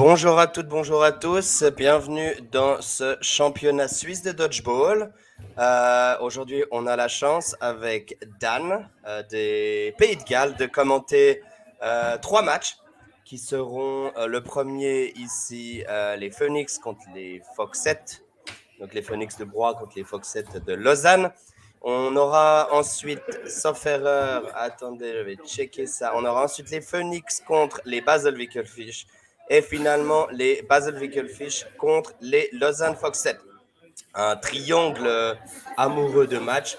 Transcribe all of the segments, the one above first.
Bonjour à toutes, bonjour à tous, bienvenue dans ce championnat suisse de Dodgeball. Aujourd'hui, on a la chance avec Dan des Pays de Galles de commenter 3 matchs qui seront le premier ici, les Phoenix contre les Foxette, donc les Phoenix de Broye contre les Foxette de Lausanne. On aura ensuite, sauf erreur, attendez, je vais checker ça. On aura ensuite les Phoenix contre les Basler Wickelfische et finalement les Basler Wickelfische contre les Lausanne Foxette. Un triangle amoureux de match,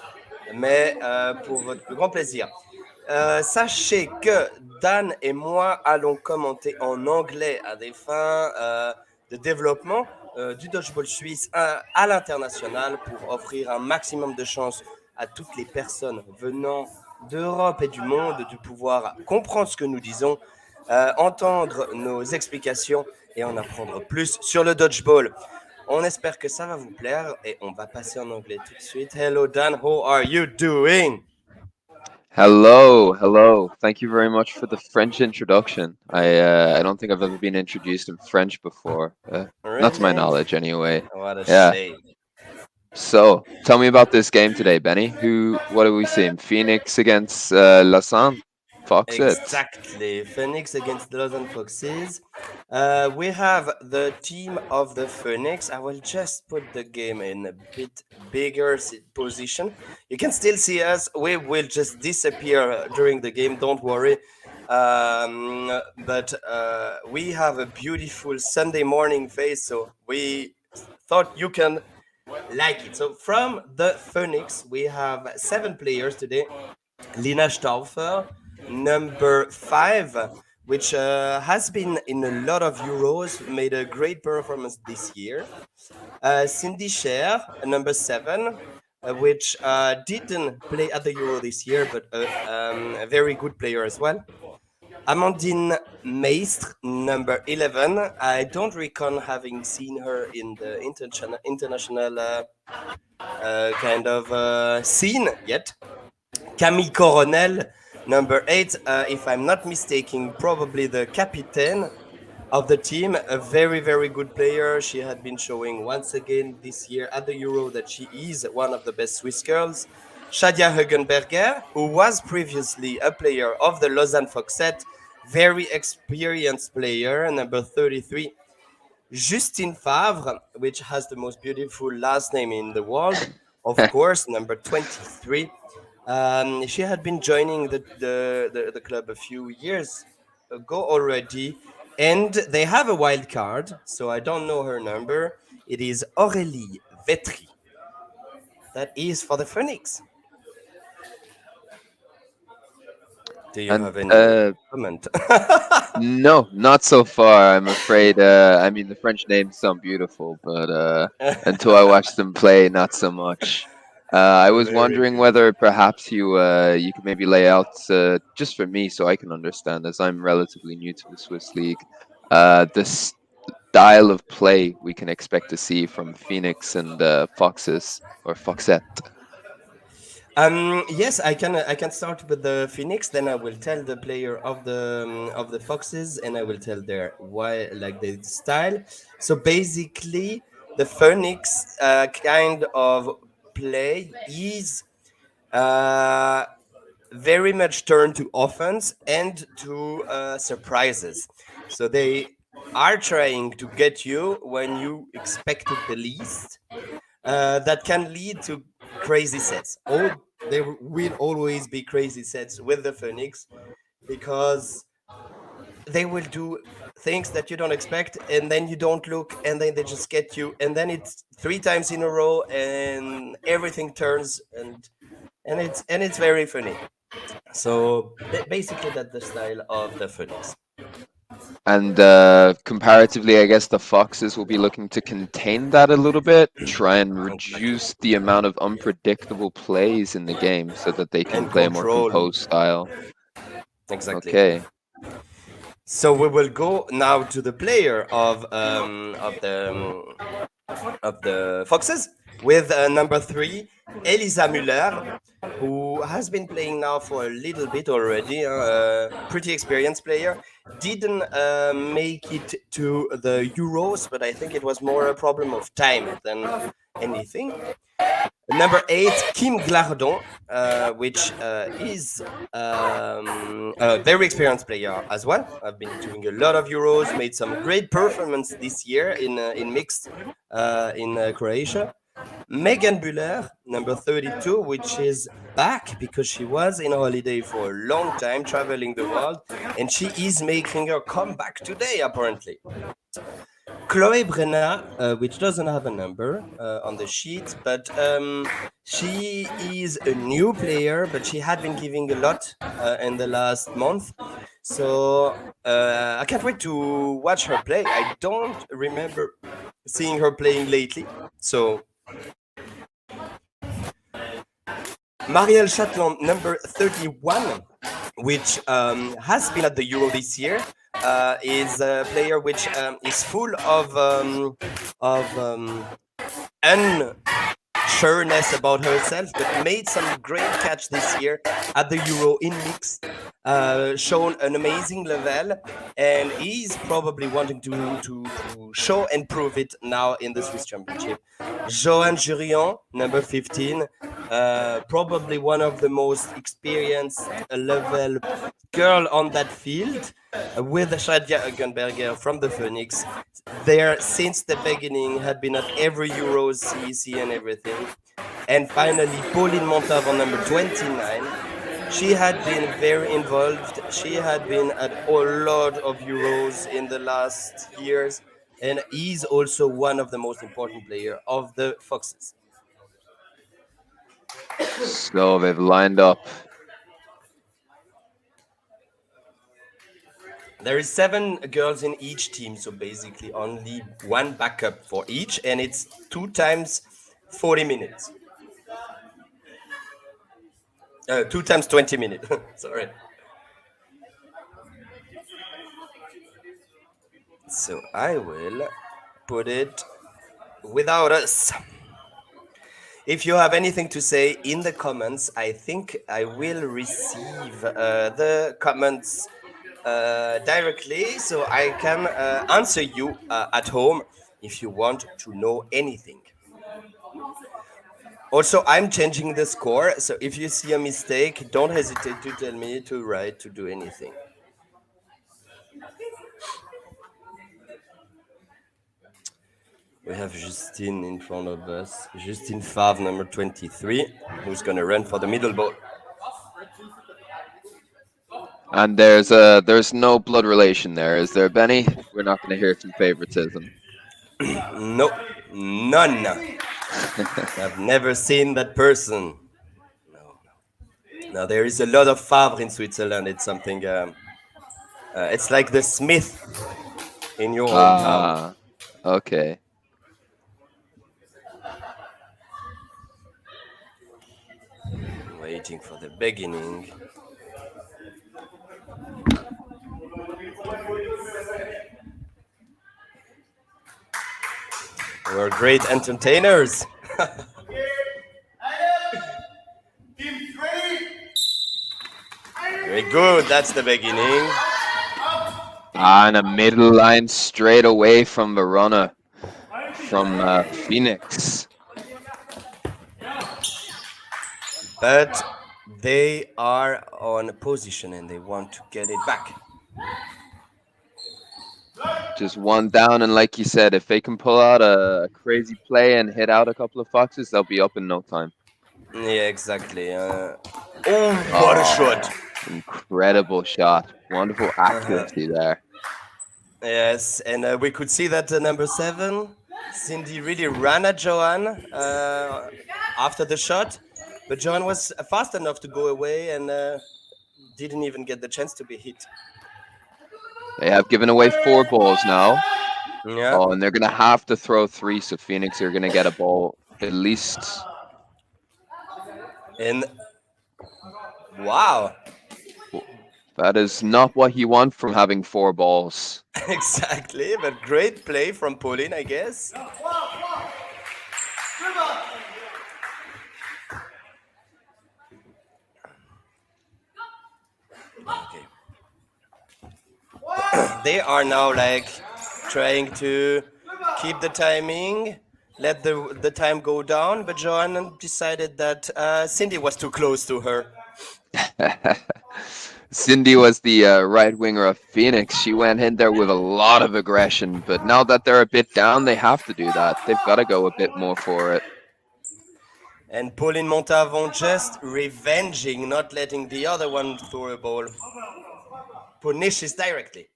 mais pour votre plus grand plaisir. Sachez que Dan et moi allons commenter en anglais à des fins de développement du dodgeball suisse à l'international pour offrir un maximum de chances à toutes les personnes venant d'Europe et du monde de pouvoir comprendre ce que nous disons, entendre nos explications et en apprendre plus sur le dodgeball. On espère que ça va vous plaire et on va passer en anglais tout de suite. Hello Dan, how are you doing? Hello. Thank you very much for the French introduction. I don't think I've ever been introduced in French before. Not to my Really? knowledge, anyway. What a Yeah. shame. So, tell me about this game today, Benny. What are we seeing? Phoenix against Lausanne? Foxette. Exactly. Phoenix against the Lausanne Foxes. We have the team of the Phoenix. I will just put the game in a bit bigger position. You can still see us. We will just disappear during the game. Don't worry. But we have a beautiful Sunday morning face, so we thought you can like it. So from the Phoenix, we have 7 players today. Lina Stauffer, number 5, which has been in a lot of Euros, made a great performance this year. Cindy Scher, number 7, which didn't play at the Euro this year, but a very good player as well. Amandine Maistre, number 11. I don't recall having seen her in the international kind of scene yet. Camille Coronel, number 8, if I'm not mistaken, probably the captain of the team, a very, very good player. She had been showing once again this year at the Euro that she is one of the best Swiss girls. Shadia Hugenberger, who was previously a player of the Lausanne Foxette, very experienced player, number 33. Justine Favre, which has the most beautiful last name in the world, of course, number 23. She had been joining the club a few years ago already, and they have a wild card, so I don't know her number. It is Aurélie Vetri. That is for the Phoenix. Do you have any comment? No, not so far. I'm afraid. I mean, the French names sound beautiful, but until I watch them play, not so much. I was Very wondering good. whether perhaps you could maybe lay out just for me so I can understand, as I'm relatively new to the Swiss league, the style of play we can expect to see from Phoenix and Foxes or Foxette. Yes, I can start with the Phoenix. Then I will tell the player of the Foxes, and I will tell their why like the style. So basically, the Phoenix kind of play is very much turned to offense and to surprises. So they are trying to get you when you expected the least. That can lead to crazy sets. There will always be crazy sets with the Phoenix because they will do things that you don't expect, and then you don't look, and then they just get you, and then it's 3 times in a row, and everything turns, and it's very funny. So basically, that's the style of the Phoenix. And comparatively, I guess the Foxes will be looking to contain that a little bit, try and reduce the amount of unpredictable plays in the game so that they can And play a more control. composed style. Exactly. Okay. So we will go now to the player of the Foxes. with number 3, Elisa Müller, who has been playing now for a little bit already, pretty experienced player. Didn't make it to the Euros, but I think it was more a problem of time than anything. Number 8, Kim Glardon, which is a very experienced player as well. I've been doing a lot of Euros, made some great performance this year in mixed in Croatia. Megan Buller, number 32, which is back because she was in holiday for a long time, traveling the world, and she is making her comeback today, apparently. Chloe Brenna, which doesn't have a number on the sheet, but she is a new player, but she had been giving a lot in the last month. So I can't wait to watch her play. I don't remember seeing her playing lately. So Marielle Chatelain, number 31, which has been at the Euro this year, is a player which is full of unsureness about herself, but made some great catch this year at the Euro in mixed, shown an amazing level, and he's probably wanting to show and prove it now in the Swiss Championship. Joanne Jurion, number 15, probably one of the most experienced level girl on that field, with Shadia Eggenberger from the Phoenix. There since the beginning, had been at every Euros, CEC and everything. And finally, Pauline Montavon, number 29. She had been very involved. She had been at a lot of Euros in the last years, and is also one of the most important players of the Foxes. So they've lined up. There is 7 girls in each team, so basically only one backup for each, and it's 2 times 40 minutes. 2 times 20 minutes. Sorry. So I will put it without us. If you have anything to say in the comments, I think I will receive the comments directly, so I can answer you at home if you want to know anything. Also, I'm changing the score, so if you see a mistake, don't hesitate to tell me to write, to do anything. We have Justine in front of us. Justine Favre, number 23, who's going to run for the middle ball. And there's no blood relation there, is there, Benny? We're not going to hear some favoritism. No, none. I've never seen that person. No, there is a lot of Favre in Switzerland. It's something. It's like the Smith in your hometown. Okay. Waiting for the beginning. We're great entertainers. Very good. That's the beginning. And a middle line straight away from the runner from Phoenix. But they are on a position and they want to get it back. Just one down, and like you said, if they can pull out a crazy play and hit out a couple of foxes, they'll be up in no time. Yeah, exactly. What a shot. Incredible shot. Wonderful accuracy there. Yes, and we could see that number 7, Cindy, really ran at Joanne after the shot. But Joanne was fast enough to go away and didn't even get the chance to be hit. They have given away 4 balls now. Yeah. Oh, and they're going to have to throw 3, so Phoenix are going to get a ball at least. And wow. That is not what you want from having 4 balls. Exactly, but great play from Pauline, I guess. they are now like trying to keep the timing, let the time go down, but Joanne decided that Cindy was too close to her. Cindy was the right winger of Phoenix. She went in there with a lot of aggression, but now that they're a bit down, they have to do that. They've got to go a bit more for it. And Pauline Montavon just revenging, not letting the other one throw a ball. Punishes directly.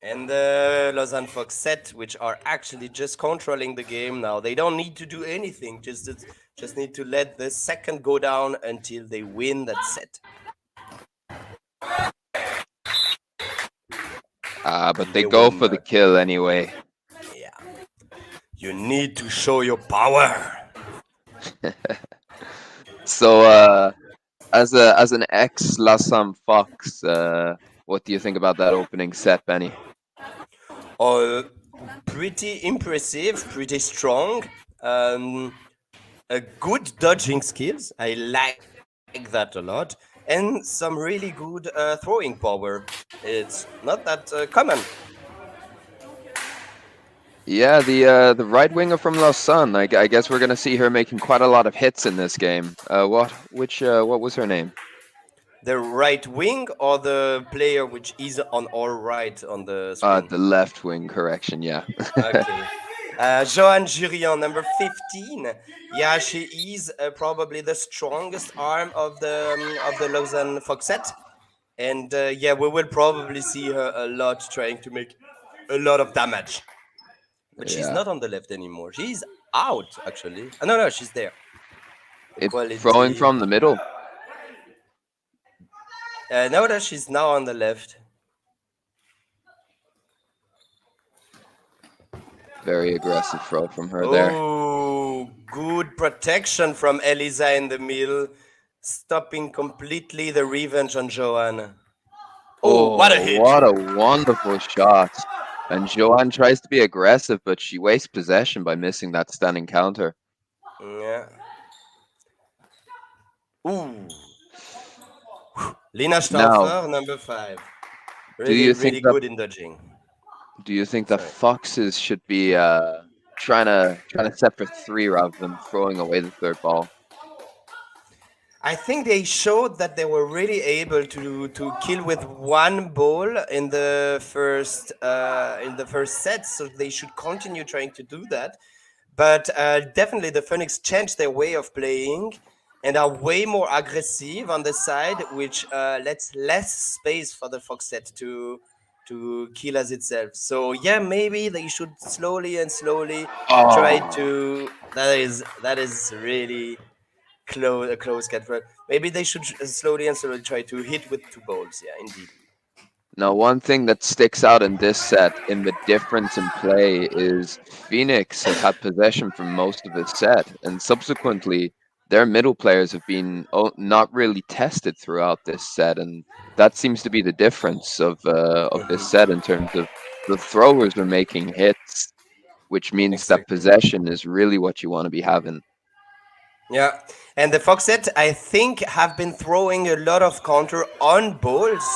And the Lausanne Foxette, which are actually just controlling the game now. They don't need to do anything, just need to let the second go down until they win that set. But they go for the kill anyway. Yeah. You need to show your power. So, as an ex Lausanne Fox, what do you think about that opening set, Benny? Pretty impressive, pretty strong. A good dodging skills. I like that a lot. And some really good throwing power. It's not that common. Yeah, the right winger from Lausanne. I guess we're gonna see her making quite a lot of hits in this game. What was her name? The right wing or the player which is on our right on the screen? The left wing, correction, yeah. Okay. Joanne Jurian, number 15. Yeah, she is probably the strongest arm of the Lausanne Foxette. And yeah, we will probably see her a lot trying to make a lot of damage. But she's not on the left anymore. She's out, actually. No, she's there. Throwing from the middle. No, she's now on the left. Very aggressive throw from her there. Oh, good protection from Elisa in the middle, stopping completely the revenge on Joanne. Oh, what a hit! What a wonderful shot. And Joanne tries to be aggressive, but she wastes possession by missing that standing counter. Yeah. Ooh. Lina Stauffer, number 5. Really good in dodging. Do you think that Foxes should be trying to set for 3 rather than throwing away the third ball? I think they showed that they were really able to kill with one ball in the first set, so they should continue trying to do that. But definitely the Phoenix changed their way of playing and are way more aggressive on the side, which lets less space for the Foxette to kill as itself. So yeah, maybe they should slowly try to. That is really a close cat. Maybe they should slowly try to hit with 2 balls. Yeah, indeed. Now, one thing that sticks out in this set, in the difference in play, is Phoenix have had possession for most of the set, and subsequently, their middle players have been not really tested throughout this set, and that seems to be the difference of this set in terms of the throwers are making hits, which means that possession is really what you want to be having. Yeah, and the Foxette, I think, have been throwing a lot of counter on balls,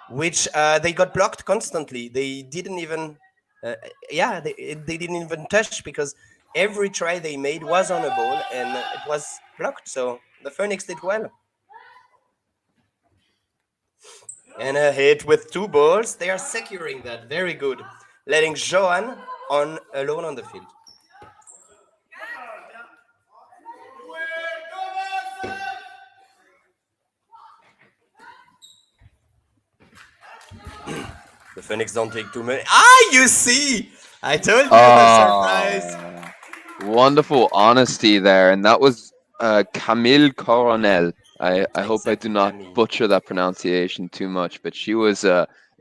which they got blocked constantly. They didn't even, they didn't even touch because every try they made was on a ball and it was blocked. So the Phoenix did well. And a hit with 2 balls. They are securing that. Very good. Letting Joanne alone on the field. The Phoenix don't take too many. You see! I told you the surprise. Wonderful honesty there. And that was Camille Coronel. I hope I do not butcher that pronunciation too much, but she was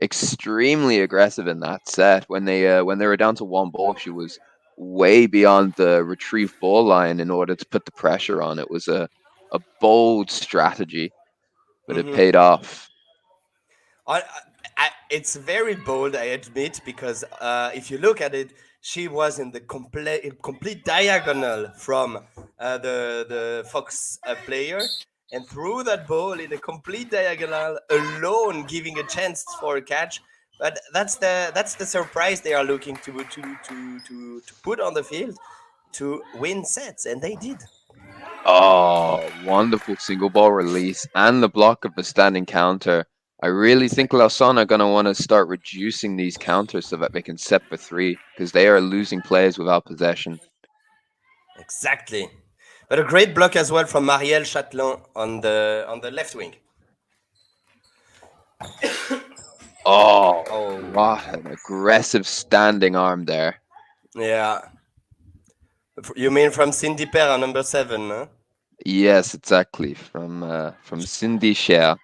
extremely aggressive in that set. When they were down to 1 ball, she was way beyond the retrieve ball line in order to put the pressure on. It was a bold strategy, but it paid off. It's very bold, I admit, because if you look at it, she was in the complete diagonal from the Fox player, and threw that ball in a complete diagonal alone, giving a chance for a catch. But that's the surprise they are looking to put on the field to win sets, and they did. Oh, wonderful single ball release and the block of the standing counter. I really think Lausanne are going to want to start reducing these counters so that they can set for three, because they are losing plays without possession. Exactly. But a great block as well from Marielle Chatelain on the left wing. Oh, what an aggressive standing arm there. Yeah. You mean from Cindy Perra, number 7, huh? Yes, exactly. From Cindy Cher.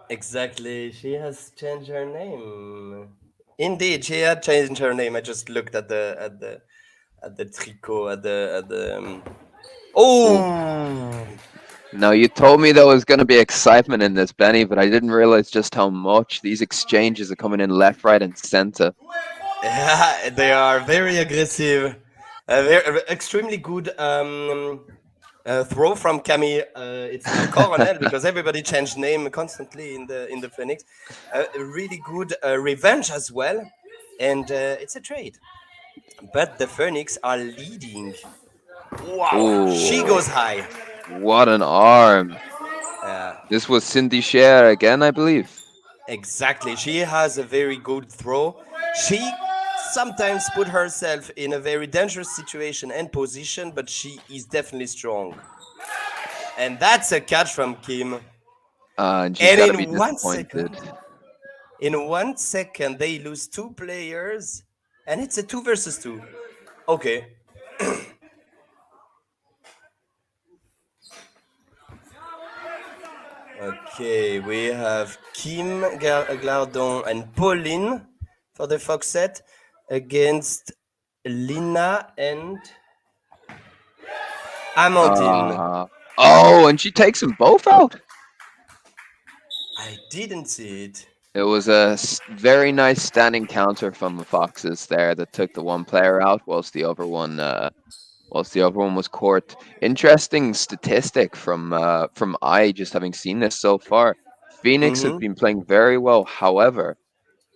Exactly. She has changed her name. Indeed, she had changed her name. I just looked at the tricot at the. Ooh. Oh. Now, you told me there was going to be excitement in this, Benny, but I didn't realize just how much. These exchanges are coming in left, right, and center. Yeah, they are very aggressive. Very, extremely good throw from Camille. It's now Coronel because everybody changed name constantly in the Phoenix. A really good revenge as well, and it's a trade. But the Phoenix are leading. Wow, she Ooh, goes high. what an arm. Uh, This was Cindy Cher again, I believe. exactly, she has a very good throw. She sometimes put herself in a very dangerous situation and position, but she is definitely strong. And that's a catch from Kim. And she's And got to be disappointed. in 1 second, they lose 2 players, and it's a 2 versus 2. Okay. Okay, we have Kim Glardon and Pauline for the Foxette against Lina and Amandine. Oh, and she takes them both out. I didn't see it. It was a very nice standing counter from the Foxes there that took the one player out, whilst the other one was court. Interesting statistic from I just having seen this so far. Phoenix have been playing very well. However,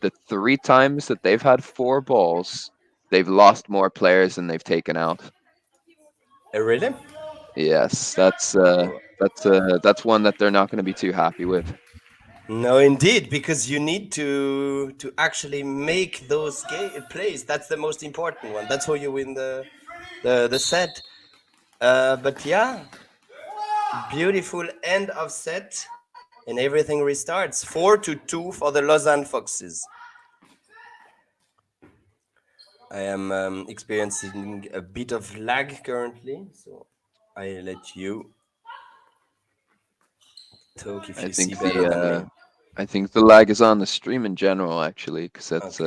the 3 times that they've had 4 balls, they've lost more players than they've taken out. Really? Yes, that's one that they're not going to be too happy with. No, indeed, because you need to actually make those plays. That's the most important one. That's how you win the set. But yeah, beautiful end of set, and everything restarts. 4-2 for the Lausanne Foxes. I am experiencing a bit of lag currently, so I let you talk if you see better than me. I think the lag is on the stream in general, actually, because that's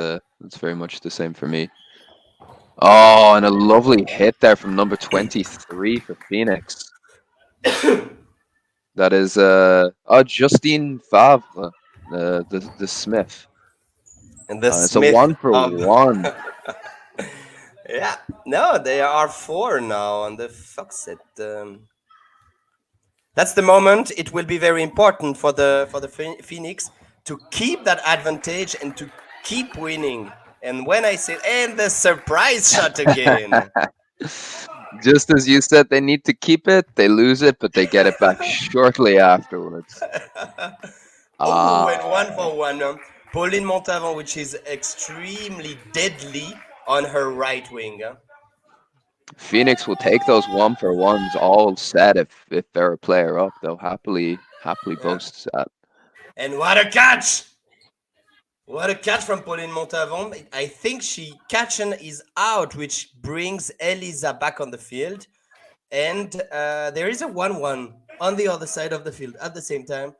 very much the same for me. Oh, and a lovely hit there from number 23 for Phoenix. That is Justine Favre, the Smith. And the It's Smith a 1-for-1. Yeah, no, they are 4 now on the Foxette. That's the moment. It will be very important for the Phoenix to keep that advantage and to keep winning. And when I say, and the surprise shot again. Just as you said, they need to keep it. They lose it, but they get it back shortly afterwards. Oh, and 1-for-1. Pauline Montavon, which is extremely deadly on her right wing. Phoenix will take those 1-for-1s all set if they're a player up. They'll happily boast that. And what a catch! What a catch from Pauline Montavon. I think she catching is out, which brings Elisa back on the field. And there is a 1-1 on the other side of the field at the same time.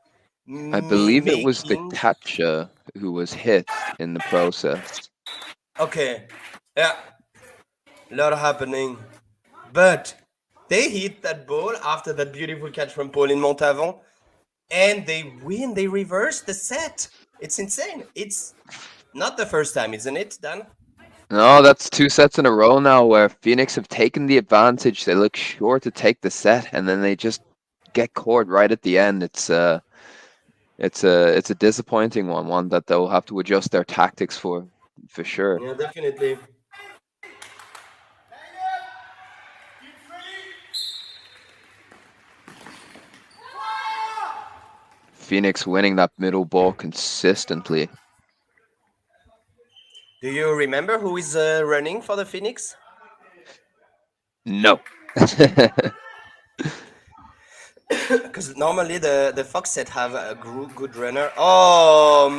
I believe it was the catcher who was hit in the process. Okay, yeah, a lot happening. But they hit that ball after that beautiful catch from Pauline Montavon, and they win. They reverse the set. It's insane. It's not the first time, isn't it, Dan? No, that's 2 sets in a row now where Phoenix have taken the advantage. They look sure to take the set, and then they just get caught right at the end. It's a disappointing one that they'll have to adjust their tactics for sure. Yeah, definitely. Phoenix winning that middle ball consistently. Do you remember who is running for the Phoenix? No. Because normally the Foxette have a good runner. Oh,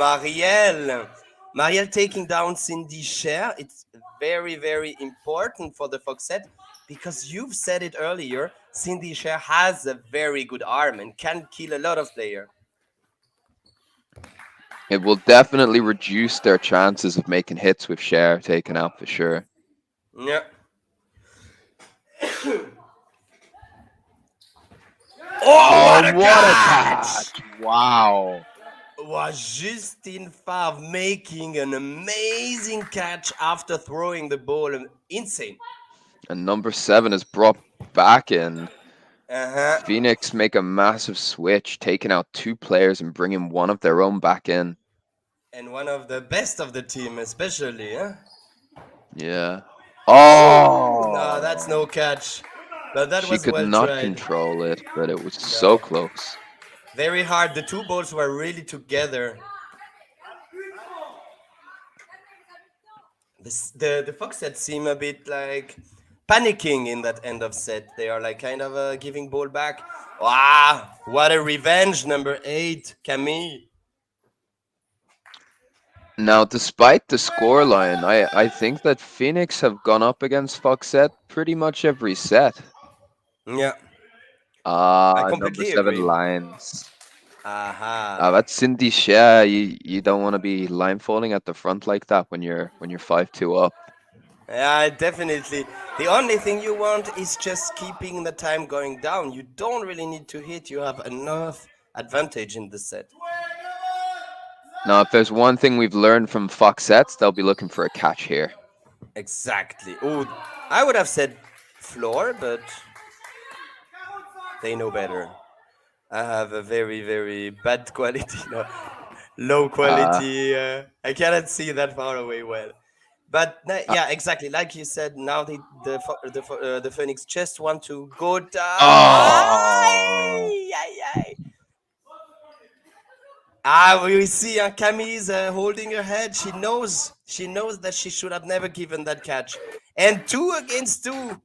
Marielle taking down Cindy Scher. It's very, very important for the Foxette because you've said it earlier. Cindy Scher has a very good arm and can kill a lot of players. It will definitely reduce their chances of making hits with Cher taken out for sure. Yeah. Oh, what a catch! Wow. Was Justin Favre making an amazing catch after throwing the ball. Insane. And number 7 is brought back in. Uh-huh. Phoenix make a massive switch, taking out 2 players and bringing one of their own back in. And one of the best of the team, especially, huh? Yeah. Oh! No, that's no catch. But that She was could well not tried. control it, but it was so close. Very hard. The 2 balls were really together. The Foxette seem a bit like panicking in that end of set. They are like kind of giving ball back. Wow, what a revenge, number 8, Camille. Now, despite the scoreline, I think that Phoenix have gone up against Foxette pretty much every set. Yeah. I Number completely 7 agree. lines. Aha. That's Cindy Scher. You don't want to be line falling at the front like that when you're 5-2 up. Yeah, definitely. The only thing you want is just keeping the time going down. You don't really need to hit. You have enough advantage in the set. Now, if there's one thing we've learned from Foxettes, they'll be looking for a catch here. Exactly. Oh, I would have said floor, but they know better. I have a very, very bad quality, low quality. I cannot see that far away well. But yeah, exactly. Like you said, now the Phoenix just want to go down. Oh! We see Camille is holding her head. She knows that she should have never given that catch. And 2 against 2.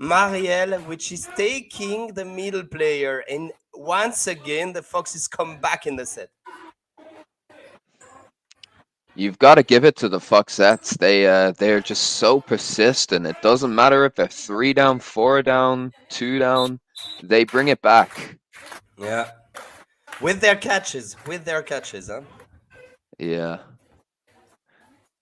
Marielle, which is taking the middle player. And once again, the Foxes come back in the set. You've got to give it to the Foxettes. They're just so persistent. It doesn't matter if they're 3 down, 4 down, 2 down. They bring it back. Yeah. With their catches, huh? Yeah.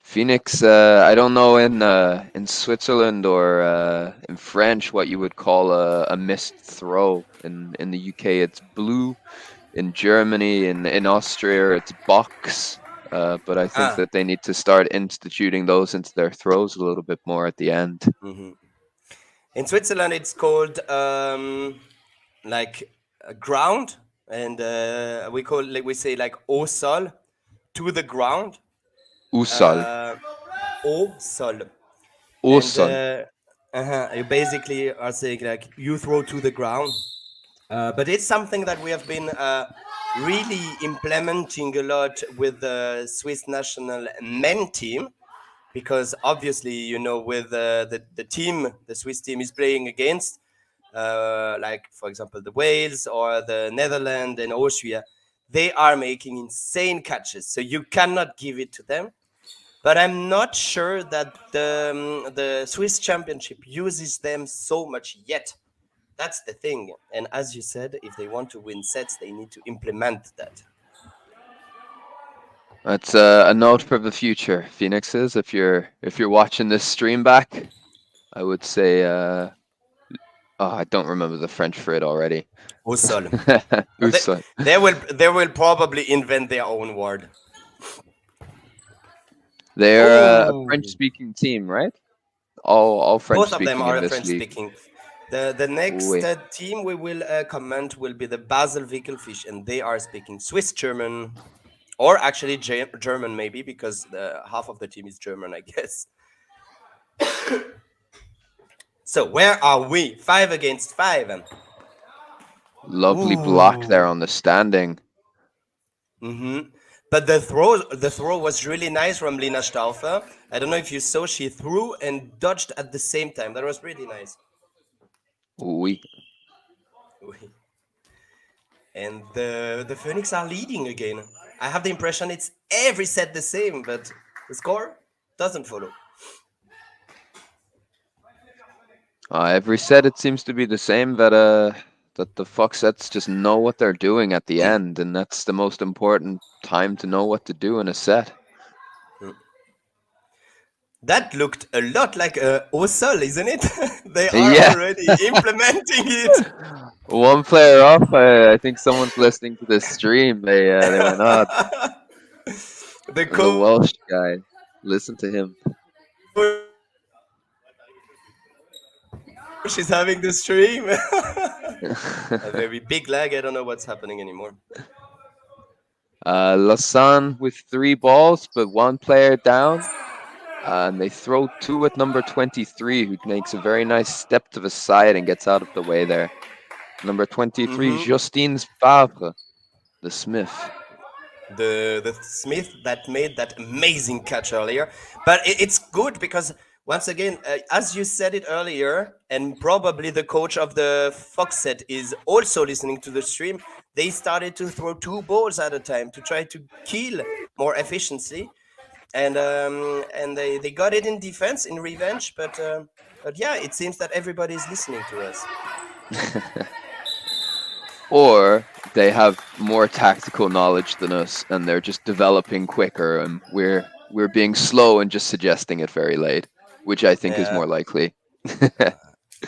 Phoenix, I don't know in Switzerland or in French what you would call a missed throw. In the UK, it's blue. In Germany, in Austria, it's box. But I think that they need to start instituting those into their throws a little bit more at the end. Mm-hmm. In Switzerland, it's called like ground, and we say like au sol, to the ground. Au sol. Au sol. Au sol. You basically are saying like you throw to the ground. But it's something that we have been really implementing a lot with the Swiss national men team, because obviously, with the Swiss team is playing against, like, for example, the Wales or the Netherlands and Austria, they are making insane catches. So you cannot give it to them. But I'm not sure that the Swiss championship uses them so much yet. That's the thing. And as you said, if they want to win sets, they need to implement that. That's a note for the future, Phoenixes. If you're watching this stream back, I would say, I don't remember the French for it already. Au sol. Au sol. They will probably invent their own word. They're a French-speaking team, right? All French-speaking Both of them are in this French-speaking. The next Oui. team we will comment will be the Basel Wickelfish, and they are speaking Swiss German, or actually German maybe, because half of the team is German, I guess. So where are we? 5 against 5. Lovely block there Ooh. on the standing. Mm-hmm. But the throw was really nice from Lina Stauffer. I don't know if you saw, she threw and dodged at the same time. That was really nice. Oui. And the Phoenix are leading again. I have the impression it's every set the same, but the score doesn't follow. Every set it seems to be the same, that the Foxettes just know what they're doing at the end, and that's the most important time to know what to do in a set. That looked a lot like a Osol, isn't it? They are Yeah. already implementing it. One player off. I think someone's listening to this stream. They went, oh, The the coach Welsh guy. Listen to him. is having the stream. A very big lag. I don't know what's happening anymore. Lausanne with 3 balls, but one player down. And they throw two at number 23, who makes a very nice step to the side and gets out of the way there. Number 23, Hmm. Justine Favre, the Smith. The Smith that made that amazing catch earlier. But it's good because once again, as you said it earlier, and probably the coach of the Foxette is also listening to the stream. They started to throw 2 balls at a time to try to kill more efficiency, and they got it in defense in revenge. But yeah, it seems that everybody is listening to us. Or they have more tactical knowledge than us, and they're just developing quicker, and we're being slow and just suggesting it very late, which I think is Yeah. more likely.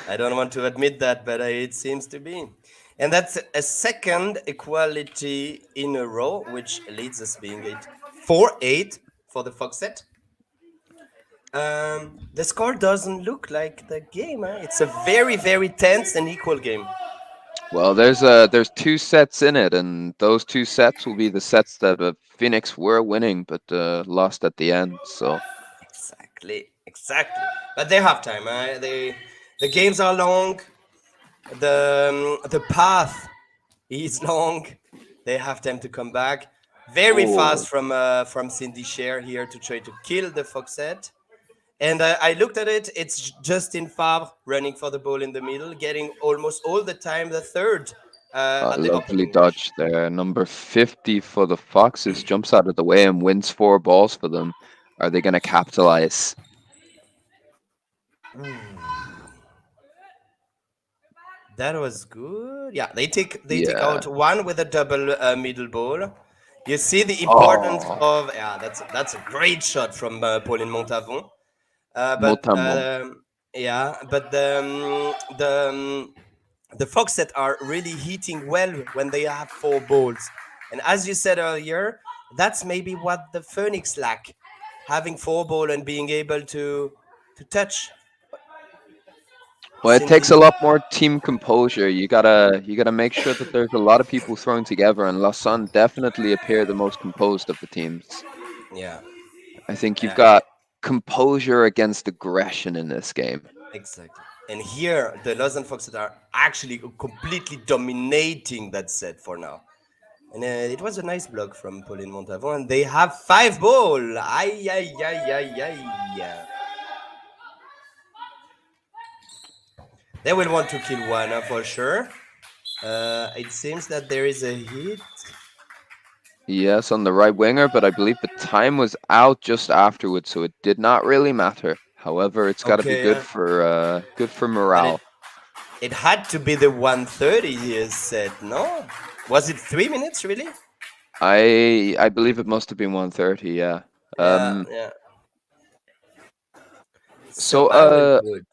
I don't want to admit that, but it seems to be. And that's a second equality in a row, which leads us being 4-8 for the Foxette. The score doesn't look like the game. It's a very, very tense and equal game. Well, there's 2 sets in it, and those 2 sets will be the sets that Phoenix were winning, but lost at the end. So Exactly. But they have time. The games are long. The path is long. They have time to come back. Very oh, fast from Cindy Share here to try to kill the Foxette. And I looked at it. It's Justin Favre running for the ball in the middle, getting almost all the time the third a at the lovely opening dish. dodge there. Number 50 for the Foxes jumps out of the way and wins 4 balls for them. Are they going to capitalize? That was good. Yeah, they take Yeah. out one with a double middle ball. You see the importance Oh, of, yeah. That's a great shot from Pauline Montavon. But Motamon. yeah, but the Foxette are really hitting well when they have 4 balls. And as you said earlier, that's maybe what the Phoenix lack, having 4 ball and being able to touch Well, it takes a Cindy. lot more team composure. You gotta make sure that there's a lot of people thrown together, and Lausanne definitely appear the most composed of the teams. Yeah, I think you've yeah, got composure against aggression in this game. exactly. And here, the Lausanne Foxes are actually completely dominating that set for now. And it was a nice block from Pauline Montavon. And they have 5 ball. Ay, ay, ay, ay, ay. They will want to kill one for sure. It seems that there is a hit. Yes, on the right winger, but I believe the time was out just afterwards, so it did not really matter. However, it's got to be Okay, good for but it morale. it had to be the 130 set, no? Was it 3 minutes really? I believe it must have been 130. Yeah. Yeah, Um. yeah. So So I will put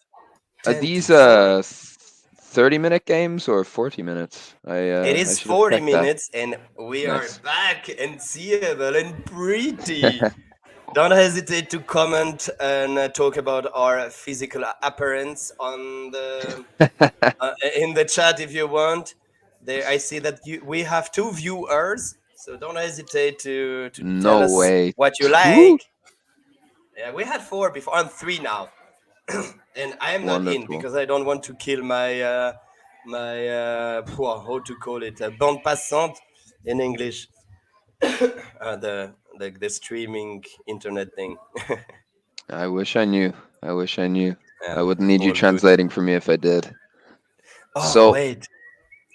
are 10 to these 4. 30-minute games or 40 minutes? It I is should have 40 checked that. minutes, and we are Nice. back and seeable and pretty. Don't hesitate to comment and talk about our physical appearance on the in the chat if you want. There, I see that we have two viewers, so don't hesitate to tell No us way. what you Two? like. Yeah, we had four before. I'm three now, and I am not in Wonderful. because I don't want to kill my how to call it, bande passante in English, the streaming internet thing. I wish I knew. I wish I knew. Yeah, I wouldn't need you all good. translating for me if I did. Oh So wait,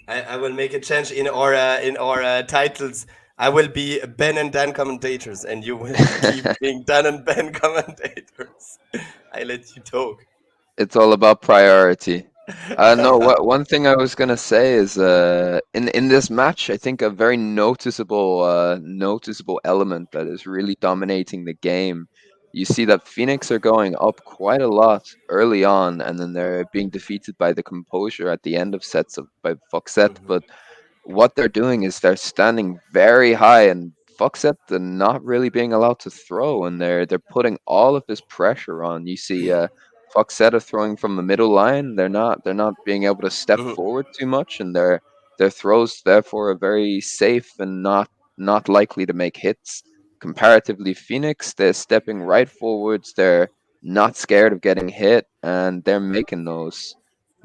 I will make a change in our titles. I will be Ben and Dan commentators, and you will keep being Dan and Ben commentators. I let you talk. it's all about priority. No, one thing I was gonna say is in this match, I think a very noticeable element that is really dominating the game. You see that Phoenix are going up quite a lot early on, and then they're being defeated by the composure at the end of sets by Foxette. Mhm, But what they're doing is they're standing very high and Foxette they're not really being allowed to throw, and they're putting all of this pressure on. You see, Foxette are throwing from the middle line. They're not being able to step mhm, forward too much, and their throws therefore are very safe and not likely to make hits. Comparatively, Phoenix they're stepping right forwards. They're not scared of getting hit, and they're making those.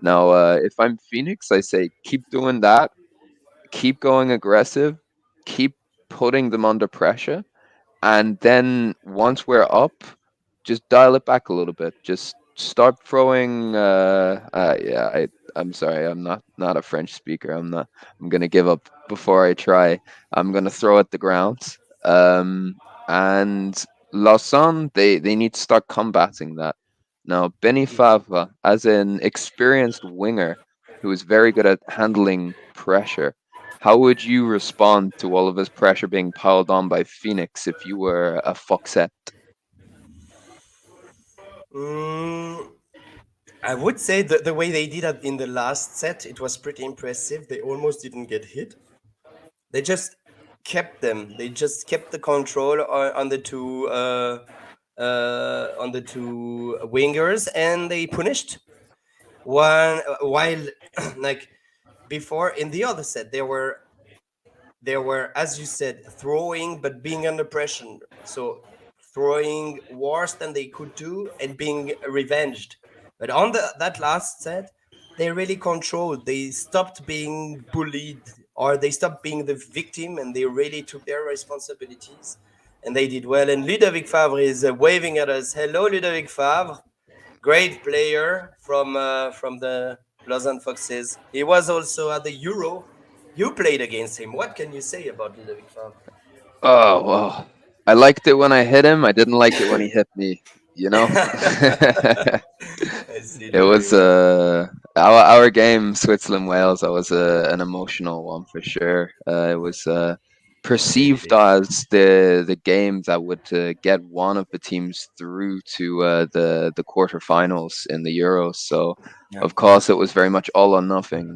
Now, if I'm Phoenix, I say keep doing that, keep going aggressive, keep putting them under pressure, and then once we're up, just dial it back a little bit. Just start throwing. Yeah, I'm sorry, I'm not a French speaker. I'm not. I'm gonna give up before I try. I'm gonna throw at the ground. And Lausanne, they need to start combating that. Now, Benny mhm. Favre, as an experienced winger who is very good at handling pressure, how would you respond to all of this pressure being piled on by Phoenix if you were a Foxette? Mm, I would say that the way they did it in the last set, it was pretty impressive. They almost didn't get hit. They just kept them. They just kept the control on the two wingers, and they punished one while like before in the other set they were, as you said, throwing but being under pressure. So throwing worse than they could do and being revenged. But on that last set, they really controlled. They stopped being bullied, or they stopped being the victim, and they really took their responsibilities. And they did well. And Ludovic Favre is waving at us. Hello, Ludovic Favre, great player from the Lausanne Foxes. He was also at the Euro. You played against him. What can you say about Ludovic Favre? Oh, well, I liked it when I hit him. I didn't like it when he hit me, you know? I see It very was well. our game Switzerland Wales. That was an emotional one for sure. It was perceived Really. as the game that would get one of the teams through to the quarterfinals in the Euros. So Yeah. of course it was very much all or nothing.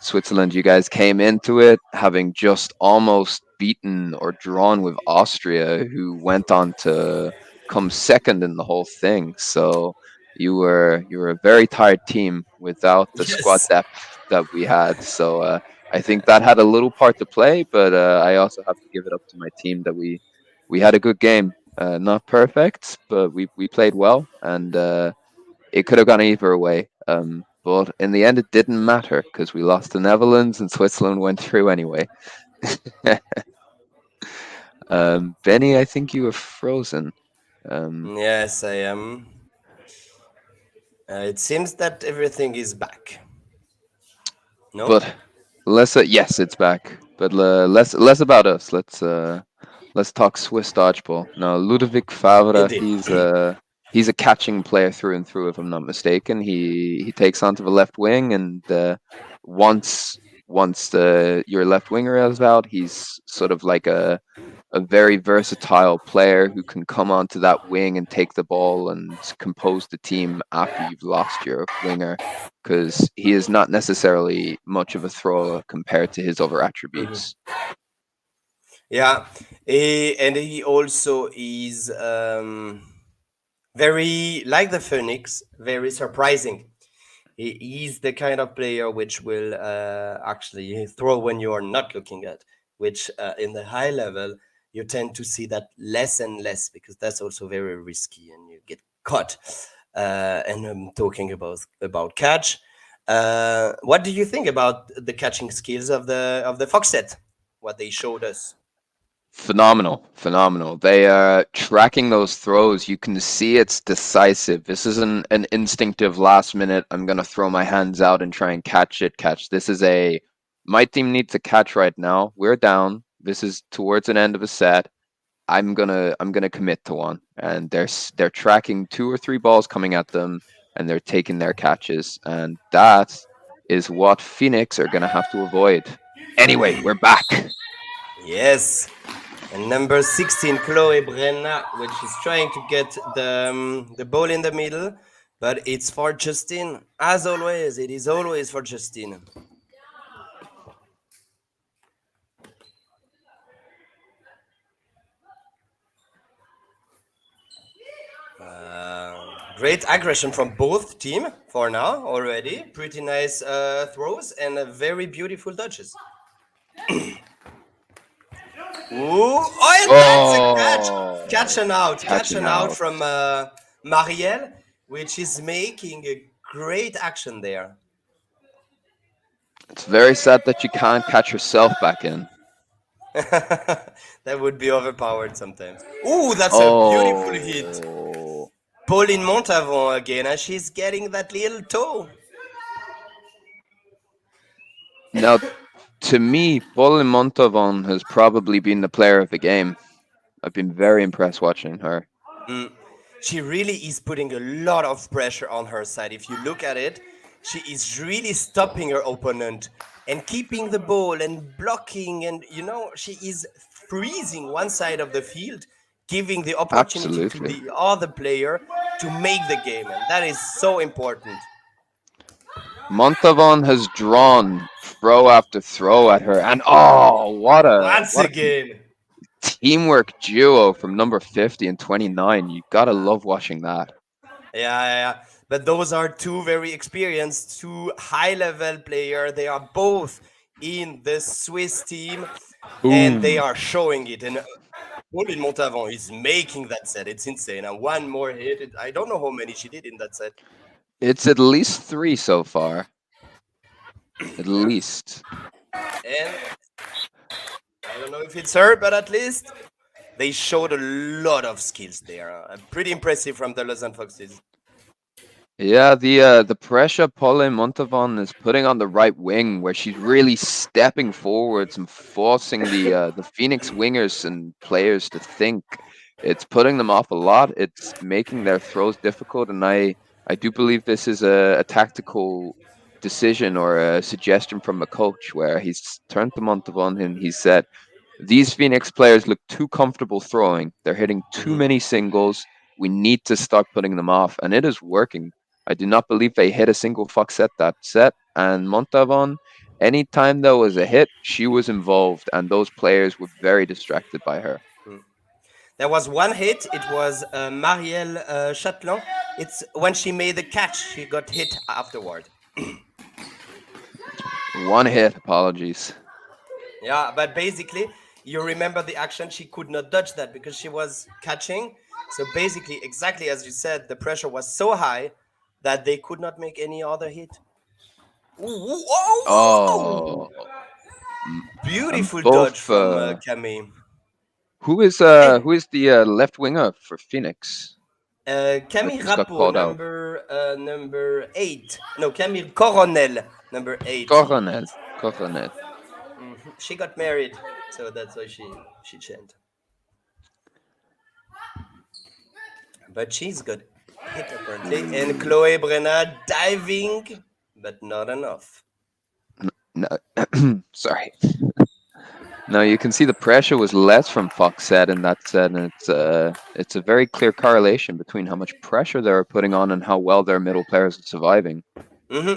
Switzerland, you guys came into it having just almost beaten or drawn with Austria, who went on to come second in the whole thing. So you were a very tired team without the squad Yes. depth that we had. So I think that had a little part to play, but I also have to give it up to my team that we had a good game. Not perfect, but we played well, and it could have gone either way. But in the end, it didn't matter because we lost to Netherlands and Switzerland went through anyway. Benny, I think you were frozen. Um, Yes, I am. It seems that everything is back. No? but less. Yes, it's back. But less about us. Let's talk Swiss dodgeball now. Ludovic Favre, Indeed. he's a catching player through and through, if I'm not mistaken. He takes onto the left wing, and once your left winger is out, he's sort of like a very versatile player who can come onto that wing and take the ball and compose the team after you've lost your winger, because he is not necessarily much of a thrower compared to his other Mhm. attributes. Yeah. And he also is very, like the Phoenix, very surprising. He's the kind of player which will actually throw when you are not looking at, which in the high level, you tend to see that less and less because that's also very risky and you get caught. And I'm talking about catch. What do you think about the catching skills of the Foxette? What they showed us? Phenomenal, phenomenal. They are tracking those throws. You can see it's decisive. This isn't an instinctive last minute, I'm gonna throw my hands out and try and catch. This is a my team needs a catch right now. We're down. This is towards an end of a set. I'm gonna commit to one. And they're tracking 2 or 3 balls coming at them and they're taking their catches. And that is what Phoenix are gonna have to avoid. Anyway, we're back. Yes. And number 16, Chloe Brenna, which is trying to get the ball in the middle, but it's for Justin. As always, it is always for Justin. Great aggression from both team for now already. Pretty nice throws and very beautiful dodges. Ooh, oh, and that's a catch. Oh, Catch catching and out out. from Marielle, which is making a great action there. It's very sad that you can't catch yourself back in. That would be overpowered sometimes. Ooh, that's a beautiful hit. Oh, Pauline Montavon again, and she's getting that little toe. now to me, Pauline Montavon has probably been the player of the game. I've been very impressed watching her. Mm. She really is putting a lot of pressure on her side. If you look at it, she is really stopping her opponent and keeping the ball and blocking. And, you know, she is freezing one side of the field, giving the opportunity to Absolutely. the other player to make the game. And that is so important. Montavon has drawn throw after throw at her, and oh, Once what a again. teamwork duo from number 50 and 29. You gotta love watching that. Yeah. But those are two very experienced, two high-level players. They are both in the Swiss team, and they Boom. are showing it. And Pauline Montavon is making that set. It's insane. And one more hit. I don't know how many she did in that set. It's at least 3 so far. At least. And I don't know if it's her, but at least they showed a lot of skills there. Pretty impressive from the Lausanne Foxes. Yeah, the pressure Pauline Montavon is putting on the right wing, where she's really stepping forwards and forcing the Phoenix wingers and players to think. It's putting them off a lot. It's making their throws difficult, and I do believe this is a tactical decision or a suggestion from the coach, where he's turned to Montavon and he said, "These Phoenix players look too comfortable throwing. They're hitting too Mhm. many singles. We need to start putting them off," and it is working. I do not believe they hit a single Foxette that set. And Montavon, anytime there was a hit, she was involved, and those players were very distracted by her. Mm. There was one hit. It was Marielle Chatelain. It's when she made the catch, she got hit afterward. One hit, apologies. Yeah, but basically, you remember the action. She could not dodge that because she was catching. So basically, exactly as you said, the pressure was so high that they could not make any other hit. Ooh, oh! Oh, and Beautiful dodge both. from Camille. And Who is the left winger for Phoenix that Camille just got Rappo, called out? number 8. No, Camille Coronel, number 8. Coronel. Coronel. She got married, so that's why she changed. But she's got hit apparently. And Ooh. Chloe Brenna diving, but not enough. No, sorry. Now you can see the pressure was less from Foxette in that set, and it's a very clear correlation between how much pressure they were putting on and how well their middle players are surviving.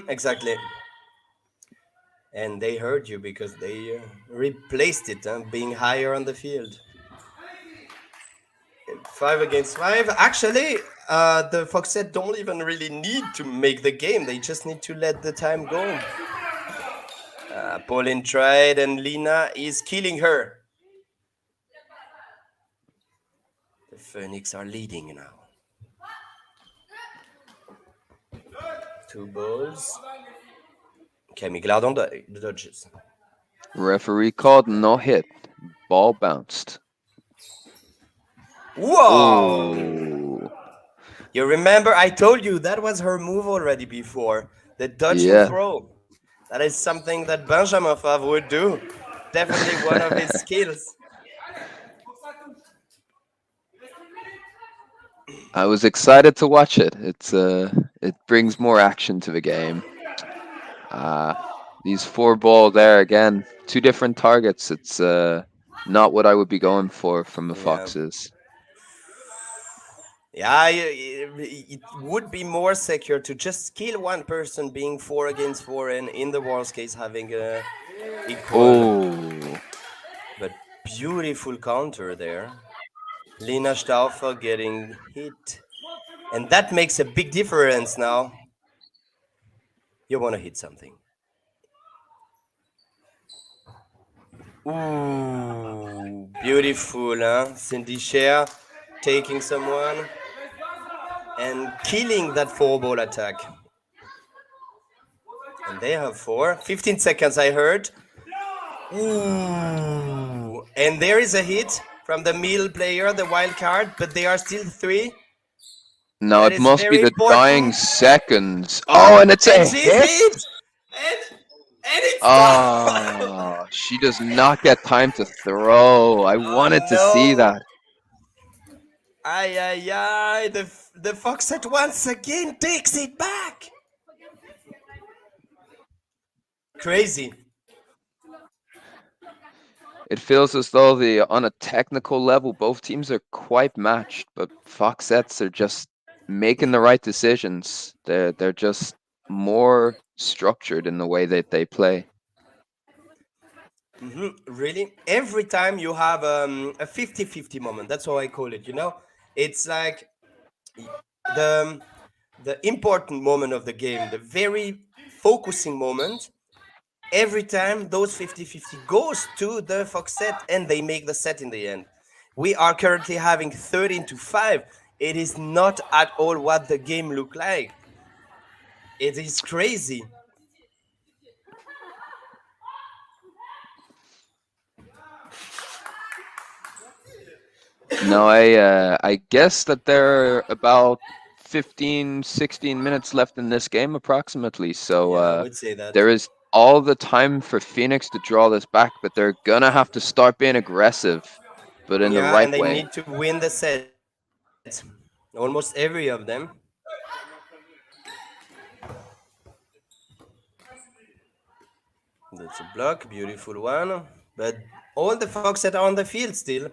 Exactly. And they heard you because they replaced it, being higher on the field. 5 against 5. Actually, the Foxette don't even really need to make the game. They just need to let the time go. Pauline tried, and Lina is killing her. The Phoenix are leading now. 2 balls. Camille glad on the dodges. Referee called no hit. Ball bounced. Whoa! Ooh. You remember I told you that was her move already before. The dodging Yeah. throw. That is something that Benjamin Favre would do. Definitely one of his skills. I was excited to watch it. It brings more action to the game. These 4 ball there again, 2 different targets. It's not what I would be going for from the Foxes. Yeah, it would be more secure to just kill one person being 4 against 4 and in the worst case having a equal. Oh. But beautiful counter there. Lina Stauffer getting hit. And that makes a big difference now. You want to hit something. Ooh, beautiful, huh? Cindy Cher taking someone and killing that 4-ball attack. And they have 4. 15 seconds, I heard. Ooh. And there is a hit from the middle player, the wild card, but they are still 3. Now That it is must be very the dying important. seconds. Oh, and it's a And she's hit! hit! And it's Oh, she does not get time to throw. I wanted to see no. that. Ay, ay, ay. The Foxette once again takes it back. Crazy. It feels as though on a technical level, both teams are quite matched, but Foxettes are just making the right decisions. They're just more structured in the way that they play. Really? Every time you have a 50-50 moment, that's how I call it, you know? It's like the, the important moment of the game, the very focusing moment. Every time those 50-50 goes to the Foxette and they make the set in the end. We are currently having 13-5. It is not at all what the game look like. It is crazy. No, I guess that there are about 15, 16 minutes left in this game approximately. So Yeah, I would say that. there is all the time for Phoenix to draw this back, but they're gonna have to start being aggressive, but in the Yeah, right and they way. need to win the set. Almost every of them. That's a block, beautiful one. But all the Foxette are on the field still.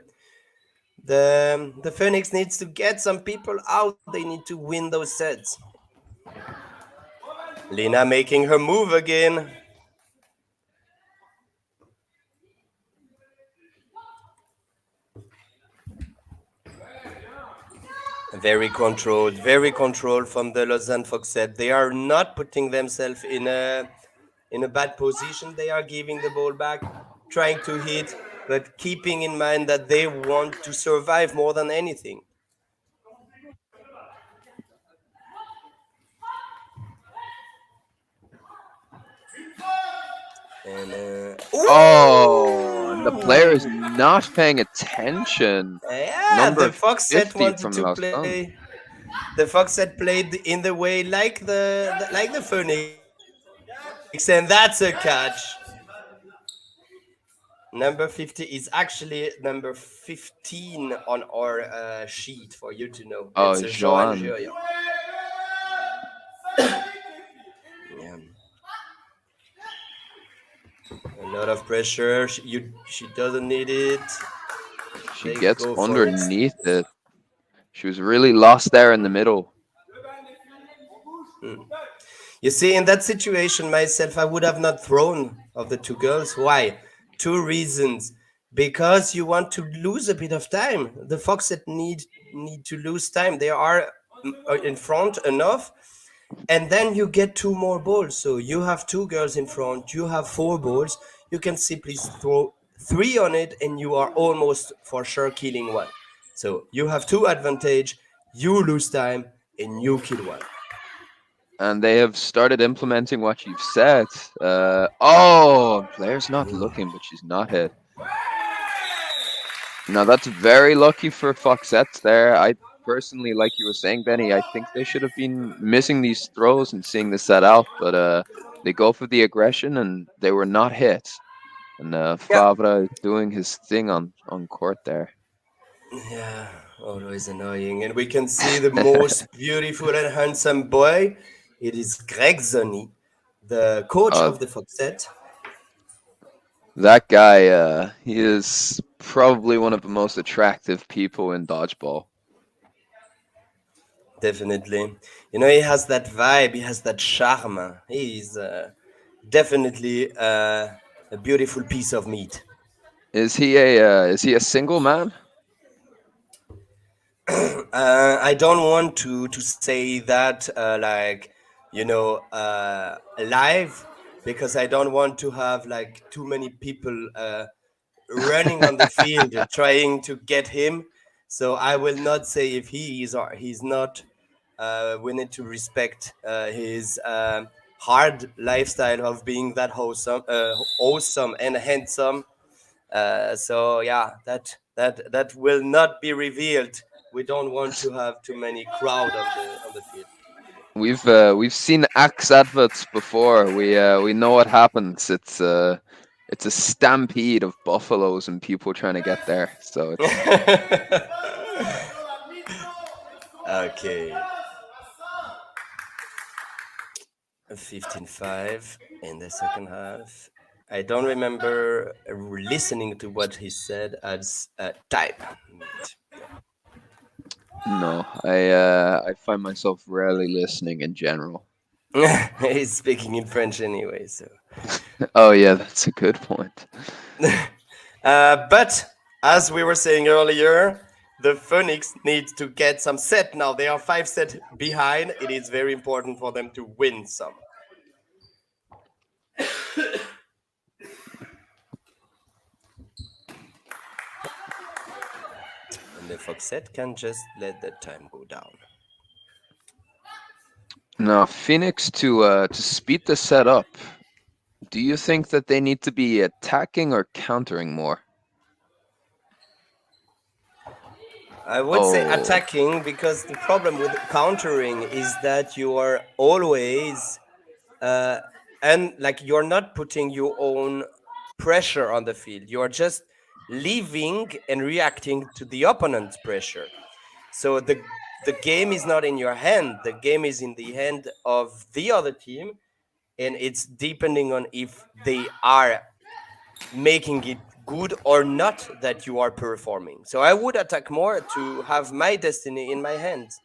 The Phoenix needs to get some people out. They need to win those sets. Lina making her move again. Very controlled from the Lausanne Foxette. They are not putting themselves in a bad position. They are giving the ball back, trying to hit, but keeping in mind that they want to survive more than anything. And Oh, and the player is not paying attention. yeah, Number the Foxette 50 wanted from to Lausanne. play. The Foxette played in the way like the Phoenix, and that's a catch. Number 50 is actually number 15 on our sheet for you to know. Oh, It's a Joan Joanne. Juria. Yeah. A lot of pressure. She doesn't need it. She They gets go for it. underneath it. She was really lost there in the middle. You see, in that situation, myself, I would have not thrown of the 2 girls. Why? 2 reasons. because you want to lose a bit of time. The Foxette need to lose time. They are in front enough, and then you get two more balls. So you have two girls in front. You have four balls. You can simply throw three on it, and you are almost for sure killing one. So you have two advantage. You lose time, and you kill one. And they have started implementing what you've said. Oh, player's not looking, but she's not hit. Now that's very lucky for Foxette there. I personally, like you were saying, Benny, I think they should have been missing these throws and seeing the set out, but they go for the aggression and they were not hit. And Yeah. Favre doing his thing on court there. Yeah, always annoying. And we can see the most beautiful and handsome boy. It is Greg Zoni, the coach Uh, of the Foxette. that guy, he is probably one of the most attractive people in dodgeball. Definitely. You know, he has that vibe, he has that charm. He's definitely a beautiful piece of meat. Is he a single man? I don't want to say that live, because I don't want to have like too many people running on the field trying to get him. So I will not say if he is or he's not. We need to respect his hard lifestyle of being that awesome and handsome. So yeah, that will not be revealed. We don't want to have too many crowd on the field. We've seen Axe adverts before. We know what happens. It's a stampede of buffaloes and people trying to get there. So it's Okay. 15-5 in the second half. I don't remember listening to what he said as type. no. I find myself rarely listening in general. He's speaking in French anyway, so. Oh yeah, that's a good point. But as we were saying earlier, the Phoenix needs to get some set now. They are 5 set behind. It is very important for them to win some. And the Foxette can just let the time go down. Now Phoenix to speed the set up. Do you think that they need to be attacking or countering more? I would say attacking, because the problem with countering is that you are always and like you're not putting your own pressure on the field. You're just leaving and reacting to the opponent's pressure. So the game is not in your hand. The game is in the hand of the other team, and it's depending on if they are making it good or not that you are performing. So I would attack more to have my destiny in my hands.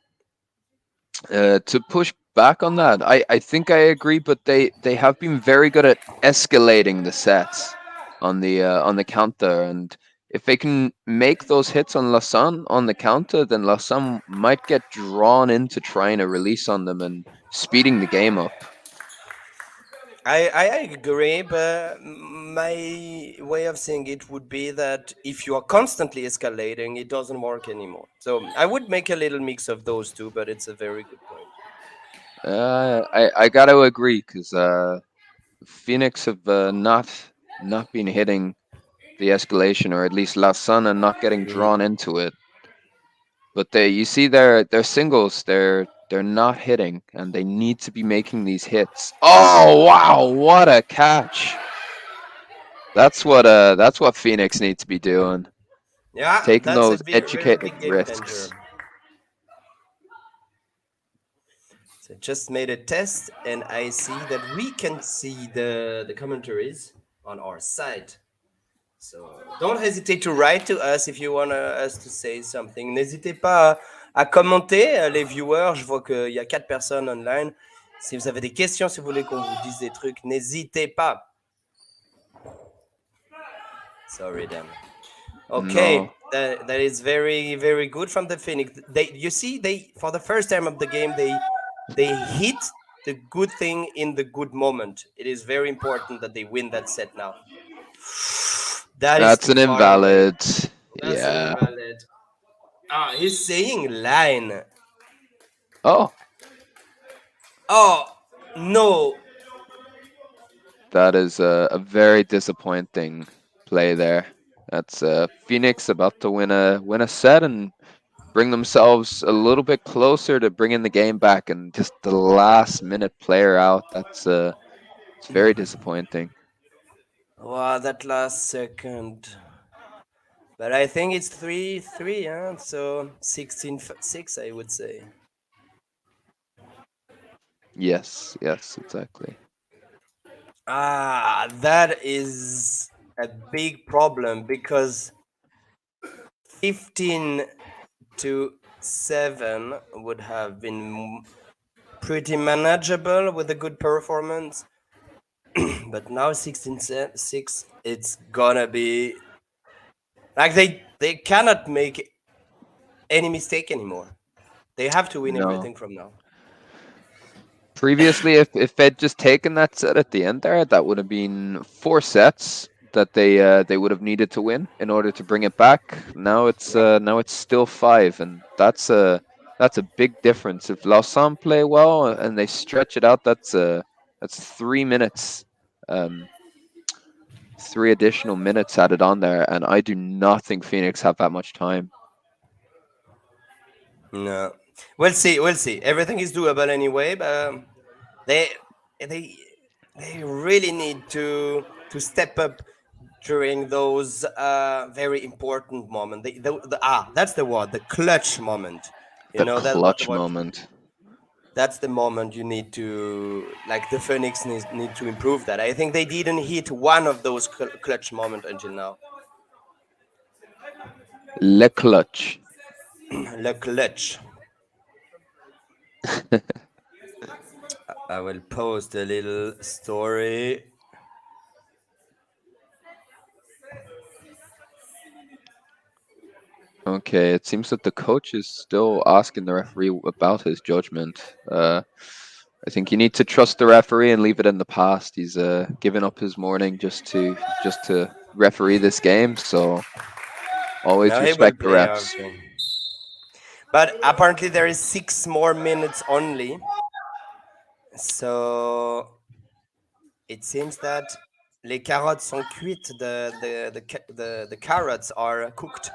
To push back on that, I think I agree, but they have been very good at escalating the sets on the counter, and if they can make those hits on Lausanne on the counter, then Lausanne might get drawn into trying to release on them and speeding the game up. I agree, but my way of saying it would be that if you are constantly escalating, it doesn't work anymore. So I would make a little mix of those two, but it's a very good point. I gotta agree, because Phoenix have not been hitting the escalation, or at least Lausanne, and not getting drawn into it. But you see their singles, they're not hitting, and they need to be making these hits. Oh wow, what a catch! That's what Phoenix needs to be doing. Yeah, Taking that's a those really educated big game changer. risks. So just made a test, and I see that we can see the commentaries on our side. So don't hesitate to write to us if you want us to say something. N'hésitez pas à commenter, les viewers. Je vois qu'il y a 4 personnes online. Si vous avez des questions, si vous voulez qu'on vous dise des trucs, n'hésitez pas. Sorry, Dan. Okay, No, that is very very good from the Phoenix. You see, they for the first time of the game they hit the good thing in the good moment. It is very important that they win that set now. That is that's too an far away. invalid. That's an Yeah. invalid. Ah, he's saying line. Oh, Oh no. that is a very disappointing play there. That's Phoenix about to win a set and bring themselves a little bit closer to bringing the game back, and just the last minute player out. That's it's very disappointing. Wow, that last second. But I think it's 3-3, yeah? So 16-6, I would say. Yes, yes, exactly. Ah, that is a big problem because 15 to 7 would have been pretty manageable with a good performance. But now 16-6, it's gonna be like they cannot make any mistake anymore. They have to win No. everything from now. Previously, if they'd just taken that set at the end there, that would have been 4 sets that they would have needed to win in order to bring it back. Yeah. Now it's still 5, and that's a big difference. If Lausanne play well and they stretch it out, that's 3 minutes, um, 3 additional minutes added on there, and I do not think Phoenix have that much time. No, we'll see. We'll see. Everything is doable anyway, but they they they really need to step up during those very important moments. That's the word, the clutch moment. You The know that clutch what moment. that's the moment you need to like the Phoenix need to improve that. I think they didn't hit one of those clutch moment until now. Le clutch. Le clutch. I will post a little story. Okay, it seems that the coach is still asking the referee about his judgment. I think you need to trust the referee and leave it in the past. He's given up his morning just to referee this game, so always Now he will respect the play refs. after. But apparently there is 6 more minutes only. So it seems that les carottes sont cuites. The carrots are cooked.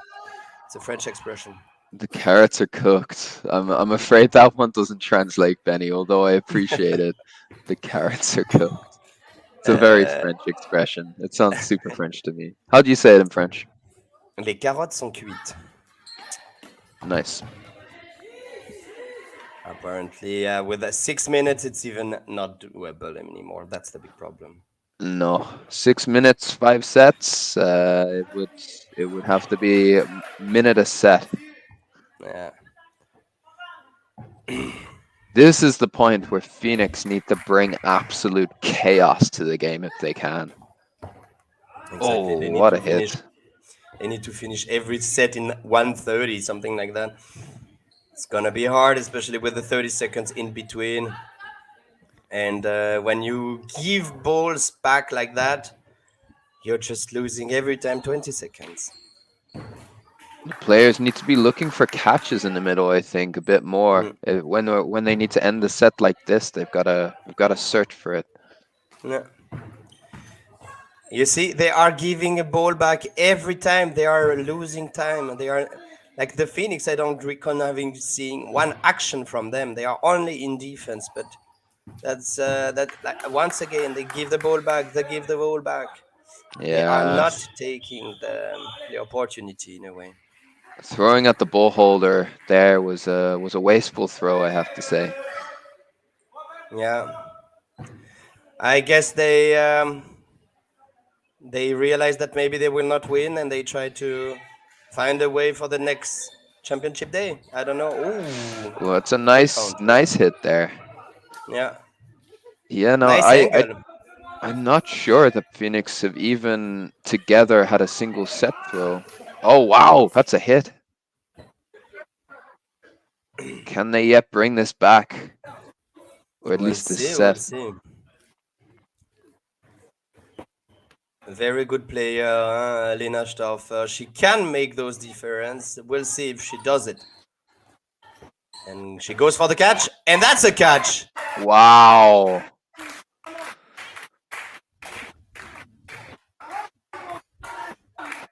It's a French expression. The carrots are cooked. I'm afraid that one doesn't translate, Benny, although I appreciate it. The carrots are cooked. It's a very Uh, French expression. It sounds super French to me. How do you say it in French? les carottes sont cuites. Nice. Apparently, with 6 minutes, it's even not doable anymore. That's the big problem. No, 6 minutes, 5 sets. It would have to be a minute a set. Yeah, This is the point where Phoenix need to bring absolute chaos to the game if they can. exactly. Oh, what a hit! They need to finish every set in 1:30, something like that. It's gonna be hard, especially with the 30 seconds in between. And when you give balls back like that, you're just losing every time 20 seconds. The players need to be looking for catches in the middle. I think a bit more. Mm. When they need to end the set like this, they've got to search for it. Yeah. You see, they are giving a ball back every time. They are losing time. They are like the Phoenix. I don't recall having seen one action from them. They are only in defense, but that like once again they give the ball back. They give the ball back. They are Yeah, not taking the opportunity in a way. throwing at the ball holder there was a wasteful throw, I have to say. Yeah, I guess they realize that maybe they will not win, and they try to find a way for the next championship day. I don't know. Ooh, Well, it's a good nice counter. nice hit there. Yeah, Yeah, no, nice angle. I'm not sure that Phoenix have even together had a single set throw. Oh, wow. That's a hit. Can they yet bring this back? Or at least this set? We'll see. Very good player, Lena Stauffer. She can make those difference. We'll see if she does it. And she goes for the catch, and that's a catch. Wow.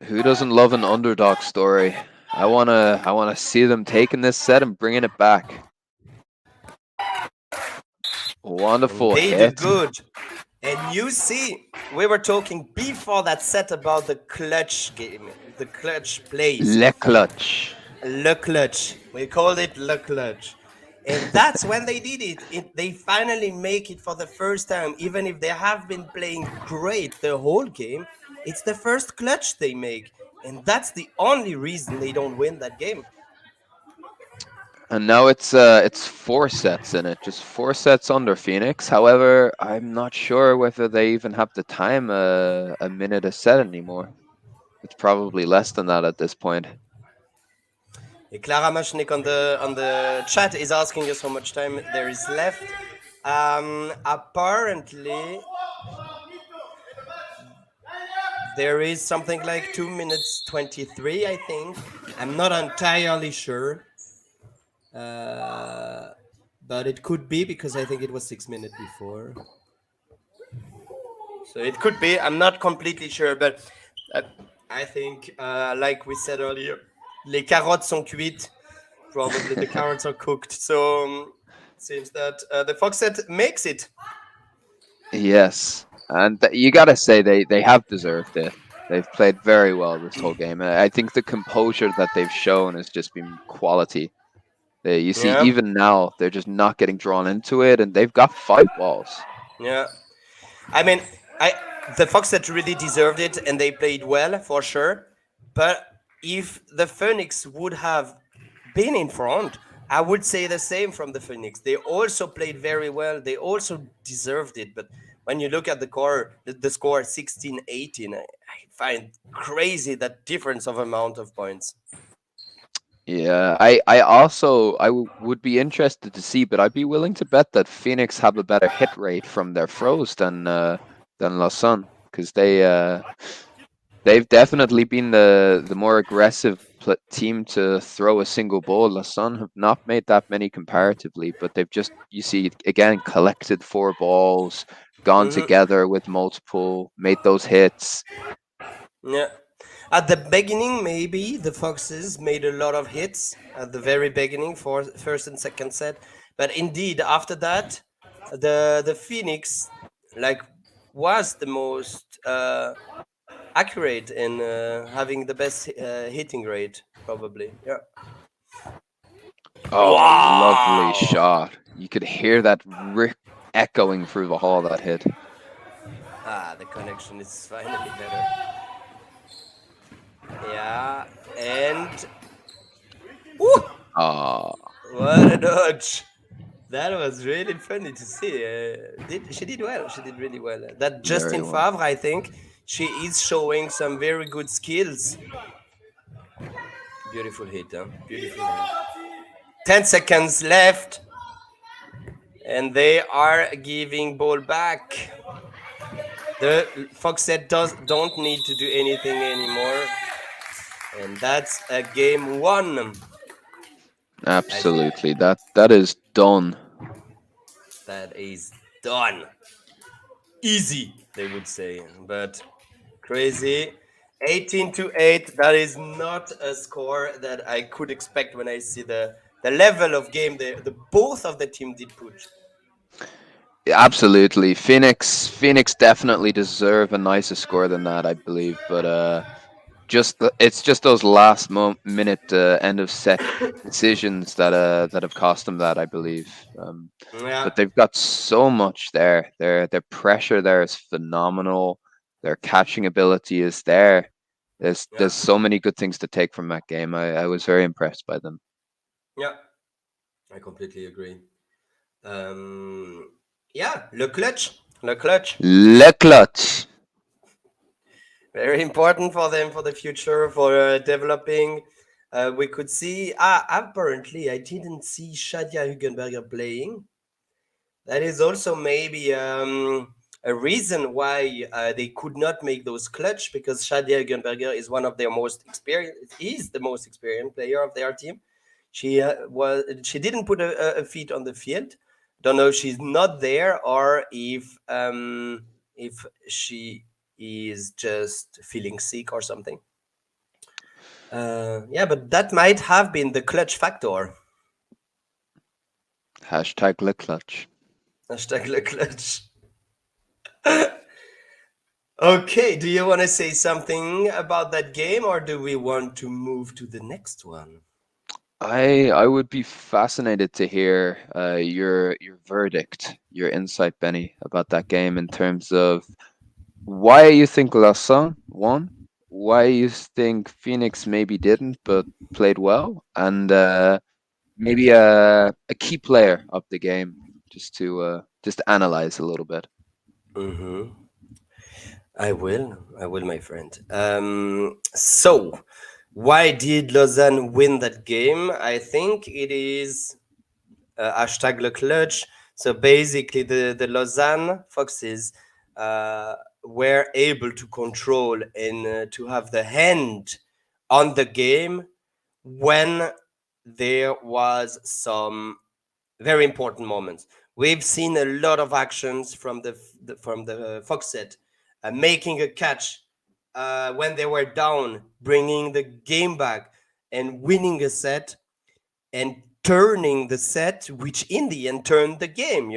Who doesn't love an underdog story? I wanna see them taking this set and bringing it back. Wonderful They hit. did good. And you see, we were talking before that set about the clutch game, the clutch plays. Le clutch. Le clutch. We called it le clutch. And that's when they did it. They finally make it for the first time. Even if they have been playing great the whole game, it's the first clutch they make. And that's the only reason they don't win that game. And now it's 4 sets in it, just 4 sets under Phoenix. However, I'm not sure whether they even have the time a minute a set anymore. It's probably less than that at this point. Clara Mashnik on the chat is asking us how much time there is left. Apparently, there is something like 2 minutes 23, I think. I'm not entirely sure. But it could be because I think it was 6 minutes before. So it could be. I'm not completely sure, but I think, like we said earlier, les carottes sont cuites. Probably the carrots are cooked. So it seems that the Foxette makes it. Yes, and you gotta say they have deserved it. They've played very well this whole game. I think the composure that they've shown has just been quality. You see, Yeah. even now, they're just not getting drawn into it, and they've got 5 balls. Yeah. I mean, the Foxette really deserved it, and they played well, for sure. But if the Phoenix would have been in front, I would say the same from the Phoenix. They also played very well. They also deserved it. But when you look at the score 16-18, I find crazy that difference of amount of points. Yeah, I would be interested to see, but I'd be willing to bet that Phoenix have a better hit rate from their throws than Lausanne, because they've definitely been the more aggressive team to throw a single ball. Lausanne have not made that many comparatively, but they've just, you see, again, collected 4 balls, gone together with multiple, made those hits. Yeah. At the beginning, maybe the Foxes made a lot of hits at the very beginning for first and second set, but indeed after that, the Phoenix was the most accurate in having the best hitting rate, probably. Yeah. Oh, Wow! lovely shot! You could hear that echoing through the hall. That hit. The connection is finally better. Yeah, and what a dodge! That was really funny to see. She did well. She did really well. That Justin Favre, I think, she is showing some very good skills. Beautiful hit, huh? Beautiful hit. 10 seconds left, and they are giving ball back. The Foxette don't need to do anything anymore, and that's a game 1. Absolutely, that is done. That is done. Easy, they would say, but crazy. 18-8. That is not a score that I could expect when I see the level of game the both of the team did push. Absolutely, Phoenix definitely deserve a nicer score than that, I believe. But it's just those last minute end of set decisions that have cost them that, I believe. But they've got so much there. Their pressure there is phenomenal. Their catching ability is there. There's so many good things to take from that game. I was very impressed by them. Yeah, I completely agree. Yeah, le clutch. Le clutch. Very important for them for the future, for developing. We could see, apparently, I didn't see Shadia Hugenberger playing. That is also maybe a reason why they could not make those clutch, because Shadia Hugenberger is one of their most experienced, is the most experienced player of their team. She didn't put a feet on the field. Don't know if she's not there or if she is just feeling sick or something. Yeah, but that might have been the clutch factor. Hashtag Le Clutch. Hashtag le clutch. Okay, do you want to say something about that game, or do we want to move to the next one? I would be fascinated to hear your verdict, your insight, Benny, about that game in terms of why you think Lausanne won, why you think Phoenix maybe didn't but played well, and maybe a key player of the game, just to analyze a little bit. Mm-hmm. I will, my friend. So, why did Lausanne win that game? I think it is hashtag Le Clutch. So basically, the Lausanne Foxes were able to control and to have the hand on the game when there was some very important moments. We've seen a lot of actions from the Foxette, making a catch when they were down, bringing the game back, and winning a set and turning the set, which in the end turned the game.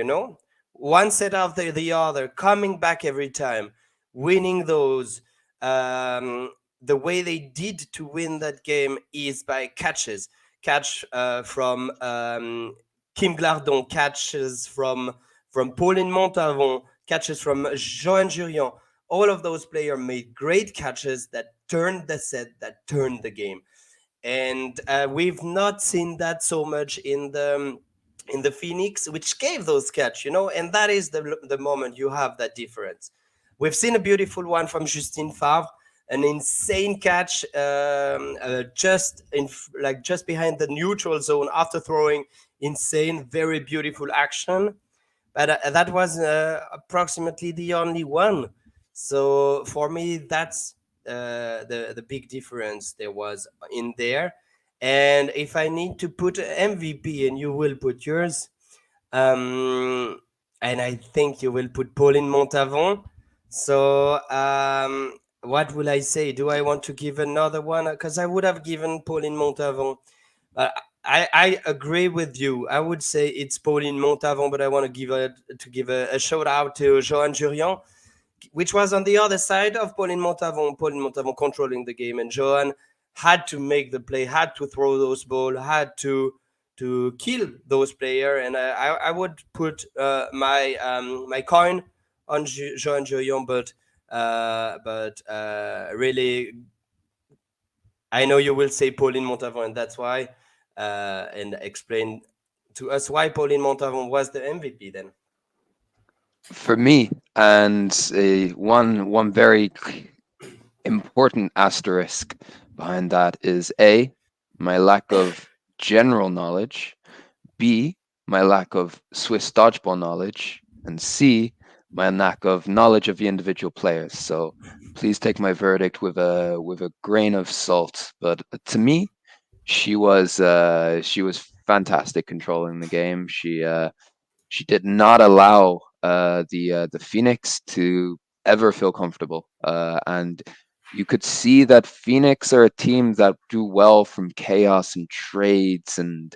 One set after the other, coming back every time, winning those. Um, the way they did to win that game is by catches. Catch from Kim Glardon, catches from Pauline Montavon, catches from Johan Jurian. All of those players made great catches that turned the set, that turned the game, and we've not seen that so much in the Phoenix, which gave those catch. And that is the moment you have that difference. We've seen a beautiful one from Justine Favre, an insane catch, just behind the neutral zone after throwing, insane, very beautiful action. But that was approximately the only one. So for me, that's the big difference there was in there. And if I need to put MVP and you will put yours, um, and I think you will put Pauline Montavon. So what will I say? Do I want to give another one? Because I would have given Pauline Montavon. uh, I agree with you. I would say it's Pauline Montavon, but I want to give a shout out to Johan Jurian, which was on the other side of Pauline Montavon. Pauline Montavon controlling the game, and Johan had to make the play, had to throw those ball, had to kill those player. And I would put my coin on Johan Jurian, but really, I know you will say Pauline Montavon, and that's why, and explain to us why Pauline Montavon was the MVP then. For me, and one very important asterisk behind that is A, my lack of general knowledge, B, my lack of Swiss dodgeball knowledge, and C, my lack of knowledge of the individual players. So please take my verdict with a grain of salt. But to me, she was fantastic controlling the game. She did not allow the Phoenix to ever feel comfortable, and you could see that Phoenix are a team that do well from chaos and trades and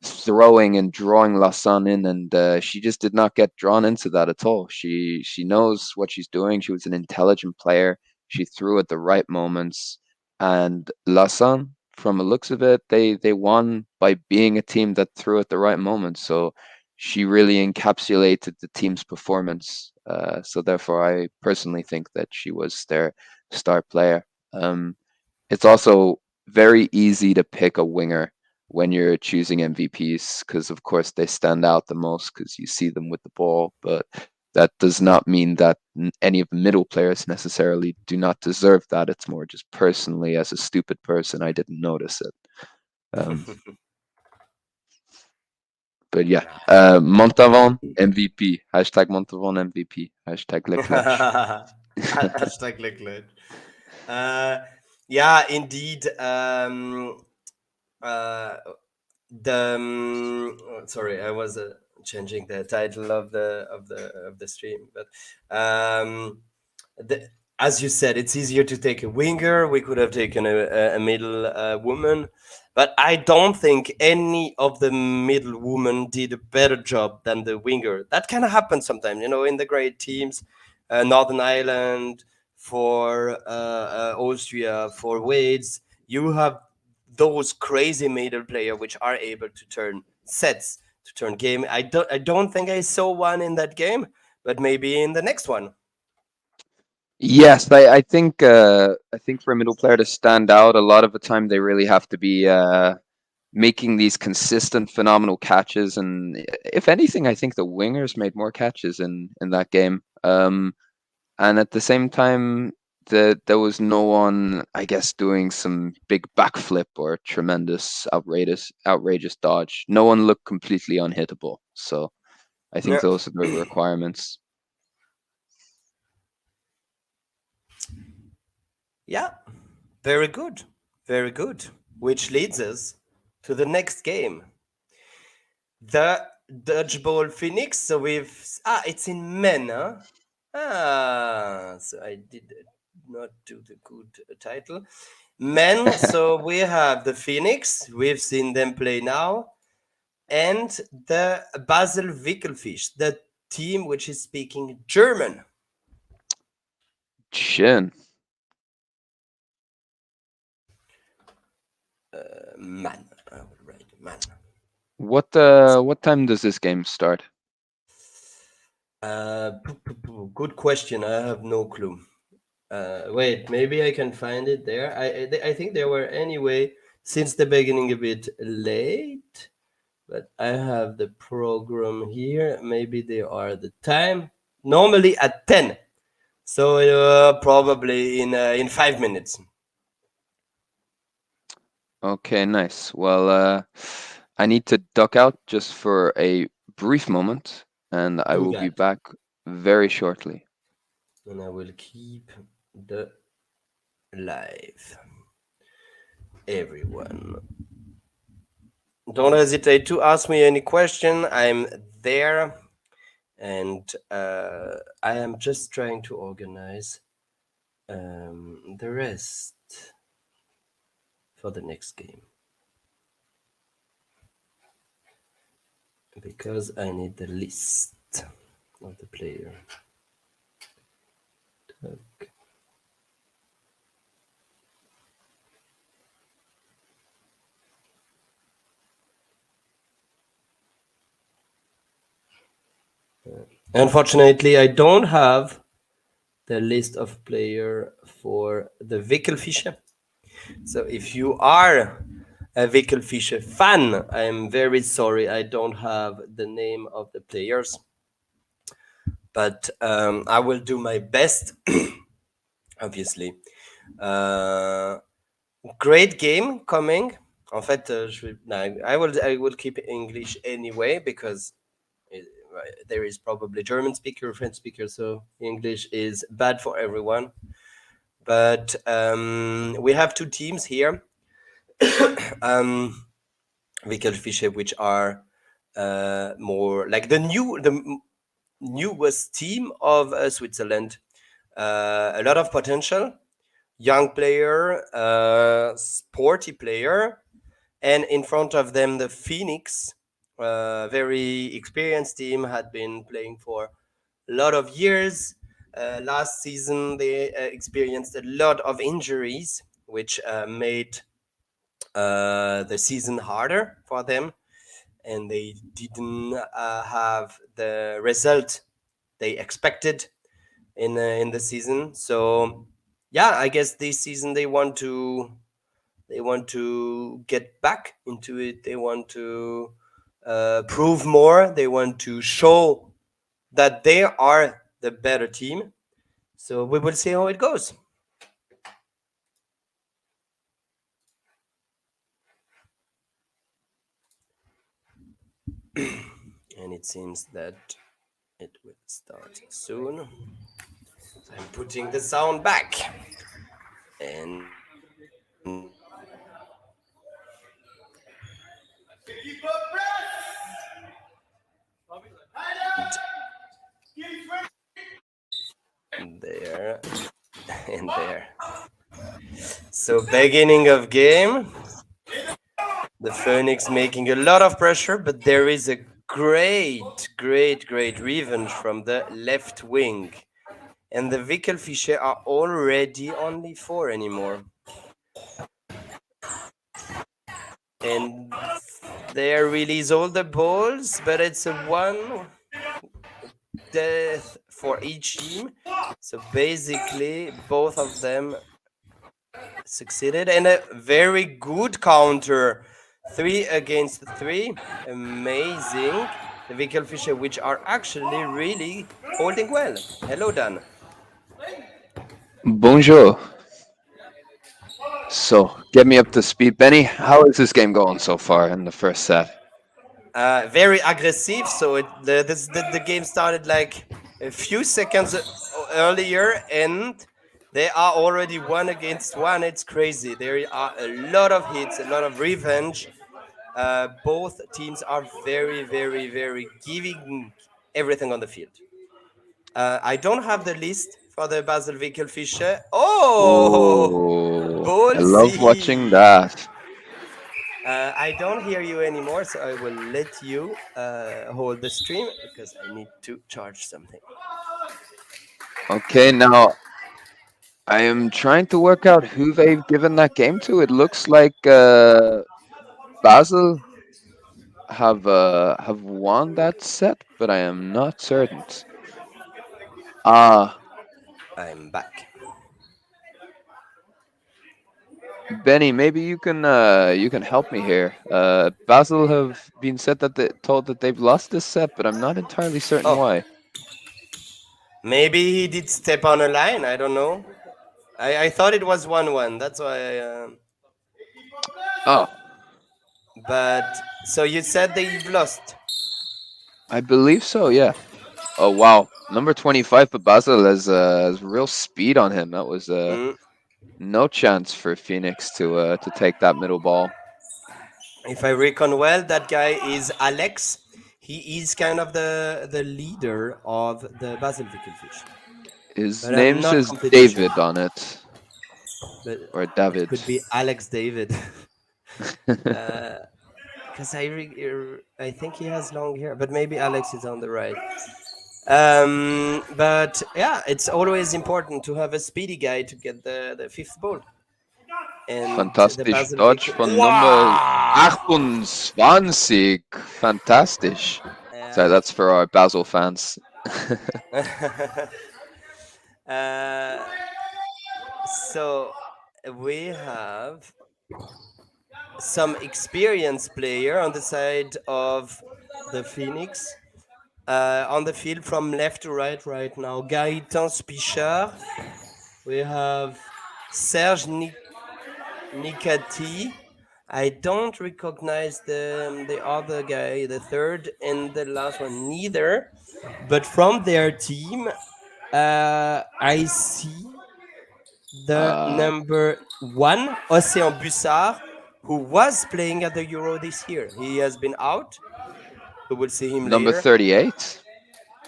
throwing and drawing Lausanne in, and she just did not get drawn into that at all. She knows what she's doing. She was an intelligent player. She threw at the right moments, and Lausanne, from the looks of it, they won by being a team that threw at the right moments. So she really encapsulated the team's performance. So therefore, I personally think that she was their star player. It's also very easy to pick a winger when you're choosing MVPs because, of course, they stand out the most because you see them with the ball. But That does not mean that any of the middle players necessarily do not deserve that. It's more just personally, as a stupid person, I didn't notice it. But yeah, Montavon MVP. Hashtag Montavon MVP. Hashtag Le Clutch. Hashtag Leclerc. Yeah, indeed. Uh, sorry, I was changing the title of the stream, but the, as you said, it's easier to take a winger. We could have taken a middle woman, but I don't think any of the middle women did a better job than the winger. That kind of happens sometimes, in the great teams, Northern Ireland, for Austria, for Wales. You have those crazy middle player which are able to turn sets, to turn game. I don't think I saw one in that game, but maybe in the next one. Yes, I think for a middle player to stand out, a lot of the time they really have to be making these consistent, phenomenal catches. And if anything, I think the wingers made more catches in that game. And at the same time, there was no one, I guess, doing some big backflip or tremendous, outrageous dodge. No one looked completely unhittable. So I think Yeah. those are the requirements. Yeah, very good, very good. Which leads us to the next game, the Dodgeball Phoenix. So it's in men, huh? So I did not do the good title. Men, so we have the Phoenix, we've seen them play now, and the Basel Wickelfisch, the team which is speaking German. Chin. Man, I will write man. What time does this game start? Good question. I have no clue. Wait, maybe I can find it there. I think they were anyway since the beginning a bit late, but I have the program here. Maybe they are the time. Normally at 10, so probably in 5 minutes. Okay, nice. Well, I need to duck out just for a brief moment, and I Do will be that, back very shortly. and I will keep the live. Everyone, don't hesitate to ask me any question. I'm there, and I am just trying to organize the rest for the next game because I need the list of the player. Okay. Unfortunately, I don't have the list of player for the Wickelfische. So if you are a Wickelfische fan, I'm very sorry I don't have the name of the players, but I will do my best. Obviously, great game coming. En fait, I will keep English anyway because there is probably German speaker, French speaker, so English is bad for everyone. But we have two teams here, Wickelfische, which are more like the newest team of Switzerland. A lot of potential, young player, sporty player, and in front of them the Phoenix, very experienced team, had been playing for a lot of years. Last season they experienced a lot of injuries, which made the season harder for them, and they didn't have the result they expected in the season. So yeah, I guess this season they want to get back into it. They want to prove more. They want to show that they are the better team. So we will see how it goes. And it seems that it will start soon. So I'm putting the sound back. And there and there. So beginning of game. The Phoenix making a lot of pressure, but there is a great revenge from the left wing. And the Wickelfische are already only 4 anymore. And they release all the balls, but it's a 1 death for each team. So basically, both of them succeeded. And a very good counter. 3 against 3. Amazing. The Wickelfische, which are actually really holding well. Hello, Dan. Bonjour. So, get me up to speed, Benny. How is this game going so far in the first set? Very aggressive. So the game started like a few seconds earlier, and they are already 1 against 1. It's crazy. There are a lot of hits, a lot of revenge. Both teams are very giving everything on the field. I don't have the list for the Basel Wickelfische. Oh, Oh, I love watching ballsy! that. I don't hear you anymore, so I will let you hold the stream because I need to charge something. Okay, now I am trying to work out who they've given that game to. It looks like Basel have won that set, but I am not certain. Ah, I'm back. Benny, maybe you can help me here. Basel have been said that they told that they've lost this set, but I'm not entirely certain Oh, why. maybe he did step on a line. I don't know. I thought it was 1-1. That's why. Oh, But so you said they've lost. I believe so. Yeah. Oh wow, number 25 for Basel has real speed on him. That was Mm. no chance for Phoenix to take that middle ball. If I reckon well, that guy is Alex. He is kind of the leader of the Basel Wickelfish. His But I'm name not says completely sure. David on it, But or it David. could be Alex David. Because I think he has long hair, but maybe Alex is on the right. But yeah, it's always important to have a speedy guy to get the fifth ball. And the Fantastisch Basel Deutsch Vic. von Nummer Wow! 28. Fantastisch. Yeah. So that's for our Basel fans. uh, so we have some experienced player on the side of the Phoenix. On the field from left to right now. Gaëtan Spichard. We have Serge Nicati. I don't recognize the other guy, the third and the last one, neither. But from their team, I see the uh, number 1, Océan Bussard, who was playing at the Euro this year. He has been out. We will see him number later. 38.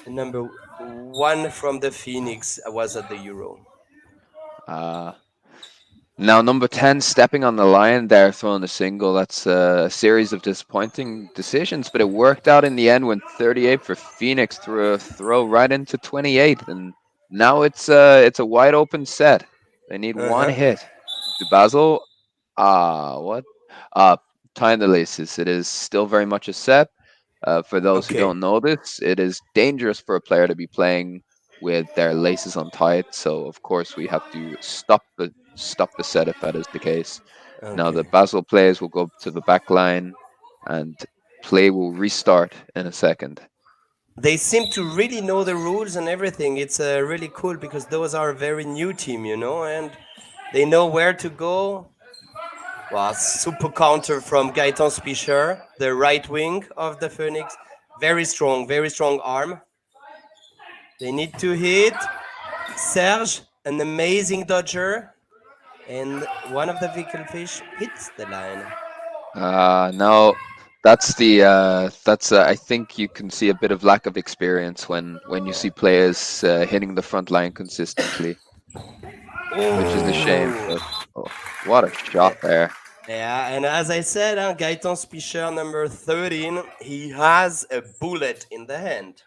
Number 1 from the Phoenix was at the Euro. Uh, Now, number 10 stepping on the line there, throwing a single. That's a series of disappointing decisions, but it worked out in the end when 38 for Phoenix threw a throw right into 28. And now it's a wide open set. They need Uh one huh. hit. To Basel, what? Tying the laces. It is still very much a set. For those who Okay. don't know this, it is dangerous for a player to be playing with their laces untied. So of course we have to stop the set if that is the case. Now the Okay. Basel players will go to the back line and play will restart in a second. they seem to really know the rules and everything. It's really cool because those are a very new team, and they know where to go. Well, super counter from Gaetan Spicher, the right wing of the Phoenix. Very strong arm. They need to hit. Serge, an amazing dodger. And one of the Wickelfish hits the line. No, that's I think you can see a bit of lack of experience when you see players hitting the front line consistently, which is a shame. Ooh. But oh, what a Yeah, shot there! yeah, and as I said, Gaetan Spicher, number 13, he has a bullet in the hand.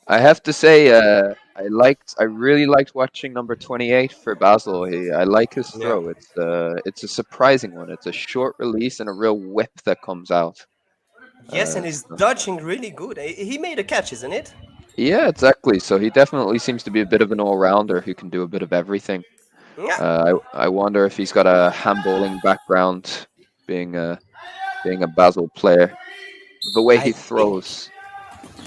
I have to say, I really liked watching number 28 for Basel. I like his Yeah. throw. It's a surprising one. It's a short release and a real whip that comes out. Yes, and he's So dodging really good. He made a catch, isn't it? yeah, exactly. So he definitely seems to be a bit of an all-rounder who can do a bit of everything. Yeah. I wonder if he's got a handballing background, being a being a Basel player. The way I he think throws.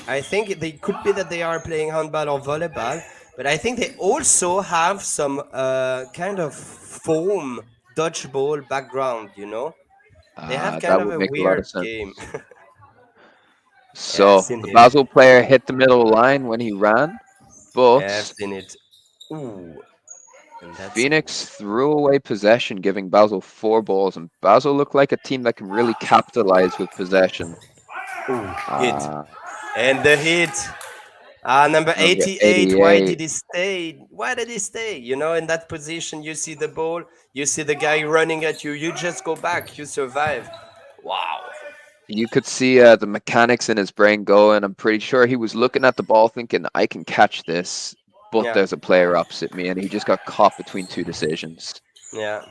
I think they could be that they are playing handball or volleyball, but I think they also have some kind of foam dodgeball background. They have kind That of would a make a lot of weird game. sense. Yeah, I've So seen the him. Basel player hit the middle line when he ran, Yeah, I've but seen it. Ooh, and that's Phoenix threw away possession, giving Basel 4 balls, and Basel looked like a team that can really capitalize with possession. ooh hit, Uh, and the hit. Number Number 88. Why did 88. he stay? Why did he stay? In that position, you see the ball, you see the guy running at you. You just go back. You survive. Wow. You could see the mechanics in his brain going. I'm pretty sure he was looking at the ball thinking, I can catch this, but Yeah. there's a player opposite me, and he just got caught between two decisions. Yeah.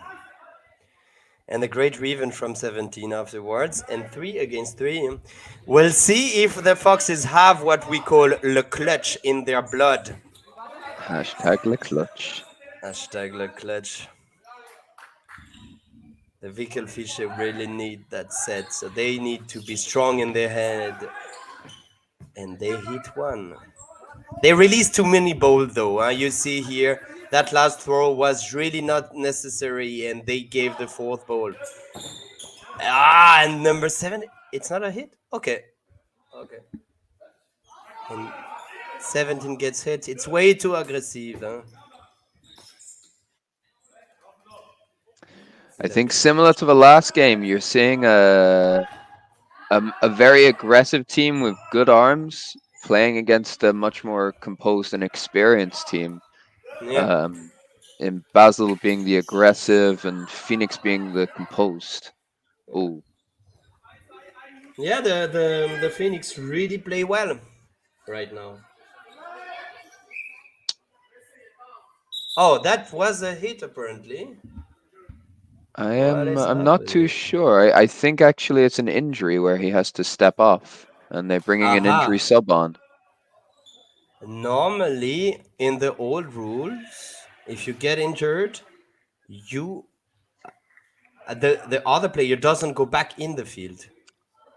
And a great revenge from 17 afterwards, and 3 against 3. We'll see if the Foxes have what we call le clutch in their blood. Hashtag the clutch. Hashtag le clutch. The Wickelfische really need that set, so they need to be strong in their head. And they hit one. They released too many balls, though. You see here, that last throw was really not necessary, and they gave the fourth ball. And number 7, it's not a hit? Okay. Okay. And 17 gets hit. It's way too aggressive. Huh? I think similar to the last game, you're seeing a very aggressive team with good arms playing against a much more composed and experienced team. Yeah. Um, in Basel being the aggressive and Phoenix being the composed. Oh, Yeah, the Phoenix really play well right now. Oh, that was a hit apparently. What is I'm not too happening? sure. I think actually it's an injury where he has to step off, and they're bringing an injury Aha. sub on. Normally, in the old rules, if you get injured, you the other player doesn't go back in the field.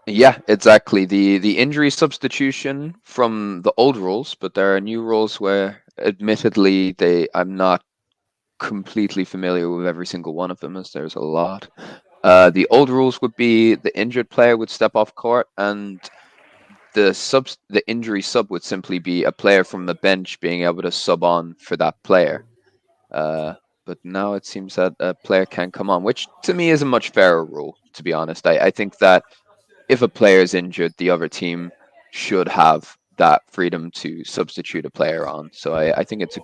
Yeah, exactly. The injury substitution from the old rules, but there are new rules where, admittedly, I'm not completely familiar with every single one of them, as there's a lot. The old rules would be the injured player would step off court, and the injury sub would simply be a player from the bench being able to sub on for that player. Uh, but now it seems that a player can come on, which to me is a much fairer rule. To be honest, I think that if a player is injured, the other team should have that freedom to substitute a player on. So I think it's a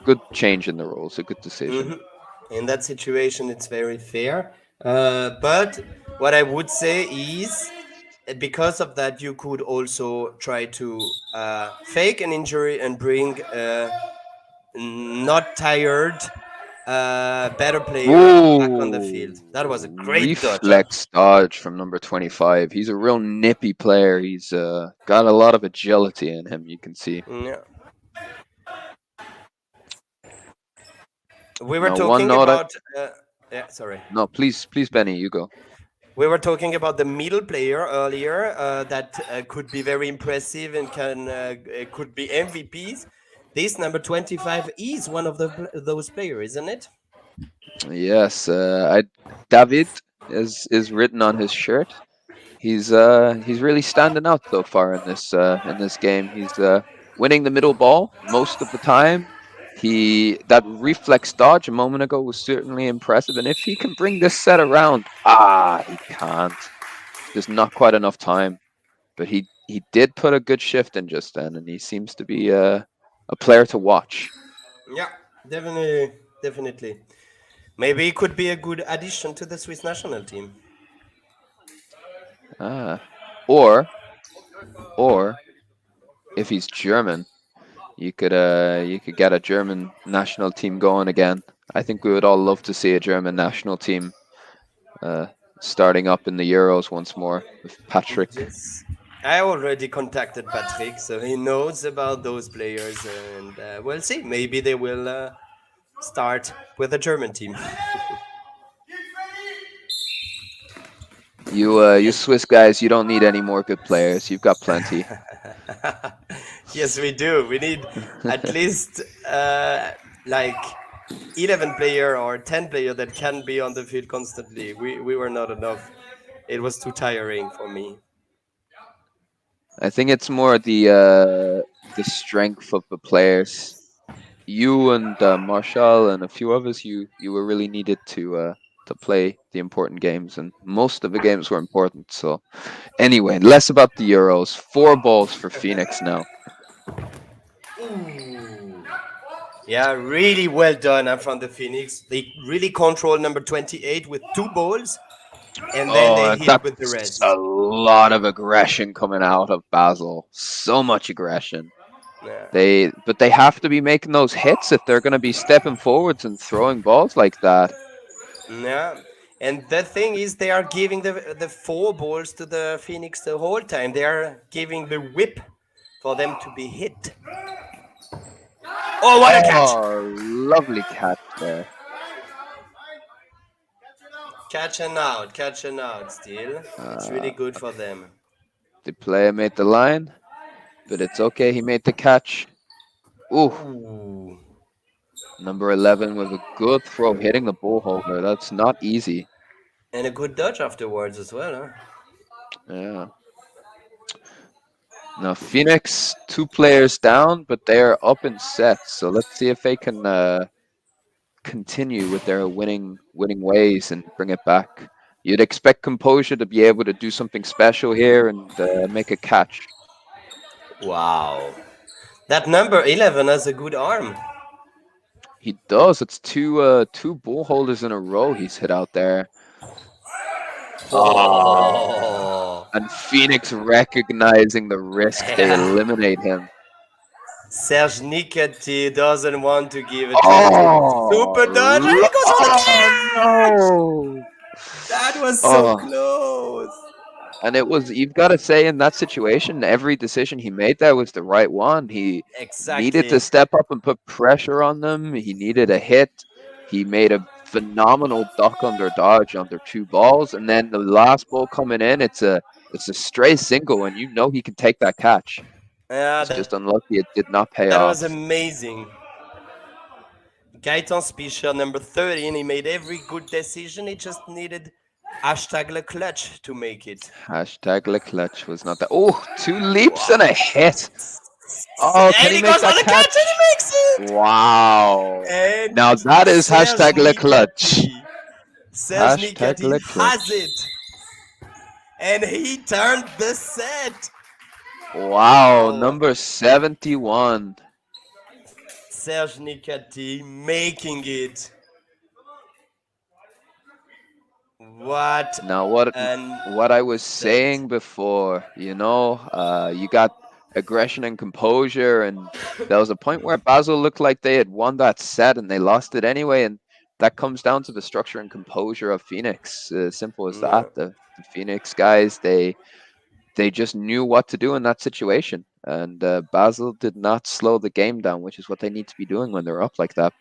good change in the rules, a good decision. Hmm. In that situation, it's very fair. But what I would say is, because of that, you could also try to fake an injury and bring a not tired, better player back on the field. That was a Ooh, great dodge, huh? reflex dodge from number 25. He's a real nippy player. He's got a lot of agility in him, you can see. Yeah. We were Now, one talking note I about. Yeah, sorry. no, please, Benny, you go. We were talking about the middle player earlier that could be very impressive and could be MVPs. This number 25 is one of those players, isn't it? Yes, David is written on his shirt. He's really standing out so far in this game. He's winning the middle ball most of the time. That reflex dodge a moment ago was certainly impressive, and if he can bring this set around, he can't. Just not quite enough time. But he did put a good shift in just then, and he seems to be a player to watch. Yeah, definitely, definitely. Maybe he could be a good addition to the Swiss national team. Ah, or or if he's German, you could get a German national team going again. I think we would all love to see a German national team uh, starting up in the Euros once more with Patrick. Yes. I already contacted Patrick, so he knows about those players, and we'll see. Maybe they will start with a German team. You Swiss guys, you don't need any more good players. You've got plenty. Yes, we do. We need at least like 11 player or 10 player that can be on the field constantly. We were not enough. It was too tiring for me. I think it's more the strength of the players. You and Marshall and a few others, you were really needed to play the important games, and most of the games were important. So anyway, less about the Euros. 4 balls for Phoenix now. Yeah, really well done from the Phoenix. They really control number 28 with 2 balls, and then they hit with the That's rest. a lot of aggression coming out of Basel. So much aggression. Yeah. But they have to be making those hits if they're going to be stepping forwards and throwing balls like that. Yeah. And the thing is, they are giving the 4 balls to the Phoenix the whole time. They are giving the whip for them to be hit. Oh, what a catch! Oh, lovely catch there. Catching out still. It's really good for them. The player made the line, but it's okay. He made the catch. Ooh, Ooh. number 11 with a good throw hitting the ball holder. That's not easy. And a good dodge afterwards as well, huh? Yeah. Now Phoenix, 2 players down, but they are up in sets. So let's see if they can continue with their winning ways and bring it back. You'd expect Composure to be able to do something special here and make a catch. Wow. That number 11 has a good arm. He does. It's two ball holders in a row he's hit out there. Oh. And Phoenix recognizing the risk, they eliminate him. Serge Nicati doesn't want to give a chance with super dodge. And he goes for the catch! No! That was so Oh, close. and you've got to say, in that situation, every decision he made there was the right one. He needed to Exactly. step up and put pressure on them. He needed a hit. He made a phenomenal duck under dodge under 2 balls, and then the last ball coming in, it's a stray single, and you know he can take that catch. Yeah, It's just unlucky it did not pay that was off. amazing. Gaetan Spischer, number 13, he made every good decision. He just needed hashtag le clutch to make it. Hashtag Le Clutch was not that. Oh, 2 leaps and a hit. Oh, can And he he make goes for that the catch? catch and he makes it! Wow. And Now that is Serge hashtag Le Clutch. Nicati. Serge Hashtag Nicati Le has Clutch. it. And he turned the set. Wow, Wow. number 71. Serge Nicati making it. What Now, an what I was set. saying before, you got aggression and composure, and there was a point where Basel looked like they had won that set and they lost it anyway, and that comes down to the structure and composure of Phoenix. Simple as Yeah, that. The Phoenix guys, they just knew what to do in that situation, and Basel did not slow the game down, which is what they need to be doing when they're up like that.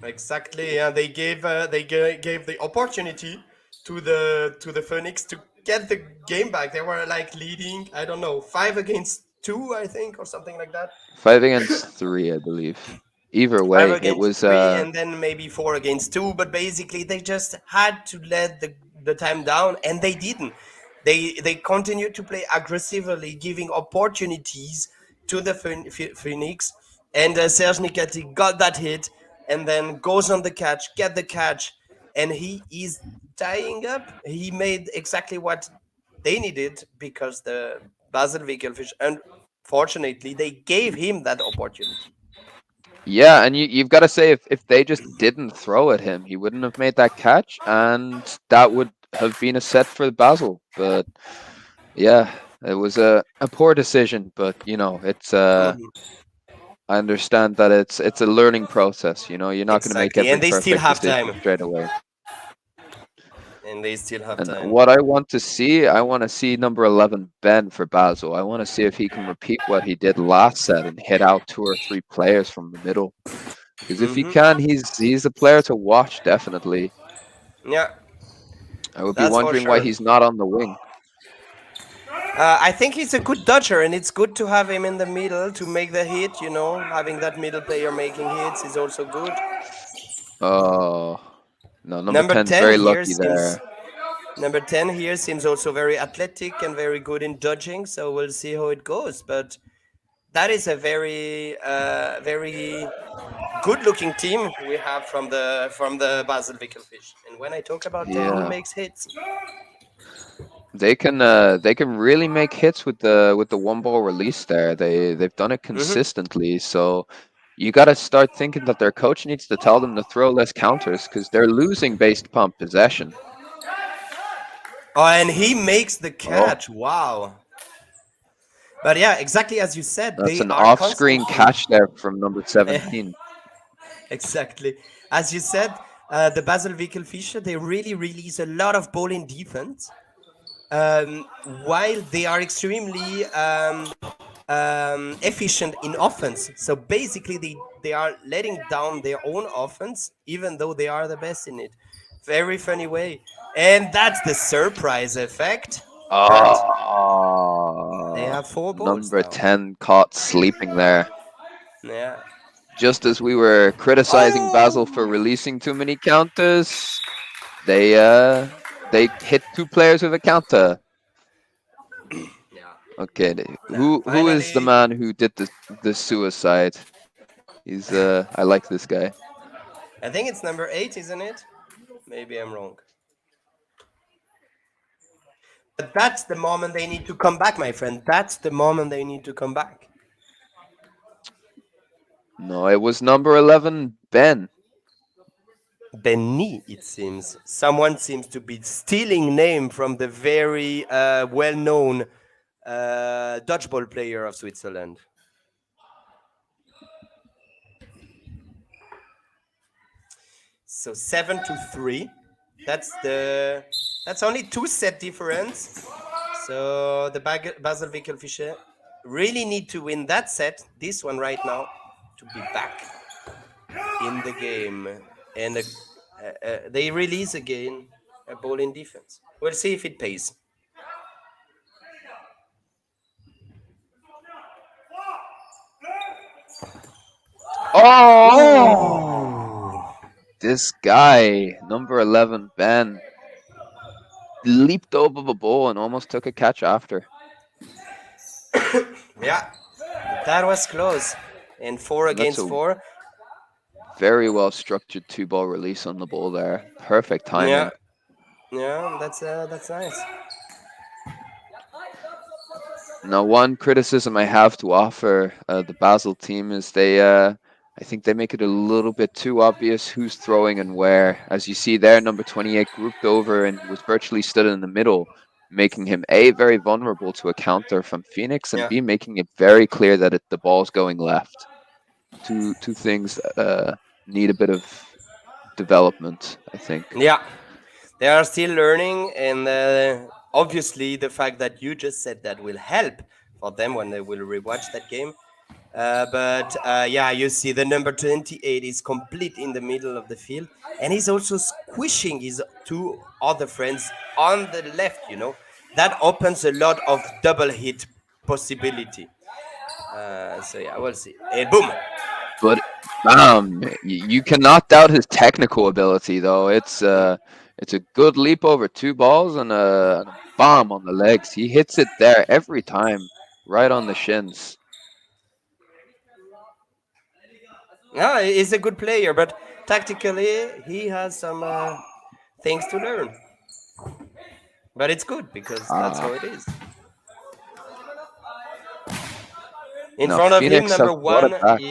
exactly. Yeah, they gave the opportunity to the Phoenix to get the game back. They were like leading, I don't know, 5-2, I think, or something like that. 5-3, I believe. Either Five way, it against was three, and then maybe 4-2. But basically, they just had to let the time down, and they didn't. They continued to play aggressively, giving opportunities to the Phoenix. And Serge Nikati got that hit, and then goes on the catch, get the catch, and he is tying up. He made exactly what they needed because the Basel Wickelfish, unfortunately, they gave him that opportunity. yeah, and you've got to say if they just didn't throw at him, he wouldn't have made that catch, and that would have been a set for Basel. But yeah, it was a poor decision. But you know, it's Mhm. I understand that it's a learning process. You know, you're not going to make Exactly, every and they still perfect have decision time. straight away. And they still have And time. what I want to see, I want to see number 11 Ben for Basel. I want to see if he can repeat what he did last set and hit out 2 or 3 players from the middle. Because if he Hmm. can, he's a player to watch, definitely. Yeah, I would be that's for wondering why sure. he's not on the wing. I think he's a good dodger, and it's good to have him in the middle to make the hit. You know, having that middle player making hits is also good. Oh, no, number Number 10's 10 very here lucky seems there. number 10 here seems also very athletic and very good in dodging. So we'll see how it goes. But that is a very good-looking team we have from the Basel Wickelfish. And when I talk about 10 who Yeah. makes hits, They can really make hits with the one ball release there. They've done it hmm consistently. So you got to start thinking that their coach needs to tell them to throw less counters because they're losing based upon possession. oh, and he makes the Oh, catch. Wow. But yeah, exactly as you said, that's they an are off-screen constantly catch there from number 17. exactly as you said. The Basel Wickelfische, they really release a lot of ball in defense, um, while they are extremely efficient in offense. So basically, they are letting down their own offense, even though they are the best in it. Very funny way, and that's the surprise effect that they Oh, have 4 balls number now. 10 caught sleeping there. Yeah. Just as we were criticizing Basel for Oh. releasing too many counters, they hit 2 players with a counter. Yeah. Okay, Nah, who is the finally, man who did the suicide? He's I like this guy. I think it's number 8, isn't it? Maybe I'm wrong. But that's the moment they need to come back, my friend. That's the moment they need to come back. No, it was number 11 Ben. Benny, it seems. Someone seems to be stealing name from the very well-known dodgeball player of Switzerland. So 7-3. That's only 2 set difference. So the Basel Wickelfische really need to win that set, this one right now, to be back in the game. And they release again a ball in defense. We'll see if it pays. Oh, Ooh. this guy, number 11 Ben, leaped over the ball and almost took a catch after. Yeah, that was close. And four And that's against a four. very well structured 2-ball release on the ball there. Perfect Yeah, timing. yeah, that's nice. Now, one criticism I have to offer the Basel team is I think they make it a little bit too obvious who's throwing and where. As you see there, number 28 grouped over and was virtually stood in the middle, making him A, very vulnerable to a counter from Phoenix, and Yeah, B, making it very clear that the ball's going left. Two things that need a bit of development, I think. yeah. They are still learning, and obviously the fact that you just said that will help for them when they will rewatch that game. But you see the number 28 is complete in the middle of the field, and he's also squishing his two other friends on the left. That opens a lot of double hit possibility. We'll see. And boom. But you cannot doubt his technical ability, though. It's a good leap over two balls and a bomb on the legs. He hits it there every time, right on the shins. Yeah, he's a good player, but tactically he has some things to learn. But it's good because that's how Ah, it is. In no, front of him, Phoenix have number brought it one back.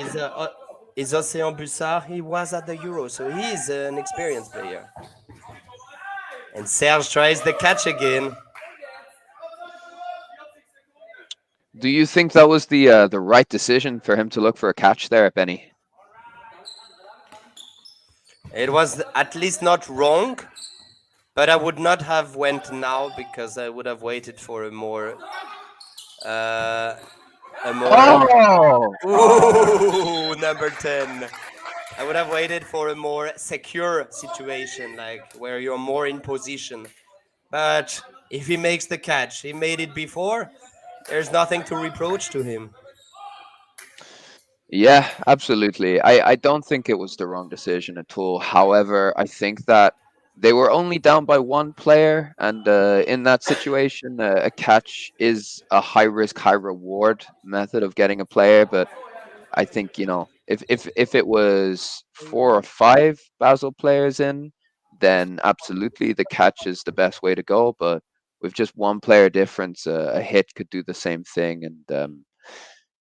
is Océan Bussard. He was at the Euro, so he is an experienced player. And Serge tries the catch again. Do you think that was the right decision for him to look for a catch there, Benny? It was at least not wrong, but I would not have went now because I would have waited for a more Oh! ooh, number 10. I would have waited for a more secure situation, like where you're more in position. But if he makes the catch, he made it before, there's nothing to reproach to him. Yeah, absolutely. I don't think it was the wrong decision at all. However, I think that they were only down by one player, and in that situation, a catch is a high risk, high reward method of getting a player. But I think, if it was 4 or 5 Basel players in, then absolutely the catch is the best way to go. But with just one player difference, a hit could do the same thing, and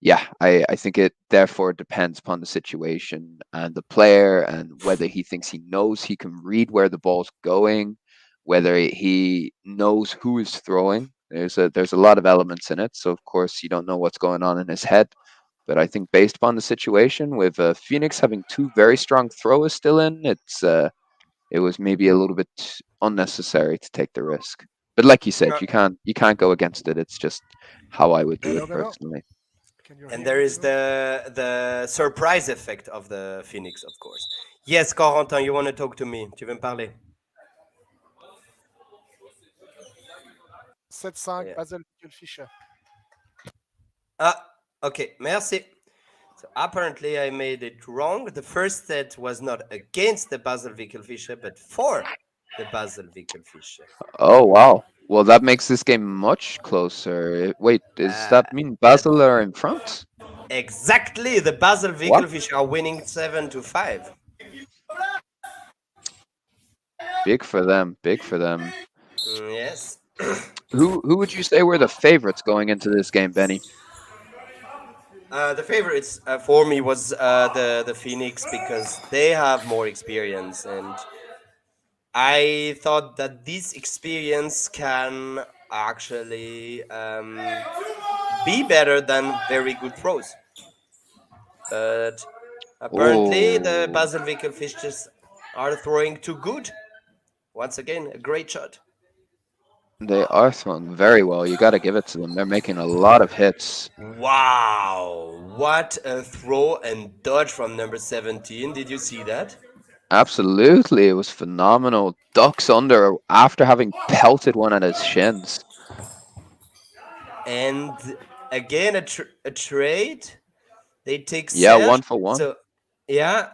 yeah, I think it therefore depends upon the situation and the player and whether he thinks he knows he can read where the ball's going, whether he knows who is throwing. There's a lot of elements in it, so of course you don't know what's going on in his head. But I think based upon the situation, with Phoenix having two very strong throwers still in, it was maybe a little bit unnecessary to take the risk. But like you said, Uh, you can't go against it. It's just how I would do it Hello, hello. personally. Can you and hear there me? is the surprise effect of the Phoenix, of course. Yes, Corentin, you want to talk to me? Tu veux me parler? 7-5, Yeah. Basel, Wickelfische. Ah, okay, merci. So apparently I made it wrong. The first set was not against the Basel Wickelfische, but for the Basel Wickelfische. Oh wow. Well, that makes this game much closer. Wait, does Uh, that mean the, Basel are in front? exactly, the Basel What? Wickelfische are winning 7-5. Big for them. Big for them. Yes. Who would you say were the favorites going into this game, Benny? The favorites for me was the Phoenix because they have more experience, and I thought that this experience can actually be better than very good throws. But apparently, the Oh, Basel Wickelfisches are throwing too good. Once again, a great shot. they are throwing very well. You got to give it to them. They're making a lot of hits. Wow, what a throw and dodge from number 17. Did you see that? Absolutely, it was phenomenal. Ducks under after having pelted one at his shins. And again, a trade. They take Yeah, Serge. 1 for 1. So, yeah,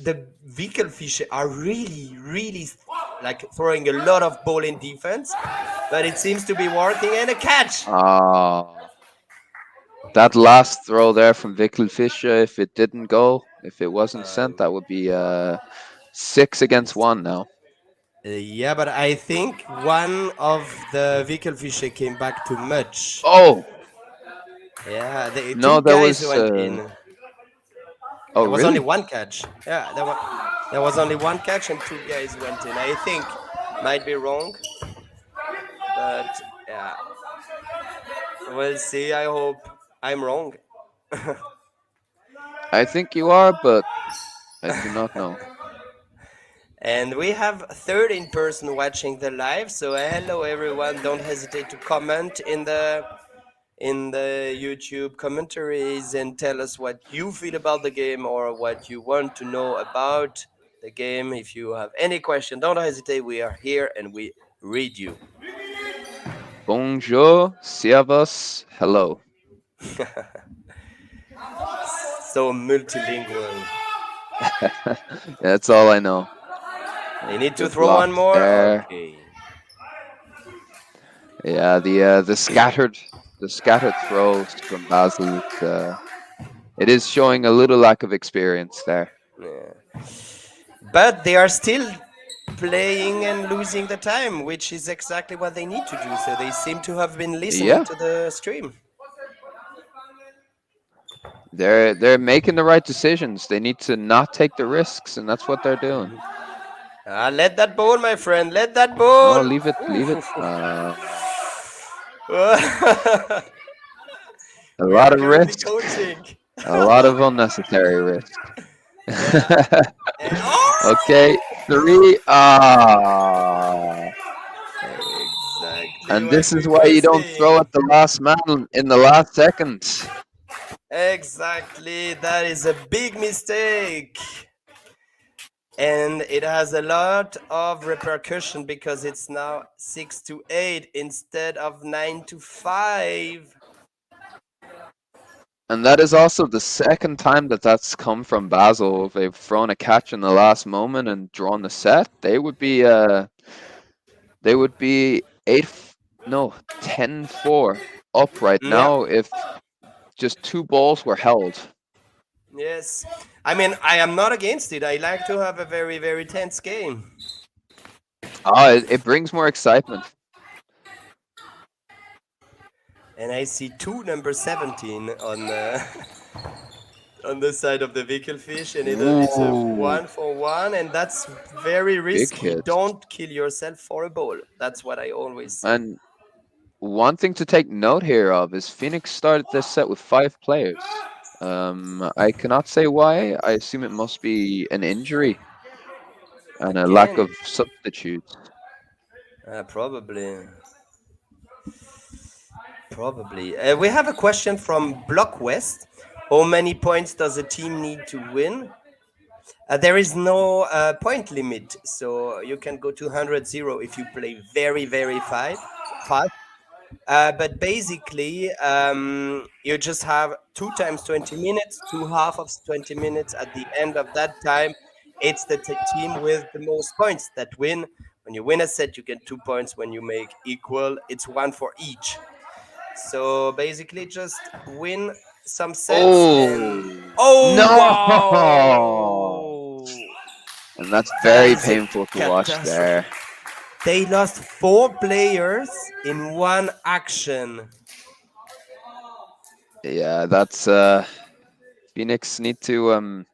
the Wickelfische are really like throwing a lot of ball in defense, but it seems to be working and a catch. Ah. That last throw there from Wickelfische, if it didn't go, if it wasn't sent, Uh, that would be 6 against 1 now. yeah, but I think one of the Wickelfische came back too much. Oh Yeah, the no, two there guys was. went in. Oh There was only really? one catch. Yeah, there was only one catch and two guys went in. I think might be wrong, but yeah, we'll see. I hope I'm wrong. I think you are, but I do not know. And we have 13 person watching the live. So hello everyone. Don't hesitate to comment in the YouTube commentaries and tell us what you feel about the game or what you want to know about the game. If you have any question, don't hesitate. We are here and we read you. Bonjour, servus, hello. So multilingual. That's all I know. You need to Good throw one blocks more? there. Okay. Yeah, the scattered throws from Basel. It is showing a little lack of experience there. Yeah. But they are still playing and losing the time, which is exactly what they need to do. So they seem to have been listening Yeah, to the stream. they're making the right decisions. They need to not take the risks, and that's what they're doing. Let that ball, my friend. Let that No, ball. leave it, leave it. A We lot are of currently risk, coaching. a lot of unnecessary risk. Yeah. And Okay, oh! three. Ah. Exactly And what this is we why were you don't throw saying. at the last man in the last second. Exactly. That is a big mistake. And it has a lot of repercussion because it's now 6-8 instead of 9-5. And that is also the second time that that's come from Basel. If they've thrown a catch in the last moment and drawn the set, they would be 10-4 up right Yeah. now if just two balls were held. Yes. I mean, I am not against it. I like to have a very, very tense game. It brings more excitement. And I see two number 17 on on the side of the Wickelfish, and it's a Ooh, 1-for-1, and that's very big risky. hit. Don't kill yourself for a ball. That's what I always say. And one thing to take note here of is Phoenix started this set with 5 players. I cannot say why. I assume it must be an injury and a lack Again, of substitutes. probably. Probably. We have a question from Block West. How many points does a team need to win? There is no point limit, so you can go to 100-0 if you play very, very fast. But basically, you just have 2 times 20 minutes, two half of 20 minutes. At the end of that time, it's the team with the most points that win. When you win a set, you get 2 points. When you make equal, it's one for each. So basically, just win some sets and Oh, oh no! wow, And that's that very is a painful to watch catastrophe. there. They lost 4 players in one action. Yeah, that's Phoenix need to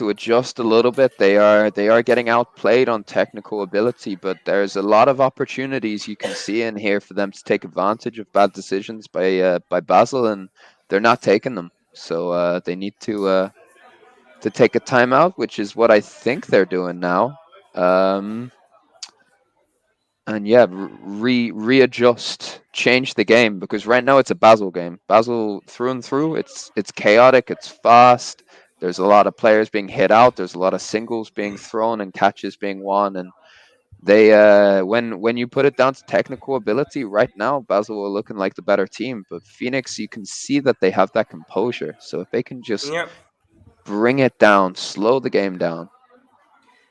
adjust a little bit. They are getting outplayed on technical ability, but there's a lot of opportunities you can see in here for them to take advantage of bad decisions by Basel, and they're not taking them. So they need to take a timeout, which is what I think they're doing now. Um, and yeah, readjust, change the game, because right now it's a Basel game. Basel through and through. It's chaotic. It's fast. There's a lot of players being hit out. There's a lot of singles being thrown and catches being won. And they when you put it down to technical ability, right now Basel are looking like the better team. But Phoenix, you can see that they have that composure. So if they can just Yeah, bring it down, slow the game down.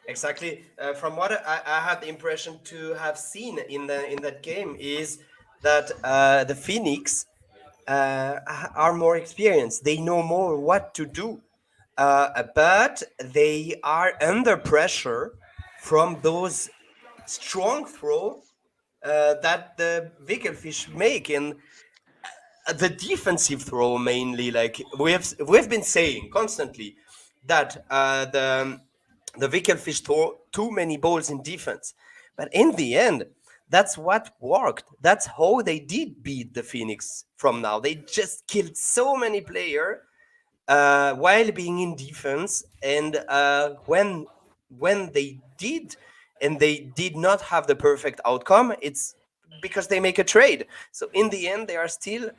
exactly. From what I had the impression to have seen in that game is that the Phoenix are more experienced. They know more what to do, but they are under pressure from those strong throw that the Wickelfish make, and the defensive throw mainly. Like we've been saying constantly that the Wickelfish throw too many balls in defense, but in the end, that's what worked. That's how they did beat the Phoenix. From now, they just killed so many players while being in defense, and when they did, and they did not have the perfect outcome, it's because they make a trade. So in the end, they are still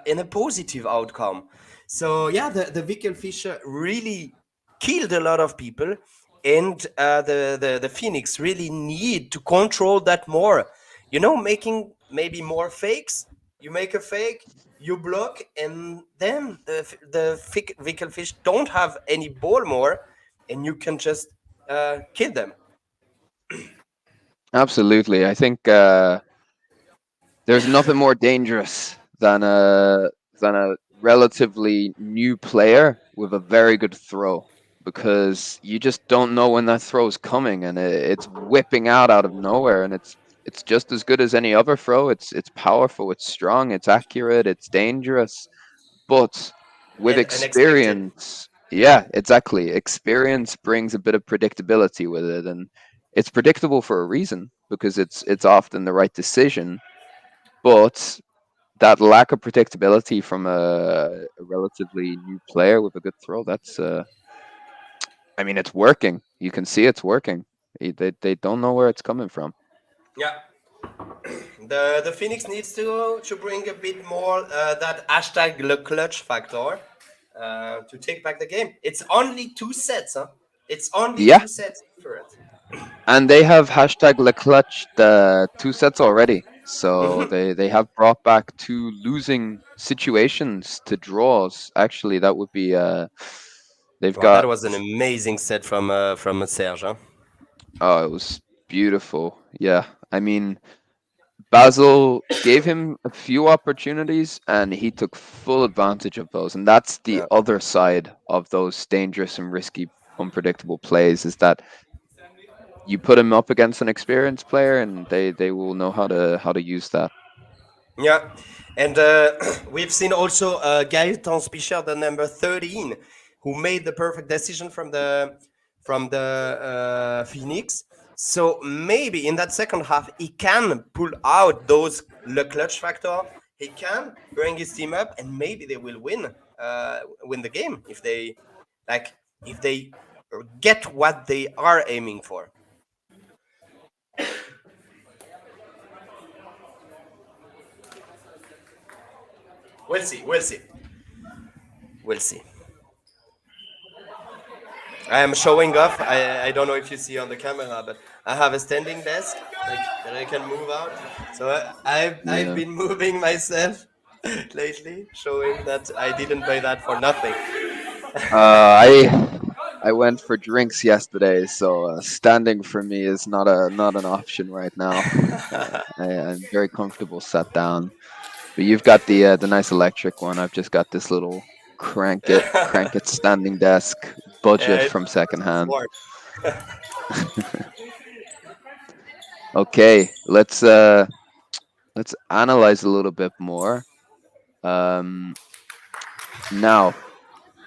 in a positive outcome. So yeah, the Wickelfische really killed a lot of people, and the Phoenix really need to control that more. You know, making maybe more fakes. You make a fake, you block, and then the Wickelfish don't have any ball more, and you can just kill them. Absolutely. I think there's nothing more dangerous than a relatively new player with a very good throw, because you just don't know when that throw is coming, and it's whipping out of nowhere, and it's just as good as any other throw. It's powerful, it's strong, it's accurate, it's dangerous, but with And unexpected. experience, yeah, exactly. Experience brings a bit of predictability with it, and it's predictable for a reason because it's often the right decision. But that lack of predictability from a relatively new player with a good throw, that's I mean, it's working. You can see it's working. They don't know where it's coming from. Yeah. The Phoenix needs to bring a bit more that hashtag le clutch factor to take back the game. It's only two sets, huh? It's only Yeah, two sets for it. and they have hashtag Le Clutch the 2 sets already. So they have brought back 2 losing situations to draws. Actually, that would be they've Well, that got was an amazing set from Serge. Huh? oh, it was beautiful. Yeah. I mean, Basel gave him a few opportunities and he took full advantage of those. And that's the Yeah. other side of those dangerous and risky unpredictable plays, is that you put him up against an experienced player and they will know how to use that. Yeah, and we've seen also Gaëtan Spicher, the number 13, who made the perfect decision from the Phoenix. So maybe in that second half he can pull out those le clutch factor. He can bring his team up, and maybe they will win the game if they like if they get what they are aiming for. We'll see. We'll see. We'll see. I am showing off. I don't know if you see on the camera, but I have a standing desk like that I can move out. So I've Yeah. been moving myself lately, showing that I didn't buy that for nothing. I went for drinks yesterday, so standing for me is not an option right now. I'm very comfortable sat down. But you've got the nice electric one. I've just got this little crank it standing desk budget Yeah, from it's secondhand. smart. Okay, let's analyze a little bit more. Um, Now,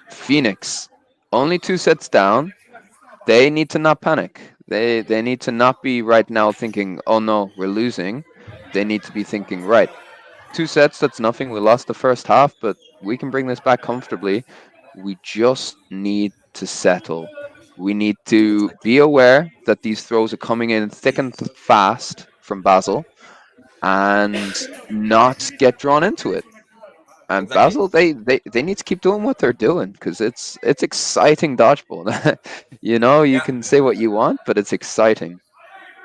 Phoenix, only 2 sets down. They need to not panic. They need to not be right now thinking, "Oh no, we're losing." They need to be thinking, "Right, 2 sets, that's nothing. We lost the first half, but we can bring this back comfortably. We just need to settle. We need to Exactly. be aware that these throws are coming in thick and fast from Basel and not get drawn into it." And Exactly. Basel, they need to keep doing what they're doing because it's exciting dodgeball. You Yeah. can say what you want, but it's exciting.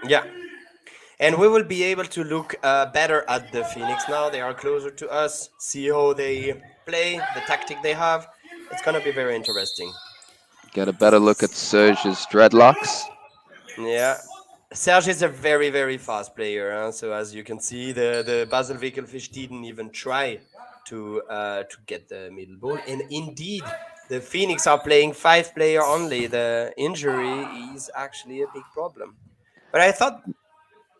Yeah. And we will be able to look better at the Phoenix now. They are closer to us. See how they play, the tactic they have. It's gonna be very interesting. Get a better look at Serge's dreadlocks. Yeah. Serge is a very, very fast player. Huh? So as you can see, the Basel Wickelfish didn't even try to get the middle ball. And indeed, the Phoenix are playing 5 player only. The injury is actually a big problem. But I thought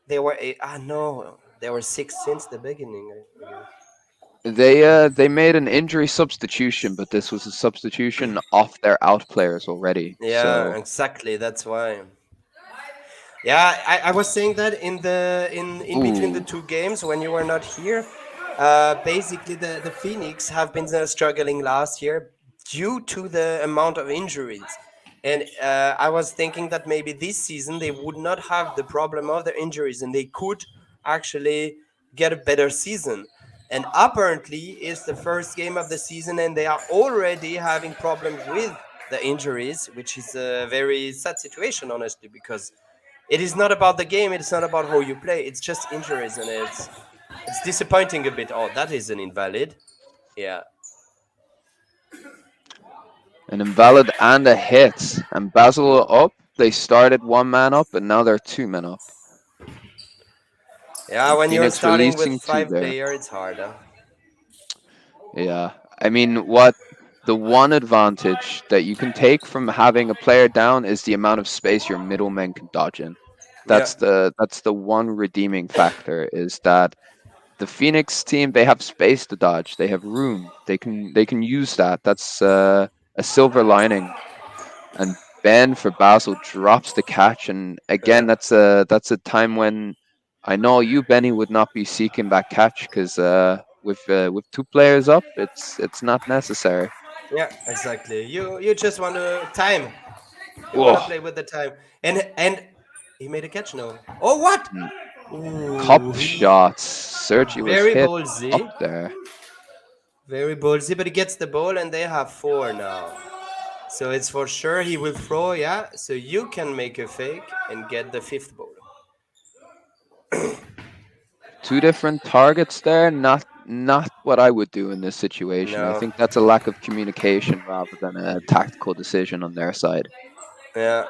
they were no, they were 6 since the beginning. I guess. They made an injury substitution, but this was a substitution off their out players already. Yeah, So exactly. That's why. Yeah, I was saying that in between the ooh, two games when you were not here. Basically, the Phoenix have been struggling last year due to the amount of injuries, and I was thinking that maybe this season they would not have the problem of the injuries, and they could actually get a better season. And apparently, it's the first game of the season, and they are already having problems with the injuries, which is a very sad situation, honestly, because it is not about the game, it's not about how you play, it's just injuries, and it's disappointing a bit. Oh, that is an invalid. Yeah. An invalid and a hit. And Basel are up. They started one man up, and now they're two men up. Yeah, And when you're Phoenix starting with releasing two five there. player, it's harder. Yeah. I mean, what the one advantage that you can take from having a player down is the amount of space your middlemen can dodge in. Yeah. That's the one redeeming factor, is that the Phoenix team, they have space to dodge. They have room. They can use that. That's a silver lining. And Ben for Basel drops the catch, and again, Yeah. that's a time when I know you, Benny, would not be seeking that catch, because with two players up, it's not necessary. Yeah, exactly. You just want to time. You want to Whoa, play with the time. And he made a catch now. Oh, what? mm, Ooh, cupped shots. Sergi was very hit up ballsy. there. Very ballsy, but he gets the ball and they have four now. So it's for sure he will throw, yeah. So you can make a fake and get the fifth ball. Two different targets there. Not what I would do in this situation. I No. think that's a lack of communication rather than a tactical decision on their side. Yeah.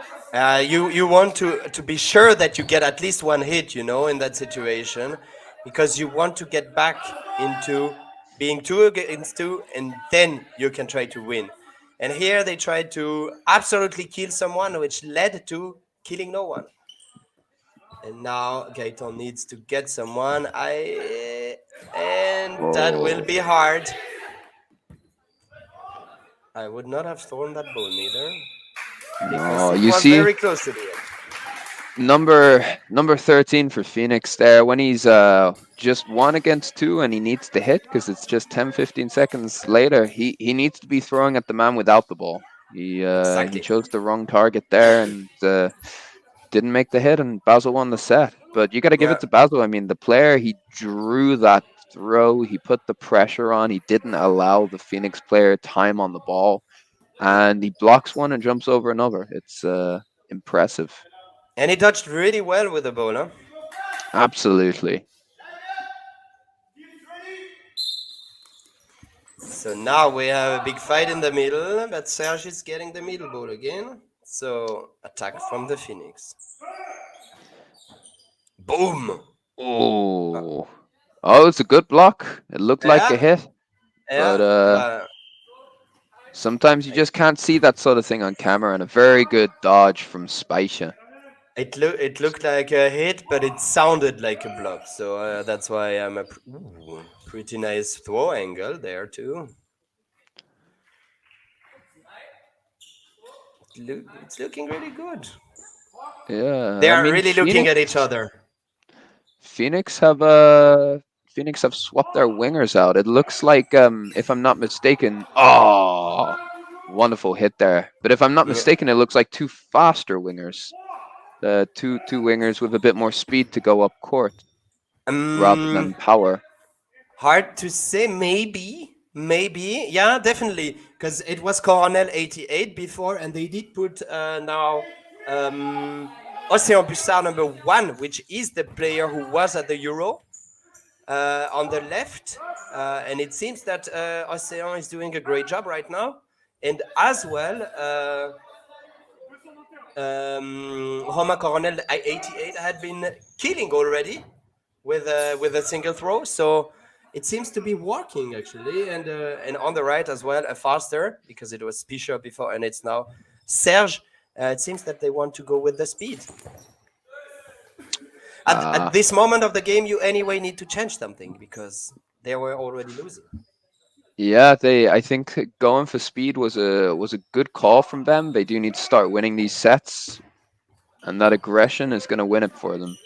You want to be sure that you get at least one hit, in that situation, because you want to get back into being two against two, and then you can try to win. And here they tried to absolutely kill someone, which led to killing no one. And now Gaetan needs to get someone. And that will Oh be hard. I would not have thrown that ball neither, because no! it You was see, very close to the end. number 13 for Phoenix there, when he's just one against two and he needs to hit because it's just 10-15 seconds later, he needs to be throwing at the man without the ball. He Exactly. chose the wrong target there and didn't make the hit, and Basel won the set. But you got to give Yeah. it to Basel. I mean, the player, he drew that throw, he put the pressure on, he didn't allow the Phoenix player time on the ball, and he blocks one and jumps over another. It's impressive. And he touched really well with the ball, huh? Absolutely. So now we have a big fight in the middle, but Serge is getting the middle ball again. So attack from the Phoenix. Boom! Oh, it's a good block. It looked like a Yeah, hit, but yeah, but sometimes you just can't see that sort of thing on camera. And a very good dodge from Speicher. it looked like a hit, but it sounded like a block. So that's why I'm pretty nice throw angle there too. It's looking really good. Yeah, They I are mean really looking at each other. Phoenix have Phoenix have swapped their wingers out. It looks like if I'm not mistaken, wonderful hit there. But if I'm not Yeah. mistaken, it looks like two faster wingers. Two wingers with a bit more speed to go up court rather Um, than power. Hard to say. Maybe. Yeah, definitely. Because it was Coronel 88 before, and they did put now Océan Bussard number 1, which is the player who was at the Euro on the left. And it seems that Océan is doing a great job right now. And as well, Romain Coronel 88 had been killing already with a single throw. So it seems to be working actually, and on the right as well, a faster, because it was Pischer before, and it's now Serge. It seems that they want to go with the speed. At Uh, this moment of the game, you anyway need to change something because they were already losing. yeah, I think going for speed was a good call from them. They do need to start winning these sets, and that aggression is going to win it for them.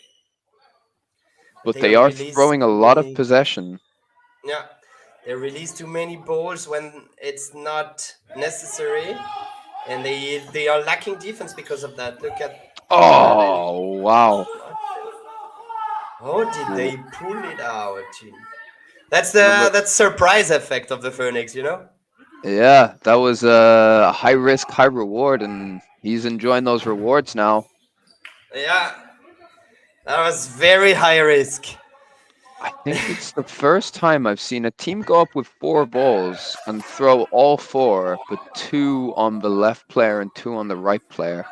But They they are release throwing a too lot of many. possession. Yeah, they release too many balls when it's not necessary, and they are lacking defense because of that. Look at Oh, wow. How did Ooh, they pull it out? That's remember? the surprise effect of the Phoenix, you know? Yeah, that was a high risk, high reward, and he's enjoying those rewards now. Yeah, that was very high risk. I think it's the first time I've seen a team go up with 4 balls and throw all 4, but 2 on the left player and 2 on the right player.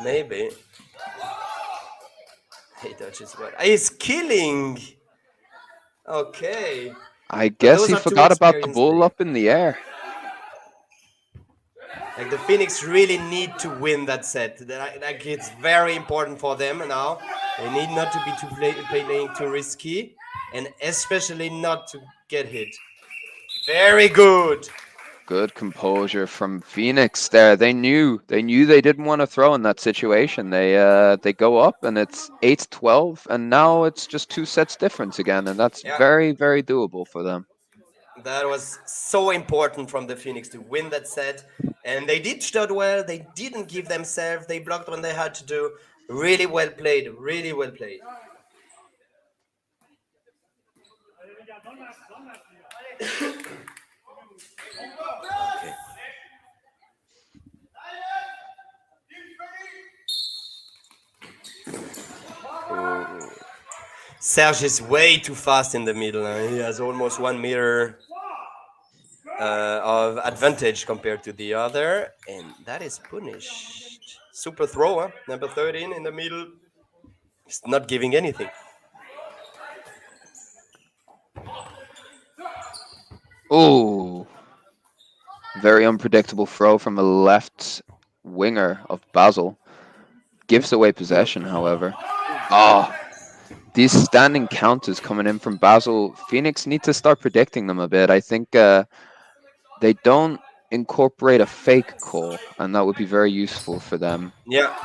Maybe. He dodges what? He's killing! Okay. I But guess those he are two forgot about the experienced bull players. up in the air. Like the Phoenix really need to win that set. Like it's very important for them now. They need not to be playing too risky, and especially not to get hit. Very good. Good composure from Phoenix there. They knew they didn't want to throw in that situation. They go up and it's 8-12, and now it's just 2 sets difference again, and that's Yeah, very, very doable for them. that was so important from the Phoenix to win that set, and they did start well. They didn't give themselves. They blocked when they had to do. Really well played. Really well played. Okay. Oh. Serge is way too fast in the middle. He has almost 1 meter of advantage compared to the other, and that is punished. Super thrower, number 13 in the middle. He's not giving anything. Oh, very unpredictable throw from a left winger of Basel. Gives away possession, however. Ah, these standing counters coming in from Basel, Phoenix need to start predicting them a bit. I think they don't incorporate a fake call, and that would be very useful for them. Yeah,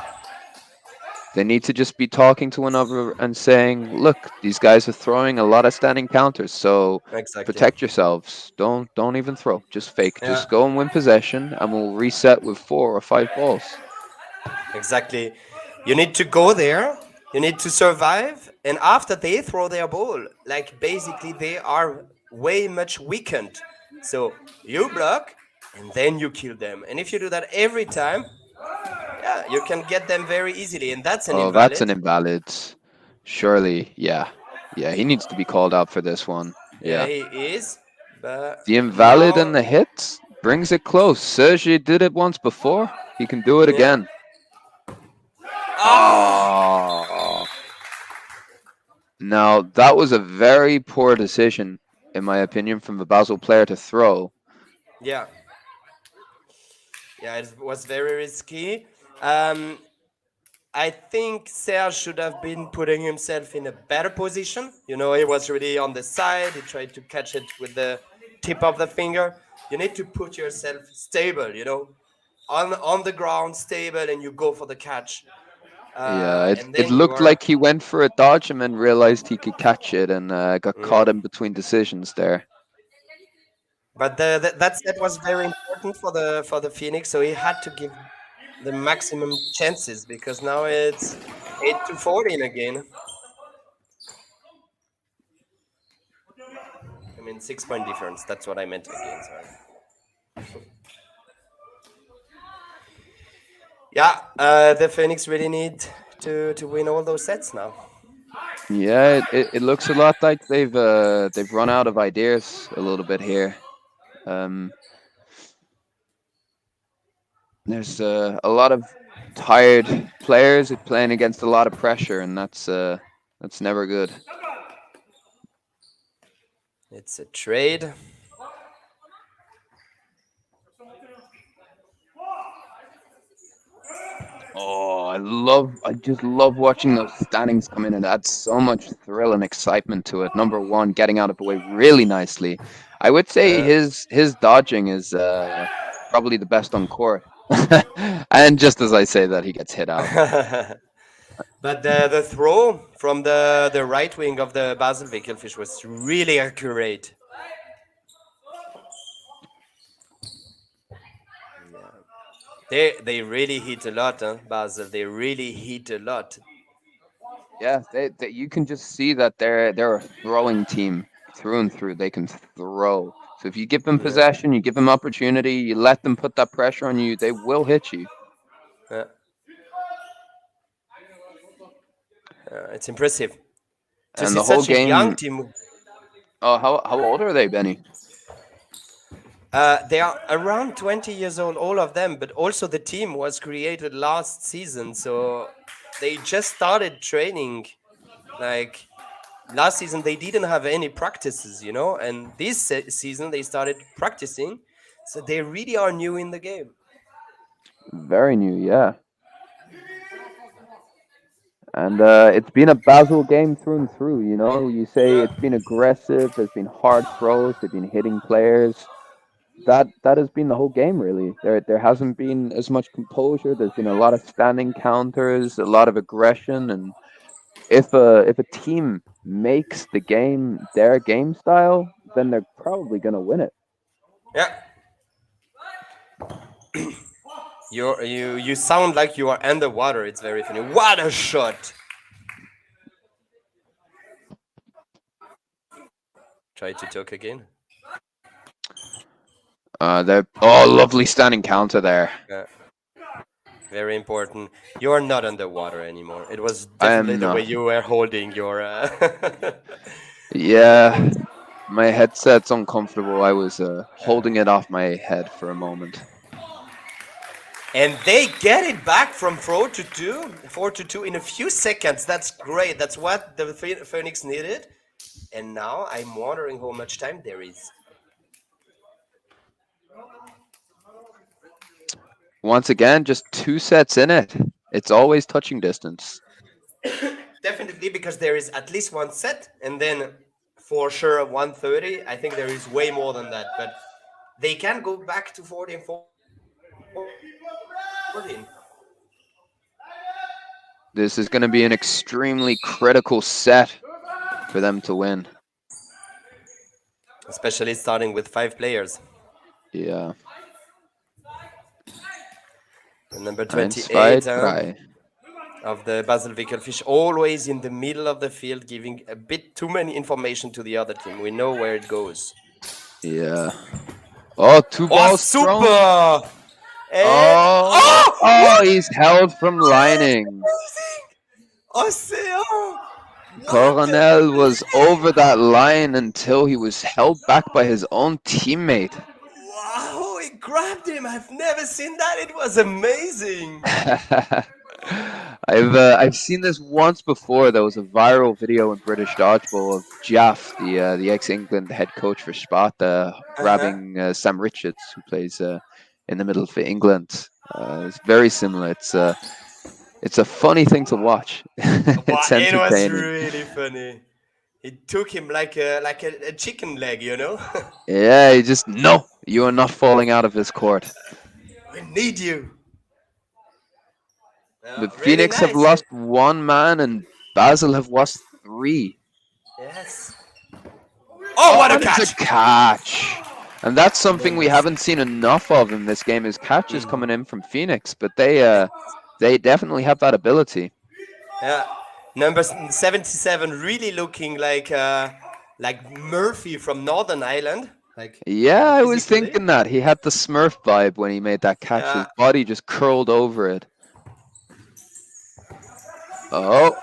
They need to just be talking to one another and saying, "Look, these guys are throwing a lot of standing counters, so exactly. protect yourselves. Don't even throw. Just fake. Yeah, Just go and win possession, and we'll reset with 4 or 5 balls." exactly. You need to go there. You need to survive, and after they throw their ball, like basically they are way much weakened. So you block, and then you kill them. And if you do that every time, yeah, you can get them very easily, and that's an Oh, that's invalid. an invalid. Surely, yeah. Yeah, he needs to be called out for this one. Yeah, Yeah. he is. But The invalid now, and the hit brings it close. Sergi did it once before. He can do it yeah. again. Ah, Oh. Now, that was a very poor decision, in my opinion, from the Basel player to throw. yeah, yeah. It was very risky. Um, I think Serge should have been putting himself in a better position. You know, he was really on the side. He tried to catch it with the tip of the finger. You need to put yourself stable. You know, on the ground, stable, and you go for the catch. Yeah, And it then you looked are. like he went for a dodge and then realized he could catch it and got caught Yeah. in between decisions there. But that set was very important for the Phoenix, so he had to give the maximum chances because now it's 8-14 again. I mean 6 point difference. That's what I meant again. Sorry. Yeah, the Phoenix really need to win all those sets now. Yeah, it looks a lot like they've run out of ideas a little bit here. Um, there's a lot of tired players playing against a lot of pressure, and that's never good. It's a trade. Oh, I just love watching those standings come in. It adds so much thrill and excitement to it. Number one, getting out of the way really nicely. I would say Uh, his dodging is probably the best on court. And just as I say that, he gets hit out. but the throw from the right wing of the Basel Wickelfish was really accurate. They really hit a lot, huh, Basel. They really hit a lot. Yeah, they you can just see that they're a throwing team through and through. They can throw. So if you give them Yeah. possession, you give them opportunity, you let them put that pressure on you, they will hit you. Yeah. It's impressive to And see the whole such a young game. team. Oh, how old are they, Benny? They are around 20 years old, all of them, but also the team was created last season, so they just started training. Like last season, they didn't have any practices, and this season they started practicing, so they really are new in the game. Very new, yeah. And it's been a Basel game through and through. You say Yeah. it's been aggressive. There's been hard throws. They've been hitting players. That has been the whole game, really. There hasn't been as much composure. There's been a lot of standing counters, a lot of aggression, and if a team makes the game their game style, then they're probably gonna win it. Yeah. You sound like you are underwater. It's very funny. What a shot! Try to talk again. They're lovely standing counter there. Yeah. Very important. You are not underwater anymore. It was I definitely am the way not. you were holding your. Yeah, my headset's uncomfortable. I was holding it off my head for a moment. And they get it back from 4-2 in a few seconds. That's great. That's what the Phoenix needed. And now I'm wondering how much time there is. Once again, just 2 sets in it. It's always touching distance. Definitely because there is at least one set, and then for sure 130. I think there is way more than that, but they can go back to 14-14. This is going to be an extremely critical set for them to win. Especially starting with 5 players. Yeah. And number 1, 2, 28 3. of the Basel Wickelfische, always in the middle of the field, giving a bit too many information to the other team. We know where it goes. Yeah. Oh, two Oh, balls thrown. super! And Oh, oh, oh, what? he's held from lining. Océan! What the Coronel was flip? over that line until he was held back by his own teammate. Wow, he grabbed him. I've never seen that. It was amazing. I've seen this once before. There was a viral video in British Dodgeball of Jaff, the ex-England head coach for Sparta, Uh-huh. grabbing Sam Richards, who plays in the middle for England. It's very similar. It's a funny thing to watch. But It's it was entertaining. really funny. He took him like a chicken leg. Yeah, he just no, you are not falling out of this court. We need you. The Really Phoenix have nice. lost one man, and Basel have lost 3. Yes. Oh, Oh, what a and it's a catch! catch. And that's something we Tremendous. haven't seen enough of in this game is catches coming in from Phoenix, but they definitely have that ability. Yeah. Number 77 really looking like Murphy from Northern Ireland. Like Yeah, I was physically. thinking that. He had the Smurf vibe when he made that catch. His Yeah. body just curled over it. Oh,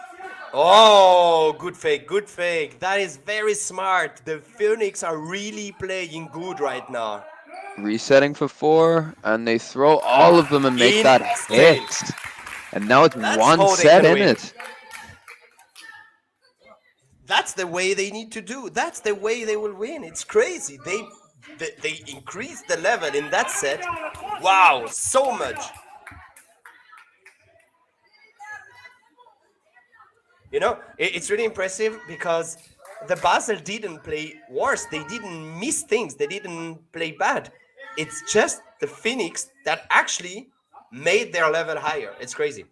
Oh, good fake, good fake. That is very smart. The Phoenix are really playing good right now. resetting for 4, and they throw all of them and make that hit. Insane. And now it's That's one how they set can in win. it. That's the way they need to do. That's the way they will win. It's crazy. They increased the level in that set. Wow, so much. It's really impressive because the Basel didn't play worse. They didn't miss things. They didn't play bad. It's just the Phoenix that actually made their level higher. It's crazy.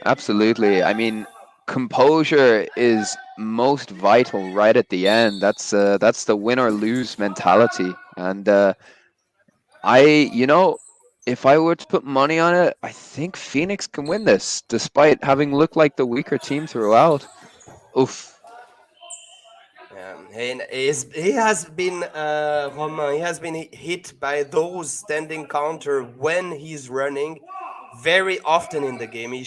Absolutely. I mean, composure is most vital right at the end. That's the win or lose mentality. And I, if I were to put money on it, I think Phoenix can win this, despite having looked like the weaker team throughout. Oof. And he has been Romain. He has been hit by those standing counter when he's running very often in the game. He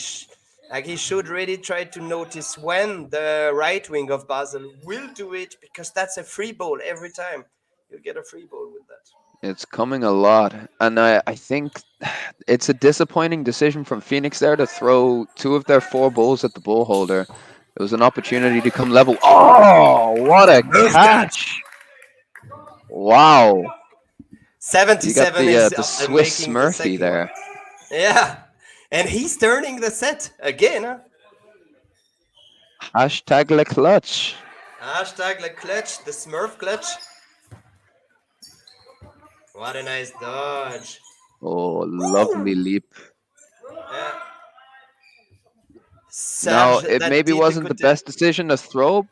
should really try to notice when the right wing of Basel will do it, because that's a free ball every time. You get a free ball with that. It's coming a lot. And I think it's a disappointing decision from Phoenix there to throw 2 of their 4 balls at the ball holder. It was an opportunity to come level. Oh, what a Move catch. catch! Wow. You got 77 is the Swiss making the Smurfy second one. there. Yeah. And he's turning the set again. Huh? Hashtag le clutch. Hashtag the clutch, the Smurf clutch. What a nice dodge. Oh, lovely leap. Yeah. Now, Serge, it that maybe did the wasn't the good. best decision to throw,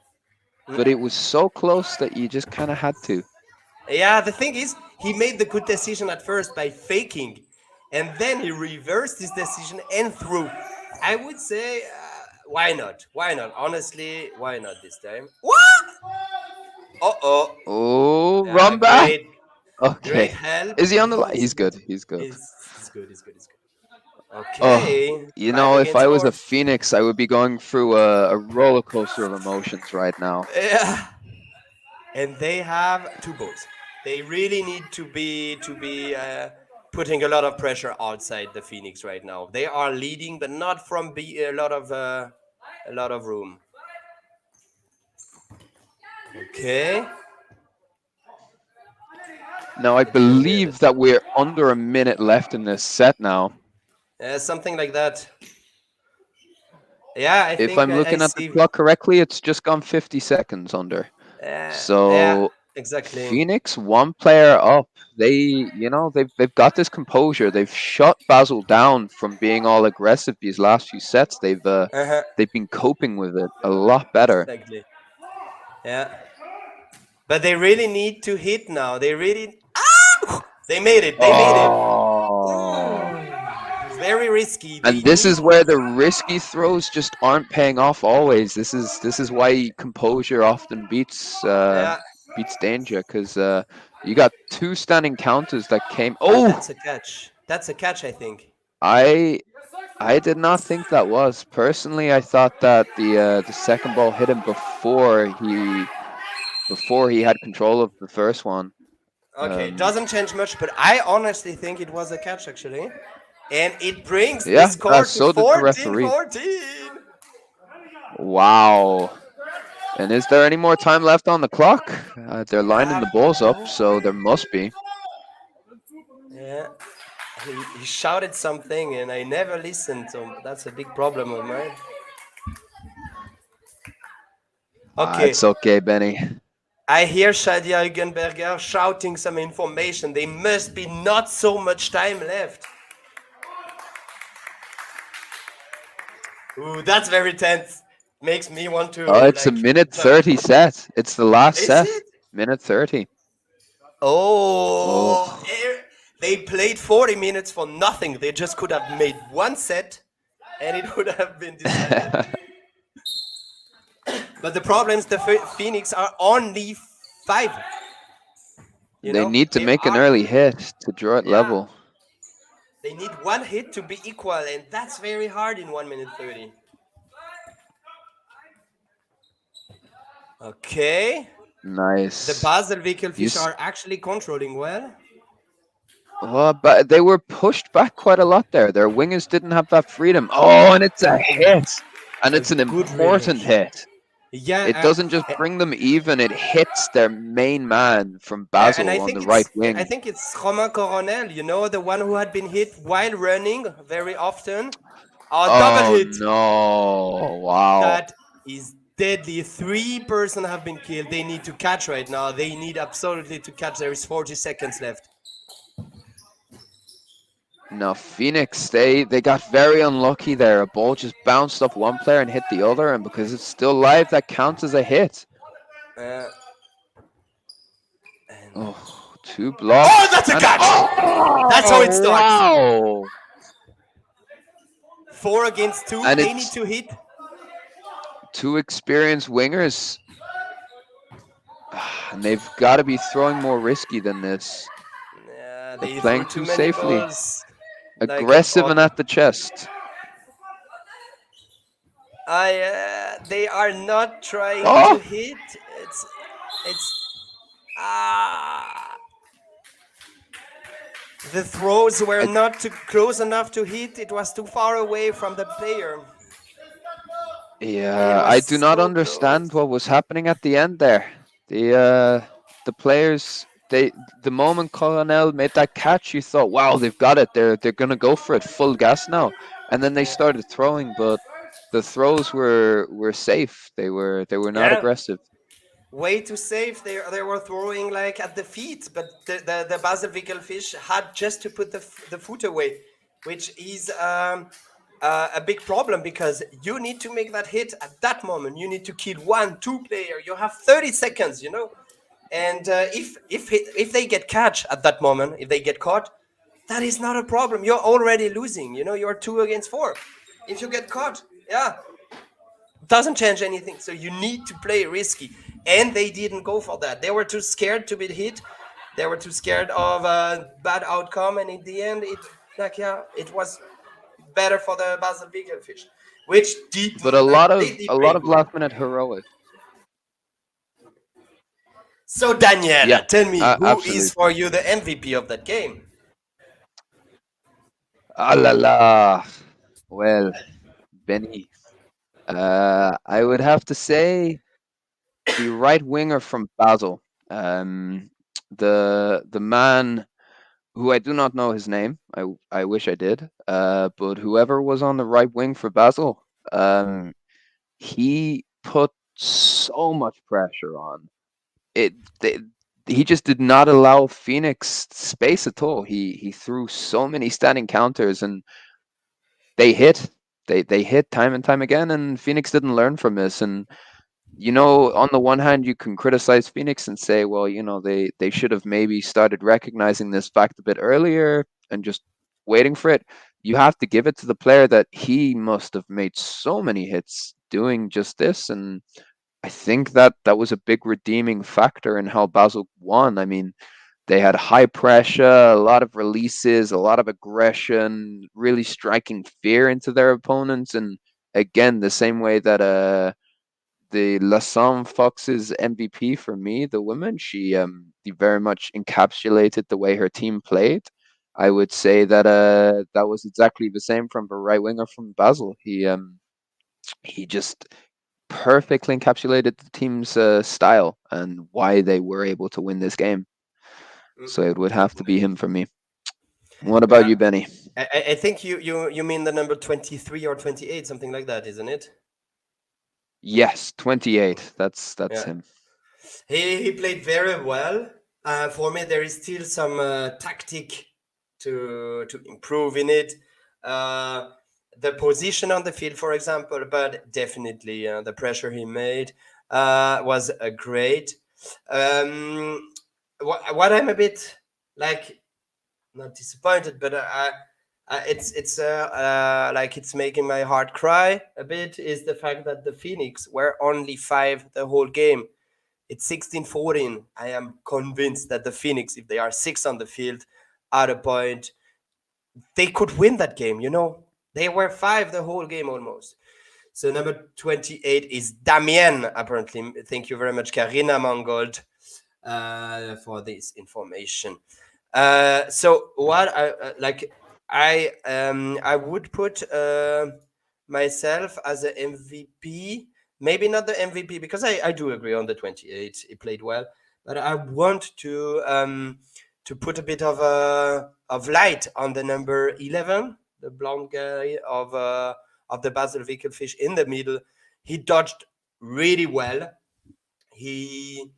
but it was so close that you just kind of had to. Yeah, the thing is, he made the good decision at first by faking, and then he reversed his decision and threw. I would say, why not? Why not? Honestly, why not this time? What? Uh-oh. Oh, run back. Great, great Okay. help. Is he on the line? He's He's good. good. He's good. He's good. He's good. He's good. Oh, Okay. you 5 know, if I against was 4. a Phoenix, I would be going through a roller coaster of emotions right now. Yeah. And they have 2 balls. They really need to be putting a lot of pressure outside the Phoenix right now. They are leading, but not from a lot of room. Okay. Now, I believe that we're under a minute left in this set now. Something like that. Yeah, I If think I'm I looking at the see. clock correctly, it's just gone 50 seconds under. Yeah, So exactly. Phoenix 1 player up. They've got this composure. They've shut Basel down from being all aggressive these last few sets. Uh-huh. They've been coping with it a lot better. Exactly. Yeah. But they really need to hit now. They really. Ah! They made it. They made it. Oh. Ooh, very risky. They And this need. is where the risky throws just aren't paying off always. This is why composure often Yeah. beats danger, because you got 2 standing counters that came. And Oh, that's a catch. That's a catch, I think. I I did not think that was. Personally, I thought that the second ball hit him before he had control of the first one. Okay, it doesn't change much, but I honestly think it was a catch, actually. And it brings the Yeah, score to so did the 14 referee. 14. Wow. And is there any more time left on the clock? They're lining the balls up, so there must be. Yeah. He shouted something and I never listened, so that's a big problem of mine. Okay, It's okay, Benny. I hear Shadia Hugenberger shouting some information. There must be not so much time left. Ooh, that's very tense. Makes me want to Oh, it's a minute 30 set. It's the last Is set. it? Minute 30. Oh, Oh. they played 40 minutes for nothing. They just could have made one set and it would have been decided. But the problem is the Phoenix are only 5. They need to They make an are, early hit to draw it yeah. level. They need one hit to be equal, and that's very hard in 1 minute 30. Okay. Nice. The Basel Wickelfische are actually controlling well. Oh, but they were pushed back quite a lot there. Their wingers didn't have that freedom. Oh, and it's a hit. And it's an Good important range. hit. Yeah. It doesn't just bring them even, it hits their main man from Basel and on the right wing. I think it's Romain Coronel, the one who had been hit while running very often. Double hit. No. Wow. That is deadly. 3 persons have been killed. They need to catch right now. They need absolutely to catch. There is 40 seconds left. No, Phoenix, they got very unlucky there. A ball just bounced off one player and hit the other, and because it's still live, that counts as a hit. And Oh, 2 blocks. Oh, that's a catch! That's how it starts. Wow! 4 against 2. And They need it's to hit. 2 experienced wingers. And they've got to be throwing more risky than this. They playing threw too too many safely. balls. Aggressive and at the chest. They are not trying Oh! to hit. It's the throws were not too close enough to hit. It was too far away from the player. Yeah, I do not understand what was happening at the end there. The players, the moment Coronel made that catch, you thought, wow, they've got it. They're gonna go for it full gas now. And then they started throwing, but the throws were safe. They were not aggressive. Way too safe. They were throwing like at the feet, but the Basel Wickelfisch had just to put the foot away, which is a big problem because you need to make that hit at that moment. You need to kill 1-2 player. You have 30 seconds, and if they get catch at that moment, if they get caught, that is not a problem. You're already losing. You're 2 against 4. If you get caught, doesn't change anything. So you need to play risky, and they didn't go for that. They were too scared to be hit. They were too scared of a bad outcome, and in the end, it was better for the Basel Wickelfisch, which did. But a lot of last minute heroics. So Daniel, tell me, who is for you the MVP of that game? Ah la la. Well, Benny. I would have to say the right winger from Basel. The man who I do not know his name. I wish I did. But whoever was on the right wing for Basel, he put so much pressure on it. He just did not allow Phoenix space at all. He threw so many standing counters, and they hit. They hit time and time again, and Phoenix didn't learn from this. And on the one hand, you can criticize Phoenix and say, well, they should have maybe started recognizing this fact a bit earlier and just waiting for it. You have to give it to the player that he must have made so many hits doing just this. And I think that was a big redeeming factor in how Basel won. I mean, they had high pressure, a lot of releases, a lot of aggression, really striking fear into their opponents. And again, the same way that the Lausanne Fox's MVP for me, the woman, she very much encapsulated the way her team played. I would say that that was exactly the same from the right winger from Basel. He just perfectly encapsulated the team's style and why they were able to win this game. So it would have to be him for me. What about you, Benny? I think you mean the number 23 or 28, something like that, isn't it? Yes, 28. That's him. He played very well. For me, there is still some tactic to improve in it. The position on the field, for example, but definitely the pressure he made was great. What I'm a bit not disappointed, but it's like it's making my heart cry a bit is the fact that the Phoenix were only 5 the whole game. It's 16-14. I am convinced that the Phoenix, if they are 6 on the field at a point, they could win that game. They were 5 the whole game almost. So number 28 is Damien, apparently. Thank you very much, Karina Mangold, for this information. So what I would put myself as an MVP. Maybe not the MVP because I do agree on the 28. He played well, but I want to put a bit of light on the number 11, the blonde guy of the Basel Wickelfisch in the middle. He dodged really well. He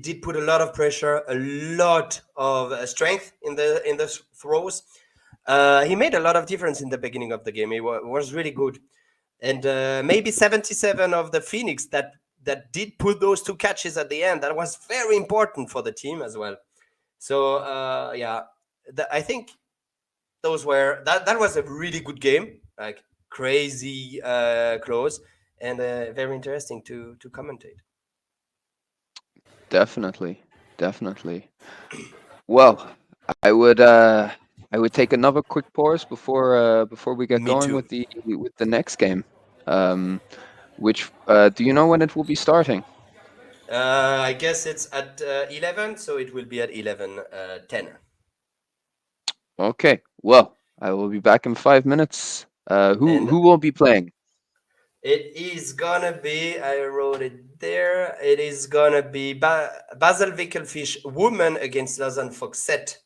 did put a lot of pressure, a lot of strength in the throws. He made a lot of difference in the beginning of the game. He was really good. And maybe 77 of the Phoenix that did put those 2 catches at the end. That was very important for the team as well. So yeah, I think that was a really good game, like crazy close, and very interesting to commentate. Definitely, definitely. Well, I would take another quick pause before we get Me going too. with the next game. Um, which do you know when it will be starting? I guess it's at 11, so it will be at 11:10. Okay. Well, I will be back in 5 minutes. Who And who will be playing? it is gonna be, I wrote it there, it is gonna be Basel Wickelfish woman against Lausanne Foxette.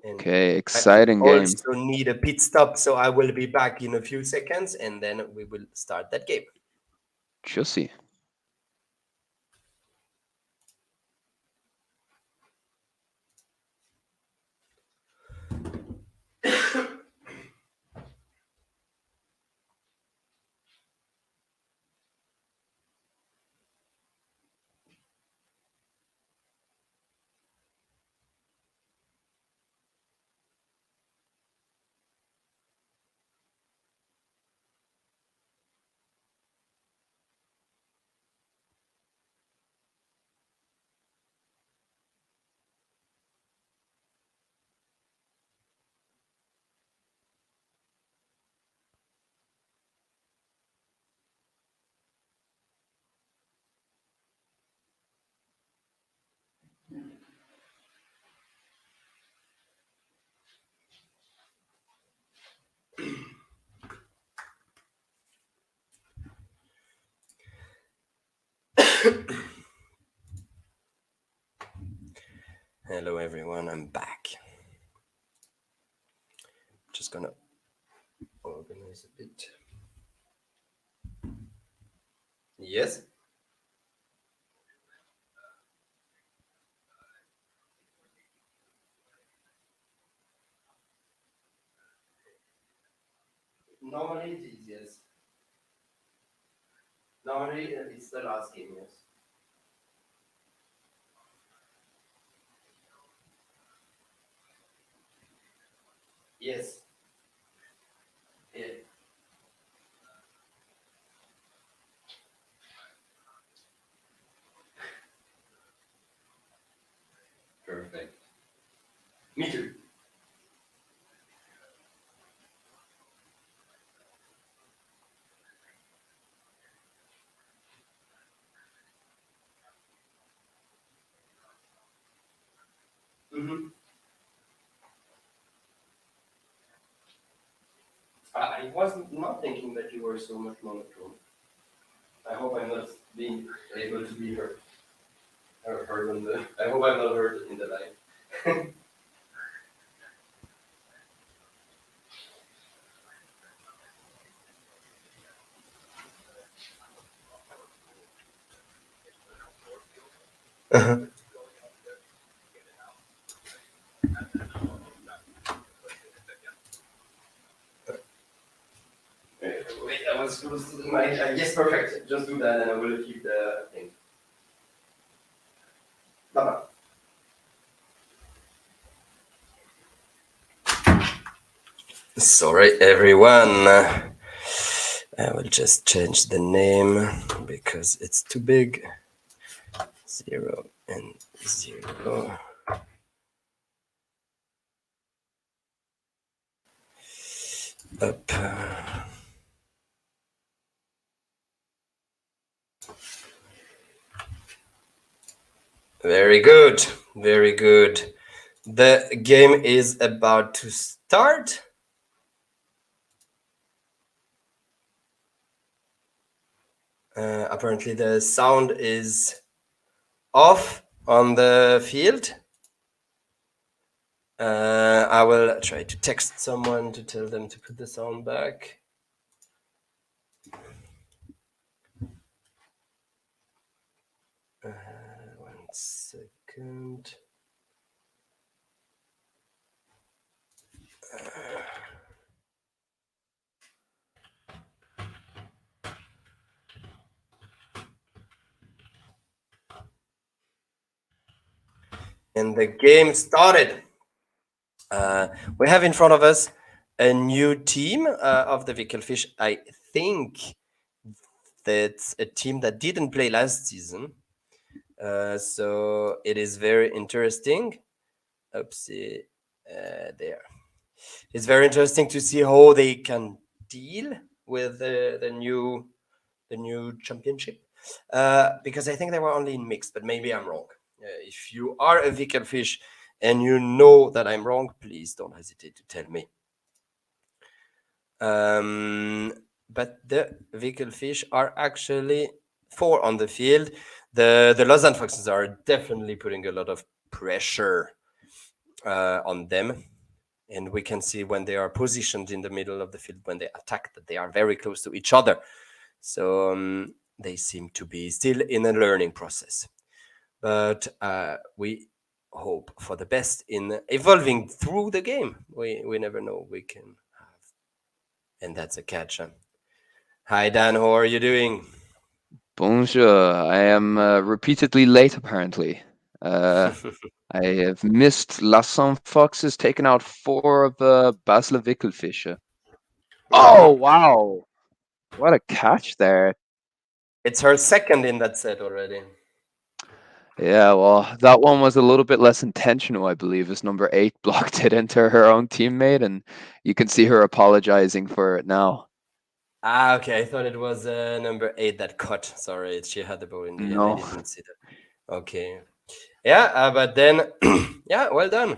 And Okay, I exciting game. also need a pit stop, so I will be back in a few seconds and then we will start that game. Juicy. Hello everyone, I'm back. Just gonna organize a bit. Yes. Normally it is, yes. Normally it's the last game, yes. Yes. Yeah. Perfect. Me too. Mm-hmm. I was not thinking that you were so much monotone. I hope I'm not being able to be heard. Or heard on the. I hope I'm not heard in the live. Wait, I was supposed to do my. Yes, perfect. Just do that, and I will keep the thing. Bye bye. Sorry, everyone. I will just change the name because it's too big. 0 and 0. Up. Very good. Very good. The game is about to start. Apparently, the sound is off on the field. I will try to text someone to tell them to put the sound back. One second. And the game started. We have in front of us a new team of the Wickelfish. I think that's a team that didn't play last season. So it is very interesting. Oopsie, there. It's very interesting to see how they can deal with the new championship. Because I think they were only in mixed, but maybe I'm wrong. If you are a Wickelfish and you know that I'm wrong, please don't hesitate to tell me. But the Wickelfish are actually 4 on the field. The Lausanne Foxes are definitely putting a lot of pressure on them. And we can see when they are positioned in the middle of the field, when they attack, that they are very close to each other. So they seem to be still in a learning process. But we hope for the best in evolving through the game. We never know. We can have. And that's a catch. Huh? Hi, Dan. How are you doing? Bonjour. I am repeatedly late, apparently. I have missed Lausanne Foxes, taken out 4 of Basler Wickelfische. Oh, wow. What a catch there. It's her second in that set already. Yeah, well, that one was a little bit less intentional, I believe, as number 8 blocked it into her own teammate, and you can see her apologizing for it now. Ah, okay. I thought it was number 8 that cut. Sorry, she had the ball in the end. I No. didn't see that. Okay. Yeah, but then, yeah, well done.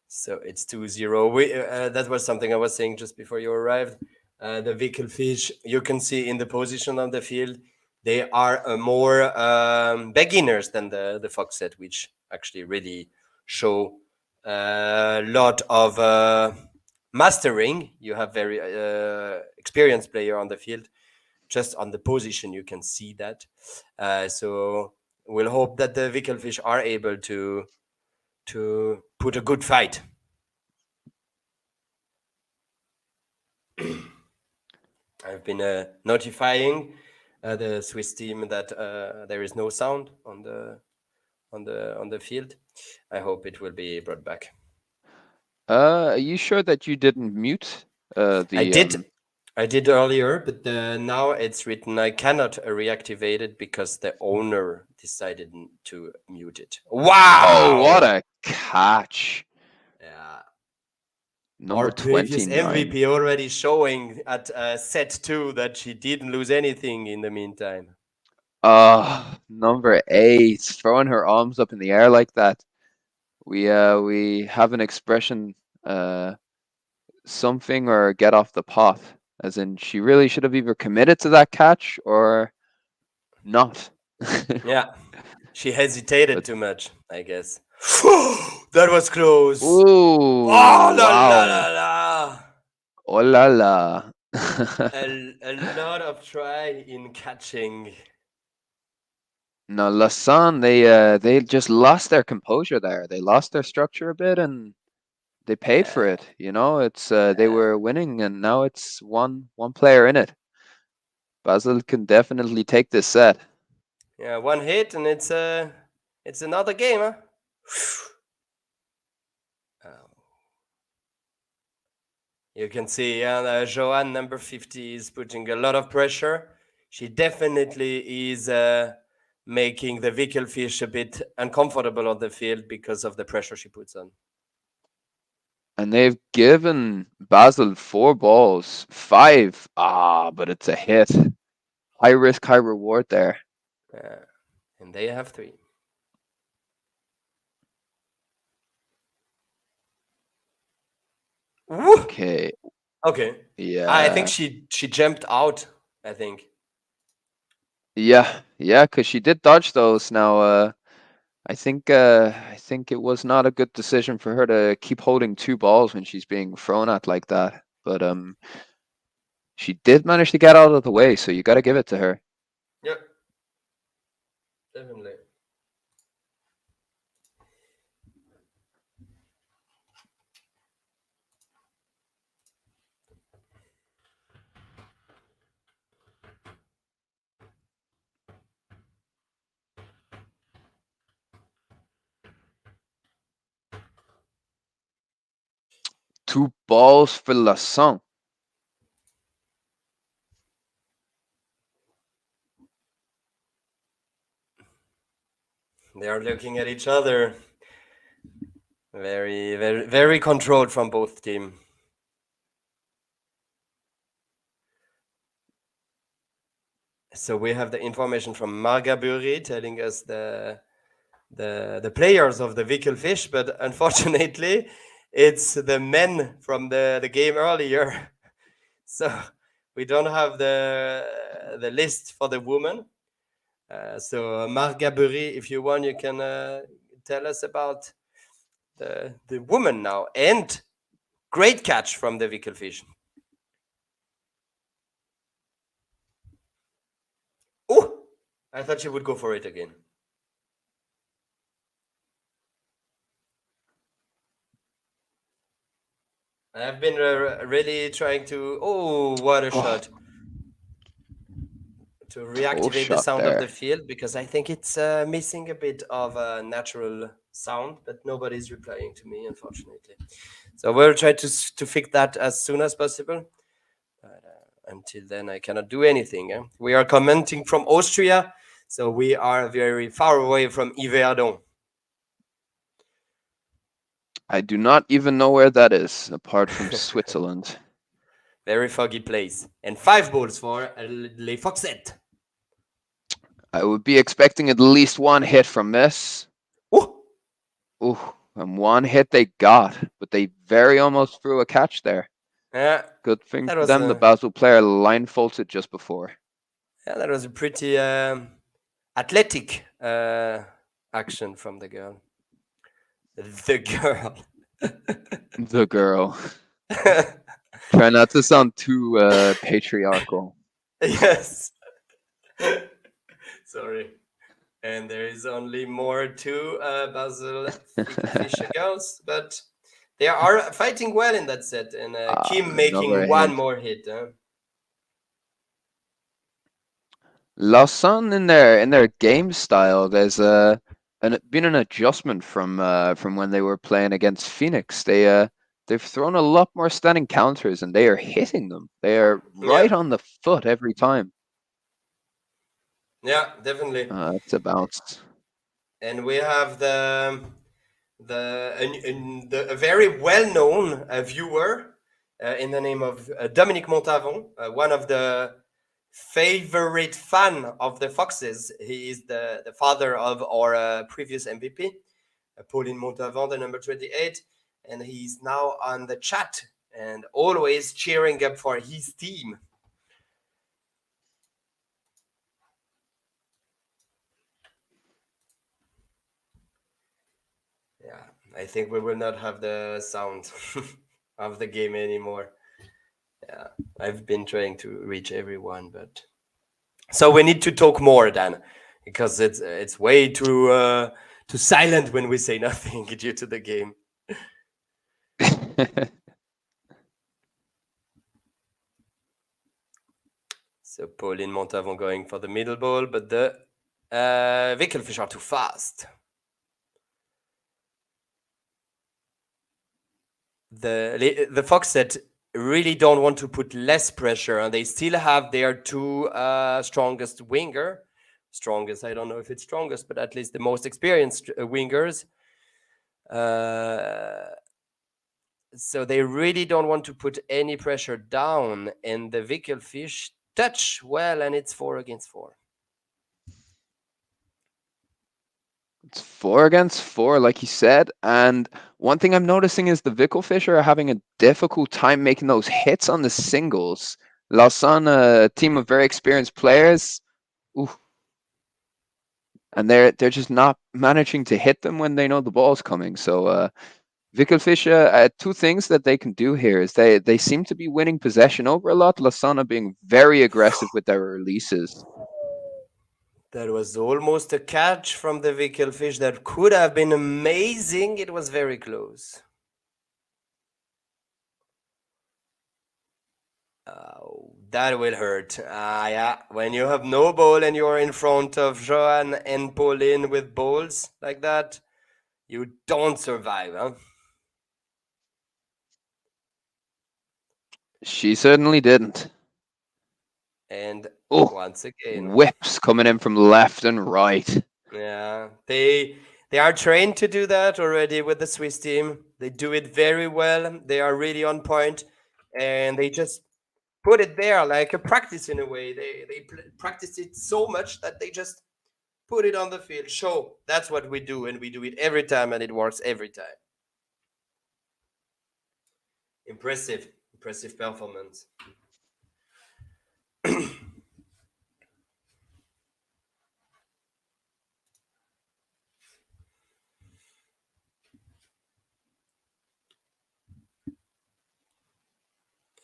So it's 2-0. That was something I was saying just before you arrived. The Wickelfish, you can see in the position of the field, they are more beginners than the Foxette, which actually really show a lot of mastering. You have very experienced player on the field. Just on the position, you can see that. So we'll hope that the Wickelfish are able to put a good fight. I've been notifying the Swiss team that there is no sound on the field. I hope it will be brought back. Are you sure that you didn't mute I did earlier, but now it's written I cannot reactivate it because the owner decided to mute it. Wow! Oh, what a catch. Yeah. Number Our previous 29. MVP already showing at set 2 that she didn't lose anything in the meantime. Number 8, throwing her arms up in the air like that. We have an expression, something or get off the pot, as in she really should have either committed to that catch or not. Yeah, she hesitated But too much, I guess. That was close. Oh ooh, la la wow. la la! Oh la la. A lot of try in catching. No, Lausanne, they just lost their composure there. They lost their structure a bit and they paid for it. You know, it's they were winning and now it's one player in it. Basel can definitely take this set. Yeah, one hit and it's another game, huh? You can see, Joanne, number 50, is putting a lot of pressure. She definitely is making the Wickelfish a bit uncomfortable on the field because of the pressure she puts on. And they've given Basel 4 balls, 5. But it's a hit. High risk, high reward there. And they have 3. Woo! Okay. Okay. Yeah. I think she jumped out, I think. Yeah, because she did dodge those. Now, I think it was not a good decision for her to keep holding 2 balls when she's being thrown at like that. But she did manage to get out of the way, so you got to give it to her. Yep. Definitely. 2 balls for Lausanne. They are looking at each other. Very, very, very controlled from both teams. So we have the information from Margabury telling us the players of the Wickelfish, but unfortunately, it's the men from the game earlier. So we don't have the list for the woman. So Margabury, if you want, you can tell us about the woman now. And great catch from the Wickelfish. Oh, I thought she would go for it again. I've been really trying to... Oh, what a shot. To reactivate the sound of the field, because I think it's missing a bit of a natural sound, but nobody's replying to me, unfortunately. So we'll try to fix that as soon as possible. But until then, I cannot do anything. We are commenting from Austria, so we are very far away from Yverdon. I do not even know where that is, apart from Switzerland. Very foggy place. And 5 balls for les Foxette. I would be expecting at least 1 hit from this. Ooh, and 1 hit they got, but they very almost threw a catch there. Yeah. Good thing for them, the Basel player line faulted just before. Yeah, that was a pretty athletic action from the girl. The girl. The girl. Try not to sound too patriarchal. Yes. Sorry. And there is only more 2 Basel Fischer girls, but they are fighting well in that set, and Kim making 1 more hit. Lausanne in their game style, there's been an adjustment from when they were playing against Phoenix. They've thrown a lot more standing counters, and they are hitting them. They are right on the foot every time. Yeah, definitely. It's a bounce. And we have a very well-known viewer in the name of Dominique Montavon, one of the favorite fan of the Foxes. He is the father of our previous MVP, Pauline Montavon, the number 28, and he's now on the chat and always cheering up for his team. Yeah, I think we will not have the sound of the game anymore. Yeah, I've been trying to reach everyone, but so we need to talk more, Dan, because it's way too silent when we say nothing due to the game. So Pauline Montavon going for the middle ball, but the Wickelfische are too fast. The Foxette really don't want to put less pressure, and they still have their 2 strongest winger. Strongest, I don't know if it's strongest, but at least the most experienced wingers. So they really don't want to put any pressure down, and the Wickelfish touch well, and it's 4 against 4. It's 4 against 4, like you said. And one thing I'm noticing is the Wickelfische are having a difficult time making those hits on the singles. Lausanne, a team of very experienced players, and they're just not managing to hit them when they know the ball's coming. So Wickelfische, 2 things that they can do here is they seem to be winning possession over a lot. Lausanne being very aggressive with their releases. That was almost a catch from the Wickelfish. That could have been amazing. It was very close. That will hurt. Yeah, when you have no ball and you're in front of Johan and Pauline with balls like that, you don't survive, huh? She certainly didn't. And Oh, once again, whips coming in from left and right. yeah, they are trained to do that already with the Swiss team. They do it very well. They are really on point, and they just put it there like a practice in a way. They practice it so much that they just put it on the field. Show that's what we do, and we do it every time, and it works every time. Impressive performance.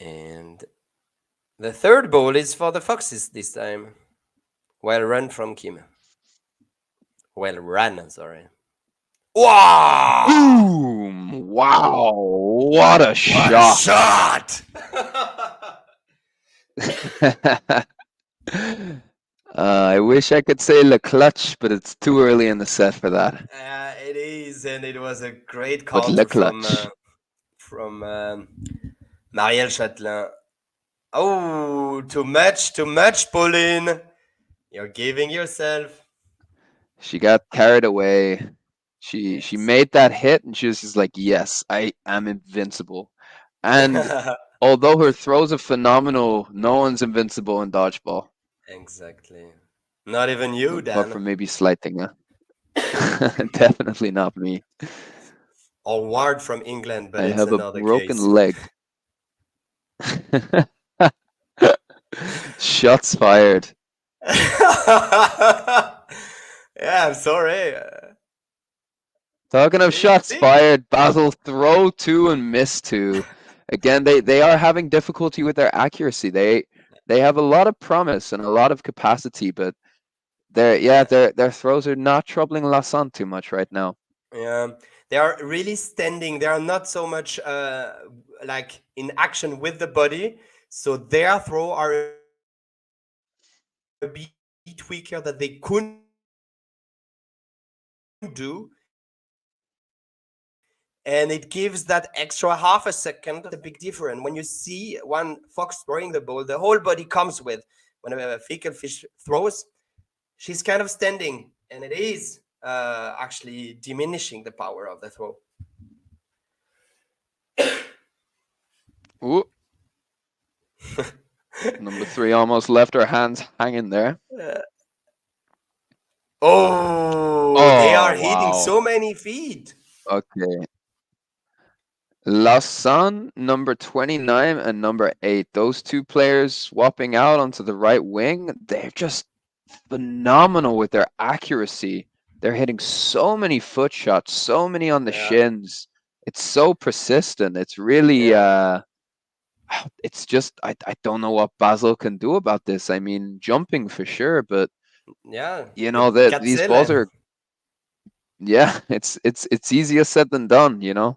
And the third ball is for the Foxes this time. Well run from Kim. Well run, sorry. Wow! Boom! Wow! What a shot! I wish I could say Le Clutch, but it's too early in the set for that. It is, and it was a great But counter Le Clutch. from Marielle Chatelain. Oh, too much, Pauline. You're giving yourself. She got carried away. She Yes. made that hit, and she was just like, "Yes, I am invincible." And although her throws are phenomenal, no one's invincible in dodgeball. Exactly. Not even you, Dan. Apart from maybe Slighting. Definitely not me. Or Ward from England, but I it's have a another broken case. leg. Shots fired. Yeah, I'm sorry. Talking of shots See? fired, Basel throw 2 and miss 2. Again, they are having difficulty with their accuracy. They have a lot of promise and a lot of capacity, but their throws are not troubling Lausanne too much right now. Yeah, they are really standing. They are not so much like in action with the body. So their throw are a bit weaker that they couldn't do. And it gives that extra half a second a big difference. When you see one fox throwing the ball, the whole body comes with. When a Wickelfische throws, she's kind of standing, and it is actually diminishing the power of the throw. Ooh. Number 3 almost left her hands hanging there. They are hitting wow. so many feet. Okay. Lausanne, number 29 and number 8. Those two players swapping out onto the right wing. They're just phenomenal with their accuracy. They're hitting so many foot shots, so many on the shins. It's so persistent. It's really it's just I don't know what Basel can do about this. I mean, jumping for sure, but you know that these balls are it's easier said than done, you know.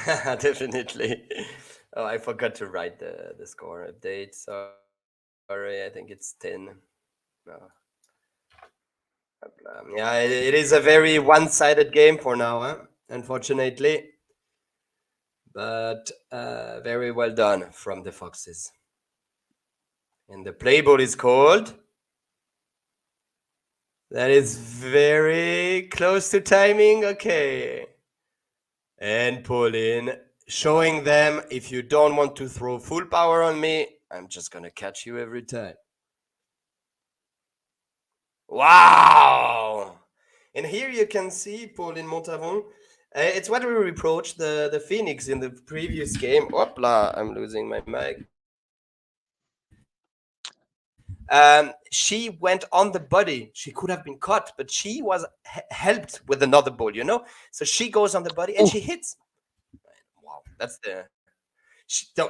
Definitely. Oh, I forgot to write the score update. Sorry, I think it's 10. No. Yeah, it is a very one-sided game for now, unfortunately. But very well done from the Foxes. And the play ball is called. That is very close to timing. Okay. And pull in, showing them if you don't want to throw full power on me, I'm just going to catch you every time. Wow! And here you can see Pauline Montavon. It's what we reproached the Phoenix in the previous game. Opla, I'm losing my mic. She went on the body. She could have been caught, but she was helped with another ball, you know? So she goes on the body and she hits. Wow, that's the...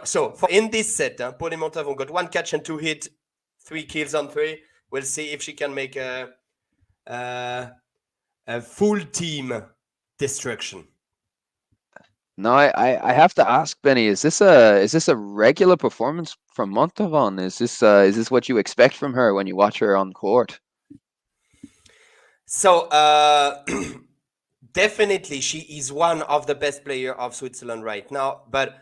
So in this set, Pauline Montavon got 1 catch and 2 hit, 3 kills on 3. We'll see if she can make a full team destruction. No, I have to ask Benny, is this a regular performance from Montavon? Is this what you expect from her when you watch her on court? So definitely she is one of the best players of Switzerland right now, but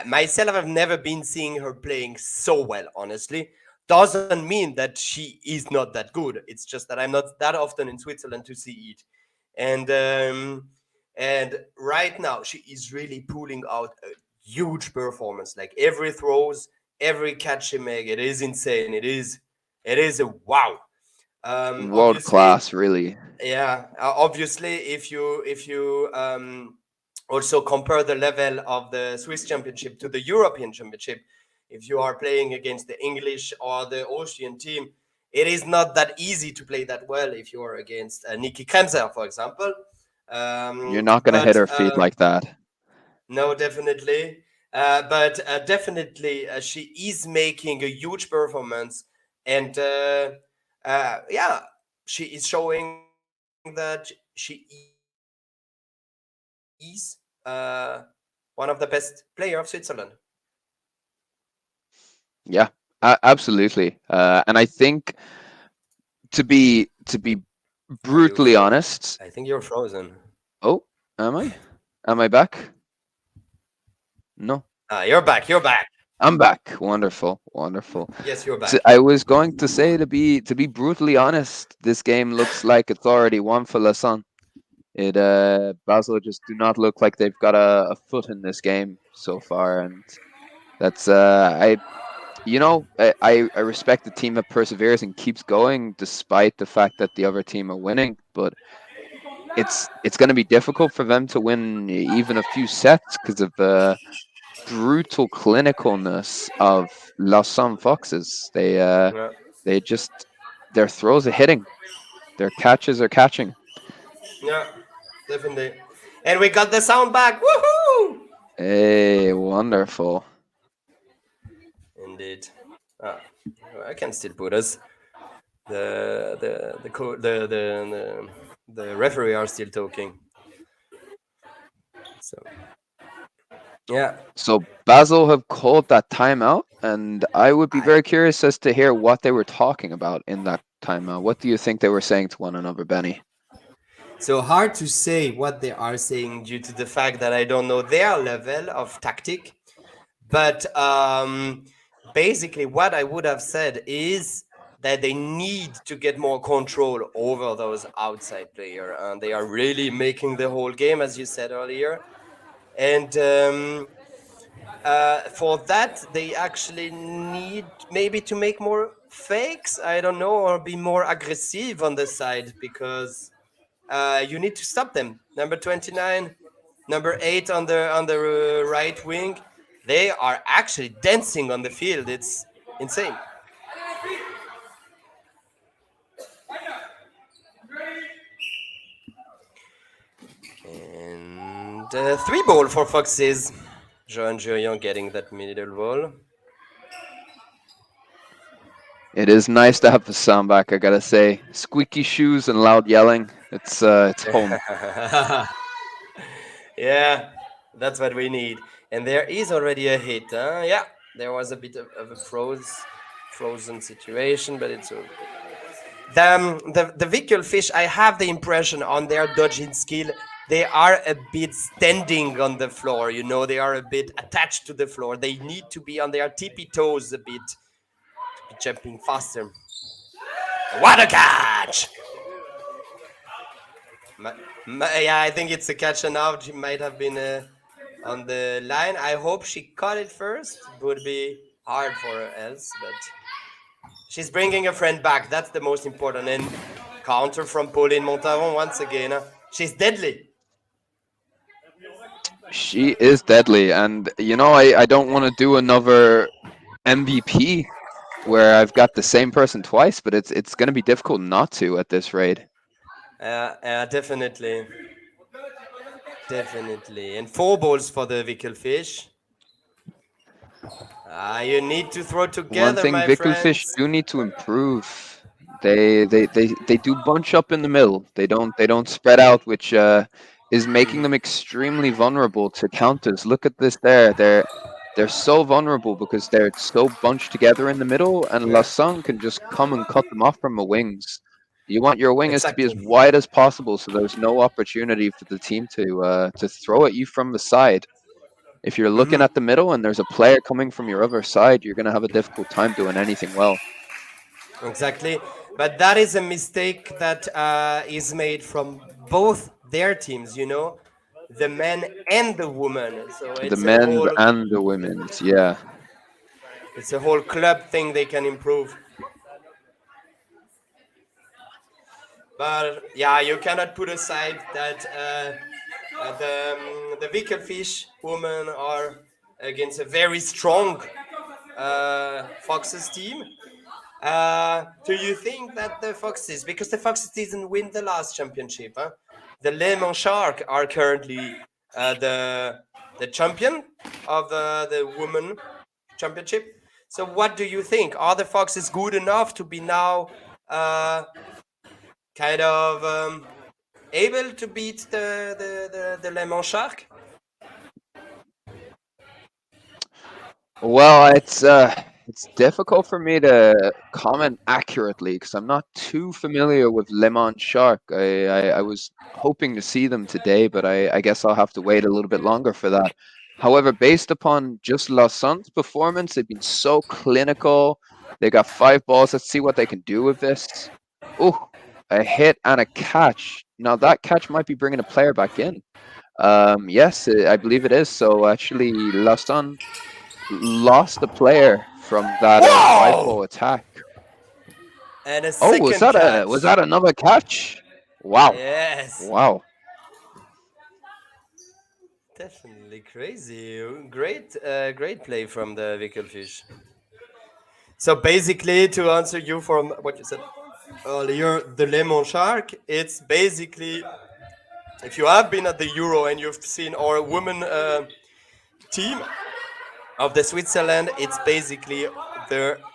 myself, I've never been seeing her playing so well, honestly. Doesn't mean that she is not that good. It's just that I'm not that often in Switzerland to see it. And right now she is really pulling out a huge performance. Like every throws, every catch she make, it is insane. It is a wow. World Obviously, class, really. yeah. Obviously, if you also compare the level of the Swiss Championship to the European Championship, if you are playing against the English or the Austrian team, it is not that easy to play that well if you are against Niki Kremser, for example. You're not going to hit But her feet like that. No, definitely. But definitely, she is making a huge performance, and yeah, she is showing that she is one of the best player of Switzerland. Yeah, absolutely. And I think to be Are you brutally honest. I think you're frozen. Oh, am I? Am I back? No, You're back. You're back. I'm back. Wonderful, wonderful. Yes, you're So back. I was going to say, to be brutally honest, this game looks like it's already won for Lausanne. Basel just do not look like they've got a foot in this game so far, and that's I respect the team that perseveres and keeps going despite the fact that the other team are winning, but it's going to be difficult for them to win even a few sets because of the brutal clinicalness of Lausanne Foxes. Yeah, They just their throws are hitting, their catches are catching. yeah, definitely. And we got the sound back. Woohoo! Hey, wonderful. Indeed. Ah, I can still put us. The referee are still talking. So yeah. So Basel have called that timeout, and I would be I, very curious as to hear what they were talking about in that timeout. What do you think they were saying to one another, Benny? so hard to say what they are saying due to the fact that I don't know their level of tactic. But basically, what I would have said is that they need to get more control over those outside players, and they are really making the whole game, as you said earlier. And for that, they actually need maybe to make more fakes. I don't know, or be more aggressive on the side because you need to stop them. Number 29, number 8 on the right wing, they are actually dancing on the field. It's insane. And 3 ball for Foxes. Joan Jurion getting that middle ball. It is nice to have the sound back, I gotta say. Squeaky shoes and loud yelling. It's home. Yeah, that's what we need. And there is already a hit. Yeah, there was a bit of a frozen situation, but it's okay. The Wickelfish, I have the impression on their dodging skill, they are a bit standing on the floor. They are a bit attached to the floor. They need to be on their tippy toes a bit to be jumping faster. What a catch! Yeah, I think it's a catch and out. She might have been on the line. I hope she caught it first. It would be hard for her else, but she's bringing a friend back. That's the most important. And counter from Pauline Montaron once again. She's deadly. She is deadly, and I don't want to do another MVP where I've got the same person twice, but it's going to be difficult not to at this rate. Definitely. Definitely. And 4 balls for the Wickelfish. You need to throw One together, thing my Wickelfish friends. do need to improve. They do bunch up in the middle. They don't spread out, which is making them extremely vulnerable to counters. Look at this there. They're so vulnerable because they're so bunched together in the middle, and Yeah, Lausanne can just come and cut them off from the wings. You want your wingers to be as exactly. wide as possible, so there's no opportunity for the team to throw at you from the side. If you're looking at the middle and there's a player coming from your other side, you're going to have a difficult time doing anything well. Exactly. But that is a mistake that is made from both their teams, the men and the women. So The men's and the women's, yeah. it's a whole club thing they can improve. But yeah, you cannot put aside that the Wickelfish women are against a very strong Foxes team. Do you think that the Foxes, because the Foxes didn't win the last championship, the Le Mans Shark are currently the champion of the women championship. So what do you think? Are the Foxes good enough to be now kind of able to beat the Le Mans Shark? Well, it's difficult for me to comment accurately because I'm not too familiar with Le Mans Shark. I was hoping to see them today, but I guess I'll have to wait a little bit longer for that. However, based upon just Laussane's performance, they've been so clinical. They got 5 balls. Let's see what they can do with this. Oh, a hit and a catch. Now that catch might be bringing a player back in. Yes, I believe it is. So actually, Lausanne lost a player from that 5-ball attack. And a second catch. Was that another catch? Wow. Yes. Wow. Definitely crazy. Great play from the Wickelfish. So basically, to answer you from what you said earlier, the Le Mans Shark, it's basically, if you have been at the Euro and you've seen our women team of the Switzerland, it's basically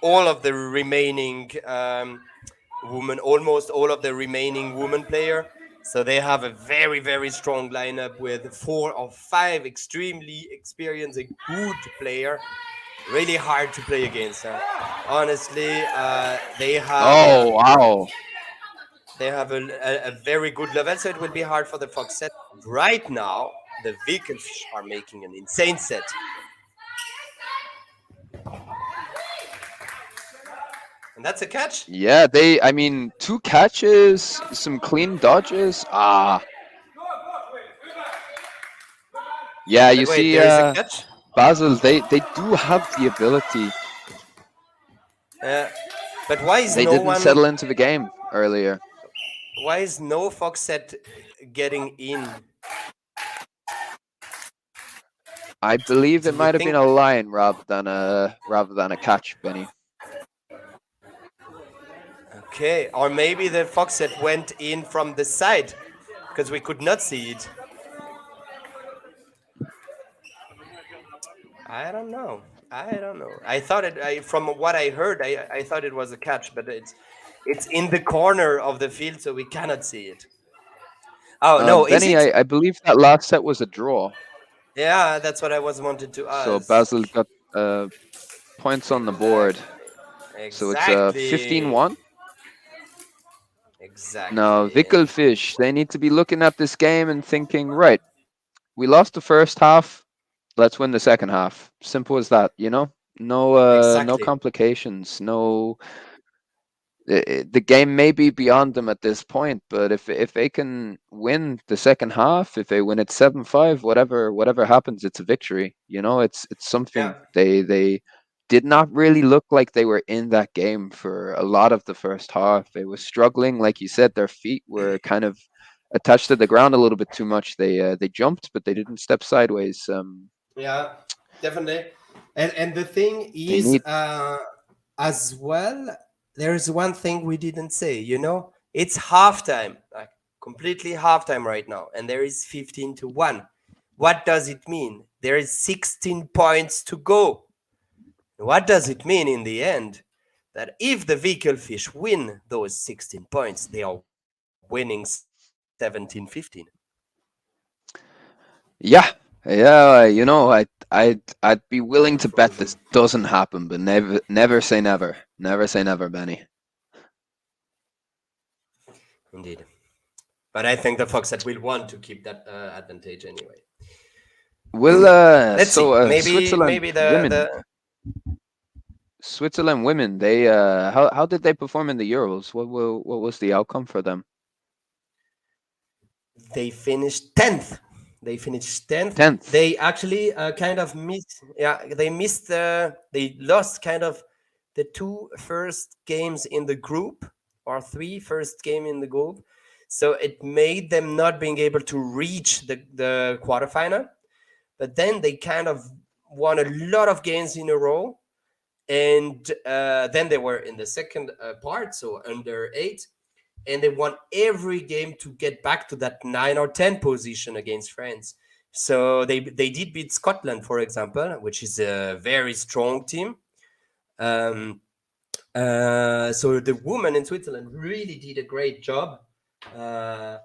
all of the remaining women, almost all of the remaining women player. So they have a very, very strong lineup with 4 or 5 extremely experienced and good player. Really hard to play against. Honestly, they have. Wow. They have a very good level, so it will be hard for the Foxette. Right now, the Wickelfish are making an insane set. And that's a catch? Yeah, 2 catches, some clean dodges. Yeah, you Wait, see, there is a catch? Basel, they do have the ability. But why is They didn't settle into the game earlier. Why is no Foxette getting in? I believe it might have been a line rather than a catch, Benny. Okay, or maybe the Foxette went in from the side because we could not see it. I don't know. I thought from what I heard, I thought it was a catch, but it's in the corner of the field, so we cannot see it. Oh no, Benny, is it? I believe that last set was a draw. Yeah, that's what I was wanted to ask. So Basel got points on the board. Exactly. So it's 15-1. Exactly. Now, Wickelfish, they need to be looking at this game and thinking, right, we lost the first half, let's win the second half. Simple as that, No complications, no. The game may be beyond them at this point, but if they can win the second half, if they win it 7-5, whatever happens, it's a victory. It's something they did not really look like they were in that game for a lot of the first half. They were struggling, like you said, their feet were kind of attached to the ground a little bit too much. They jumped, but they didn't step sideways. Yeah, definitely. And the thing is, as well, there's one thing we didn't say. It's halftime, like completely halftime right now, and there is 15-1. What does it mean? There is 16 points to go. What does it mean in the end? That if the Wickelfish win those 16 points, they are winning 17-15. Yeah, I'd be willing to bet this doesn't happen, but never say never. Never say never, Benny. Indeed. But I think the Foxette will want to keep that advantage anyway. Will Let's see. Maybe Switzerland maybe women, the Switzerland women, they how did they perform in the Euros? What was the outcome for them? they finished 10th. They finished 10th. 10th. They actually kind of missed. Yeah, they missed. They lost kind of the two first games in the group, or three first game in the group. So it made them not being able to reach the quarterfinal. But then they kind of won a lot of games in a row, and then they were in the second part, so under 8, and they won every game to get back to that 9 or 10 position against France. So they did beat Scotland, for example, which is a very strong team. Um, so the women in Switzerland really did a great job. Uh,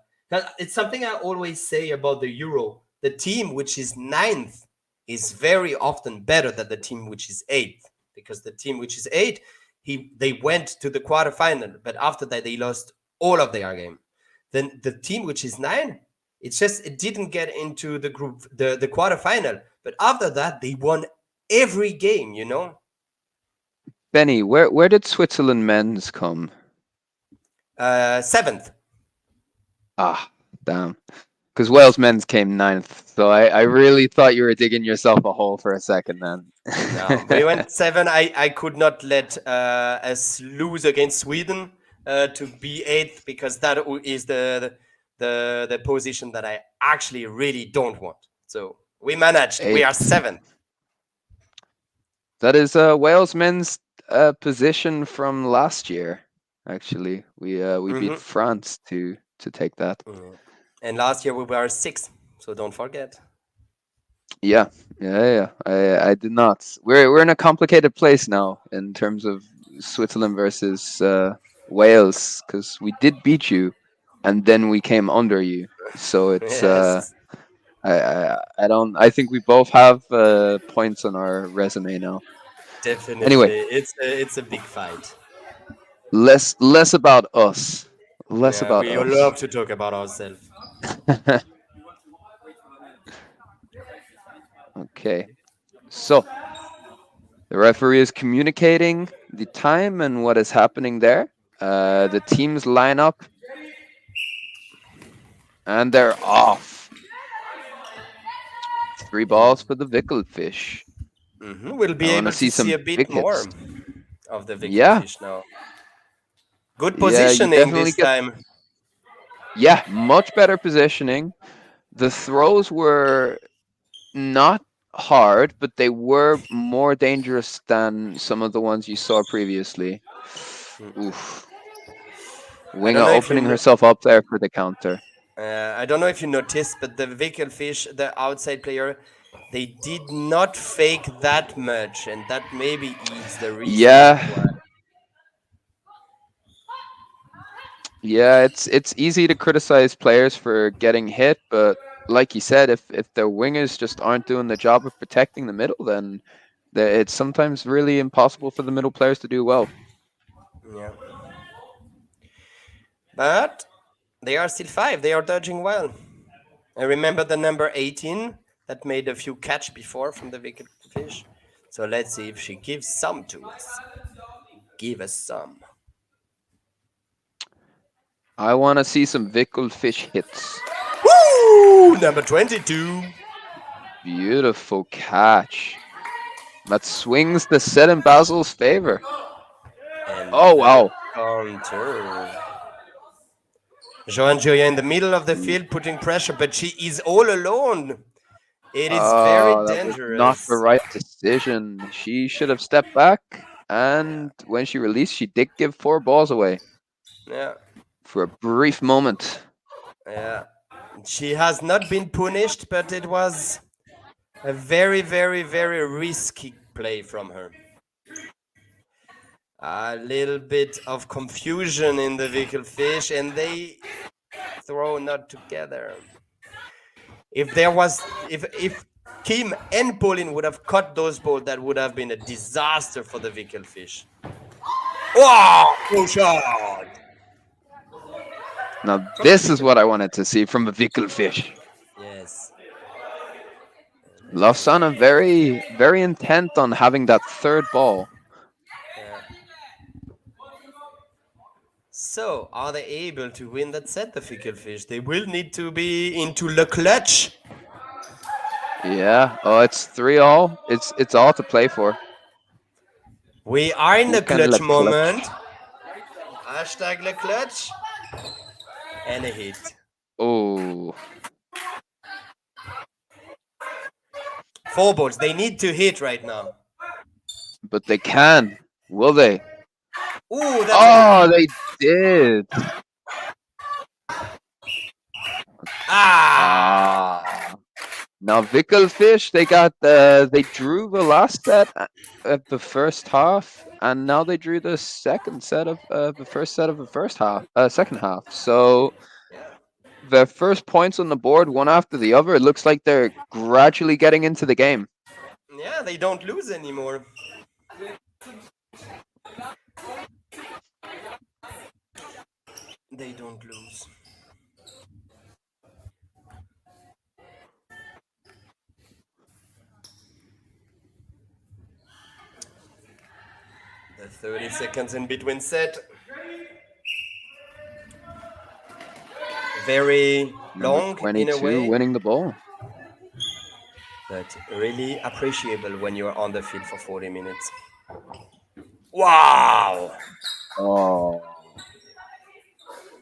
it's something I always say about the Euro. The team which is 9th is very often better than the team which is 8th, because the team which is 8, they went to the quarterfinal, but after that they lost all of their game. Then the team which is 9, it didn't get into the group, the quarterfinal, but after that they won every game, you know. Benny, where did Switzerland men's come? 7th. Ah, damn. Because Wales men's came 9th, so I really thought you were digging yourself a hole for a second then. No, we went 7. I could not let us lose against Sweden to be 8th, because that is the position that I actually really don't want. So we managed. We are 7th. That is Wales men's position from last year. Actually, we beat France to take that. And last year we were 6th, so don't forget. Yeah. I did not. We're in a complicated place now in terms of Switzerland versus Wales, because we did beat you, and then we came under you. So it's Yes. I think we both have points on our resume now. Definitely. Anyway, it's a big fight. less about us. Less Yeah, about we us. love to talk about ourselves. Okay. So the referee is communicating the time and what is happening there. The teams line up and they're off. 3 balls for the Wickelfish. We'll be I want able to see to see some a bit wickets. more of the Yeah. Wickelfish now. Good Yeah, you positioning definitely this get. time. Yeah, much better positioning. The throws were not hard, but they were more dangerous than some of the ones you saw previously. Oof. I don't Winger know if opening you herself up there for the counter. I don't know if you noticed, but the Wickelfish, the outside player, they did not fake that much, and that maybe is the reason Yeah. why. Yeah, it's easy to criticize players for getting hit, but like you said, if their wingers just aren't doing the job of protecting the middle, then it's sometimes really impossible for the middle players to do well. Yeah. But they are still 5. They are dodging well. I remember the number 18 that made a few catch before from the Wickelfish. So let's see if she gives some to us. Give us some. I want to see some Wickelfish hits. Woo! Number 22. Beautiful catch. That swings the set in Basel's favor. And Oh, wow. Counter. Joan Joya in the middle of the field putting pressure, but she is all alone. It is very Oh, that was not the dangerous. right decision. She should have stepped back, and when she released, she did give 4 balls away. Yeah. For a brief moment. Yeah. She has not been punished, but it was a very, very, very risky play from her. A little bit of confusion in the Wickelfish, and they throw not together. If there was, if Kim and Pauline would have caught those balls, that would have been a disaster for the Wickelfish. Wow! No shot! Now, this is what I wanted to see from a Wickelfish. Yes. Lausanne are very, very intent on having that third ball. Yeah. So, are they able to win that set, the Wickelfische? They will need to be into the clutch. Yeah. Oh, it's 3-all. It's all to play for. We are in the Who can clutch le moment. clutch? Hashtag the clutch. And a hit. Oh. 4 balls. They need to hit right now. But they can. Will they? Ooh, that's Oh, they did. Ah! Now Wickelfish, they drew the last set at the first half, and now they drew the second set of the first set of the second half. So their first points on the board, one after the other. It looks like they're gradually getting into the game. Yeah, they don't lose anymore. They don't lose. The 30 seconds in between set. Very Number long in a 22 way, winning the ball. but really appreciable when you're on the field for 40 minutes. Wow! Oh.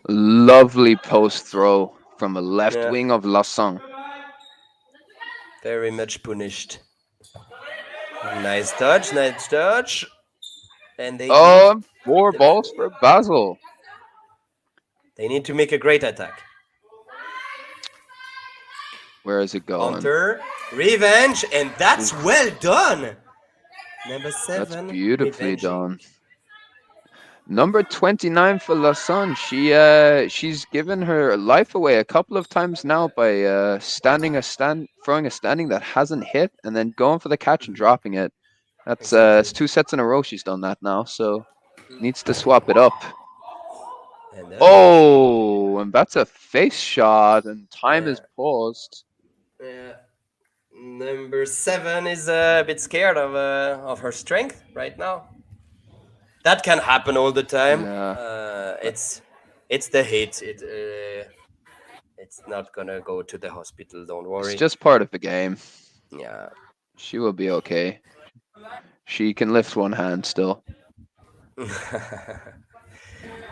Lovely post throw from a left wing of Lausanne. Very much punished. Nice dodge, nice dodge. And they Oh, 4 balls for Basel. They need to make a great attack. Where is it going? Counter, revenge, and that's well done. Number 7. That's beautifully revenging. done. Number 29 for Lausanne. She's given her life away a couple of times now by throwing a standing that hasn't hit and then going for the catch and dropping it. That's it's 2 sets in a row she's done that now, so needs to swap it up. And that's a face shot, and time is paused. Number 7 is a bit scared of her strength right now. That can happen all the time. Yeah. It's the hit. It's not gonna go to the hospital. Don't worry. It's just part of the game. Yeah. She will be okay. She can lift one hand still.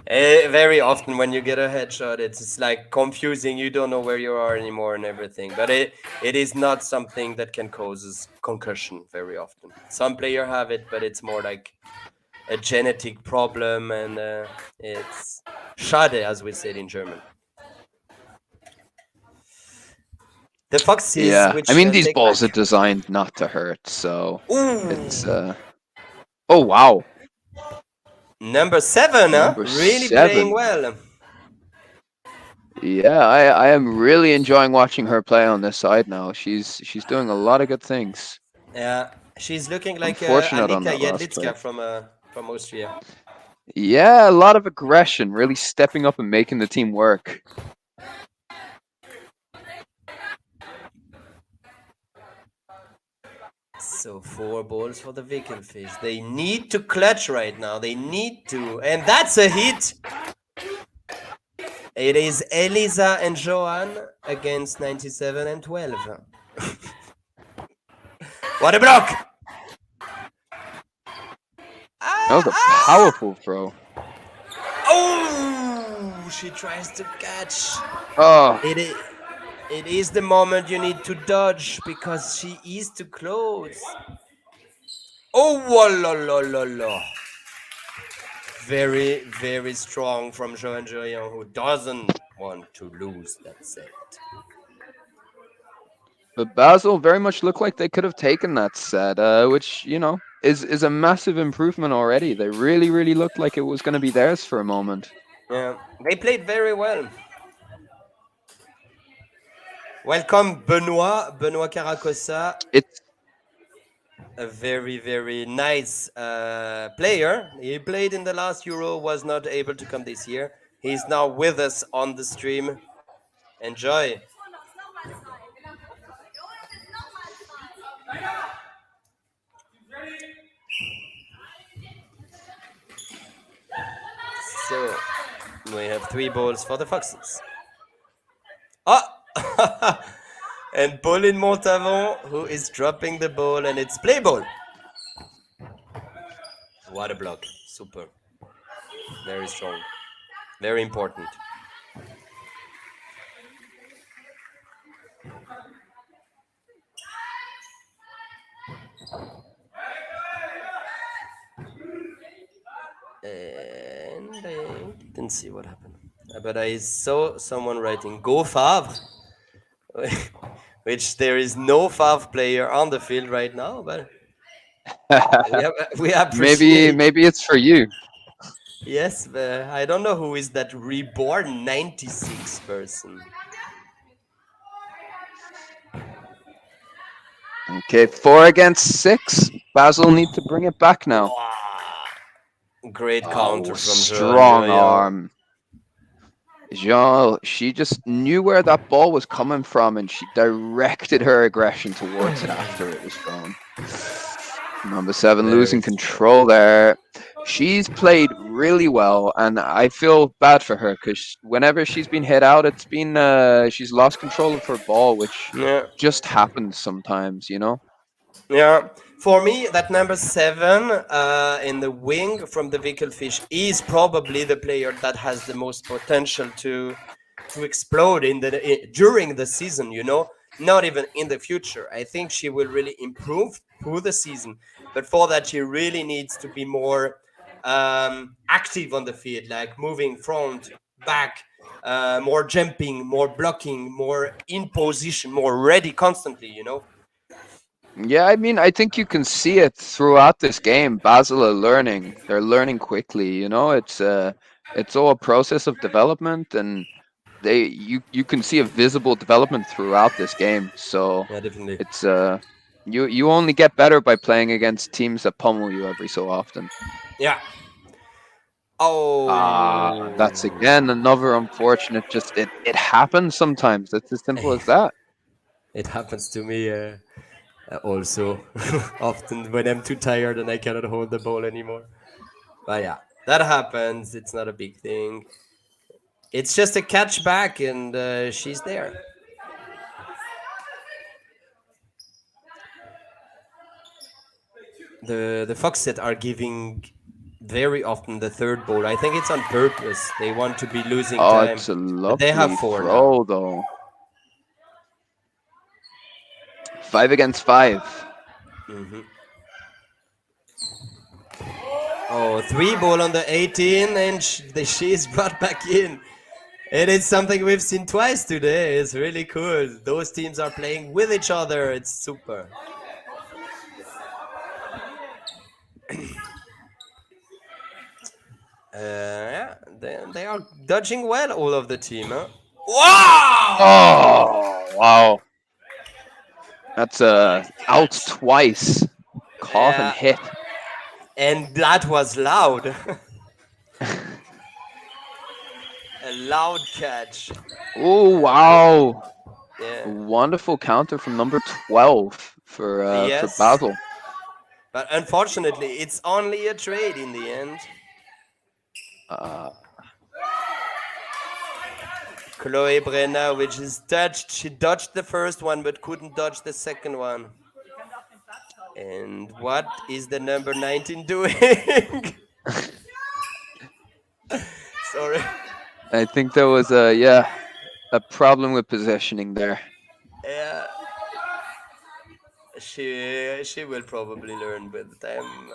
Very often when you get a headshot, it's like confusing. You don't know where you are anymore and everything. But it is not something that can cause concussion very often. Some players have it, but it's more like a genetic problem, and it's schade, as we said in German. The Foxes. Yeah, I mean, these balls are designed not to hurt, so it's oh wow. Number 7, really 7. playing well. Yeah, I am really enjoying watching her play on this side now. She's doing a lot of good things. Yeah, she's looking like Unfortunate on Annika that last play. Jedlicka from Austria. Yeah, a lot of aggression, really stepping up and making the team work. So 4 balls for the Wickelfische. They need to clutch right now. They need to. And that's a hit. It is Elisa and Johan against 97 and 12. What a block! That was a powerful throw. Oh, she tries to catch. Oh. It is the moment you need to dodge because she is too close. Oh, la la la la. Very, very strong from Johan Joyon, who doesn't want to lose that set. But Basel very much looked like they could have taken that set, which, you know, is a massive improvement already. They really, really looked like it was going to be theirs for a moment. Yeah, they played very well. Welcome, Benoit Caracossa. It's a very, very nice player. He played in the last Euro, was not able to come this year. He's now with us on the stream. Enjoy. So we have 3 balls for the Foxes. Oh! And Pauline Montavon, who is dropping the ball, and it's play ball. What a block. Super. Very strong. Very important. And I didn't see what happened. But I saw someone writing Go Favre, which there is no Favre player on the field right now, but we appreciate. Maybe it's for you. Yes, I don't know who is that reborn 96 person. Okay, 4 against 6. Basel need to bring it back now. Wow. Great counter from strong arm. Jean, she just knew where that ball was coming from, and she directed her aggression towards it after it was thrown. Number 7 losing control there. She's played really well, and I feel bad for her because whenever she's been hit out, it's been she's lost control of her ball, which just happens sometimes, you know. Yeah, for me, that number 7 in the wing from the Wickelfische is probably the player that has the most potential to explode during the season. You know, not even in the future. I think she will really improve through the season, but for that, she really needs to be more active on the field, like moving front, back, more jumping, more blocking, more in position, more ready constantly. You know. Yeah, I mean, I think you can see it throughout this game. Basel are learning. They're learning quickly. You know, it's all a process of development, and you can see a visible development throughout this game. So Yeah, definitely. it's you only get better by playing against teams that pummel you every so often. Yeah. Oh. That's again another unfortunate. Just it happens sometimes. It's as simple as that. It happens to me also often when I'm too tired and I cannot hold the ball anymore. But yeah, that happens. It's not a big thing. It's just a catch back, and she's there. The Foxette are giving very often the third ball. I think it's on purpose. They want to be losing time. It's a But they have lovely 4 throw now. though. 5 against 5. Oh, 3 ball on the 18, and she is brought back in. It is something we've seen twice today. It's really cool. Those teams are playing with each other. It's super. Yeah, they are dodging well, all of the team, huh? Wow! Oh, wow. That's out twice. Caught and hit. And that was loud. A loud catch. Oh, wow. Yeah. Wonderful counter from number 12 for Basel. But unfortunately, it's only a trade in the end. Chloe Brenner, which is dodged. She dodged the first one, but couldn't dodge the second one. And what is the number 19 doing? Sorry. I think there was a problem with positioning there. Yeah. She will probably learn with time.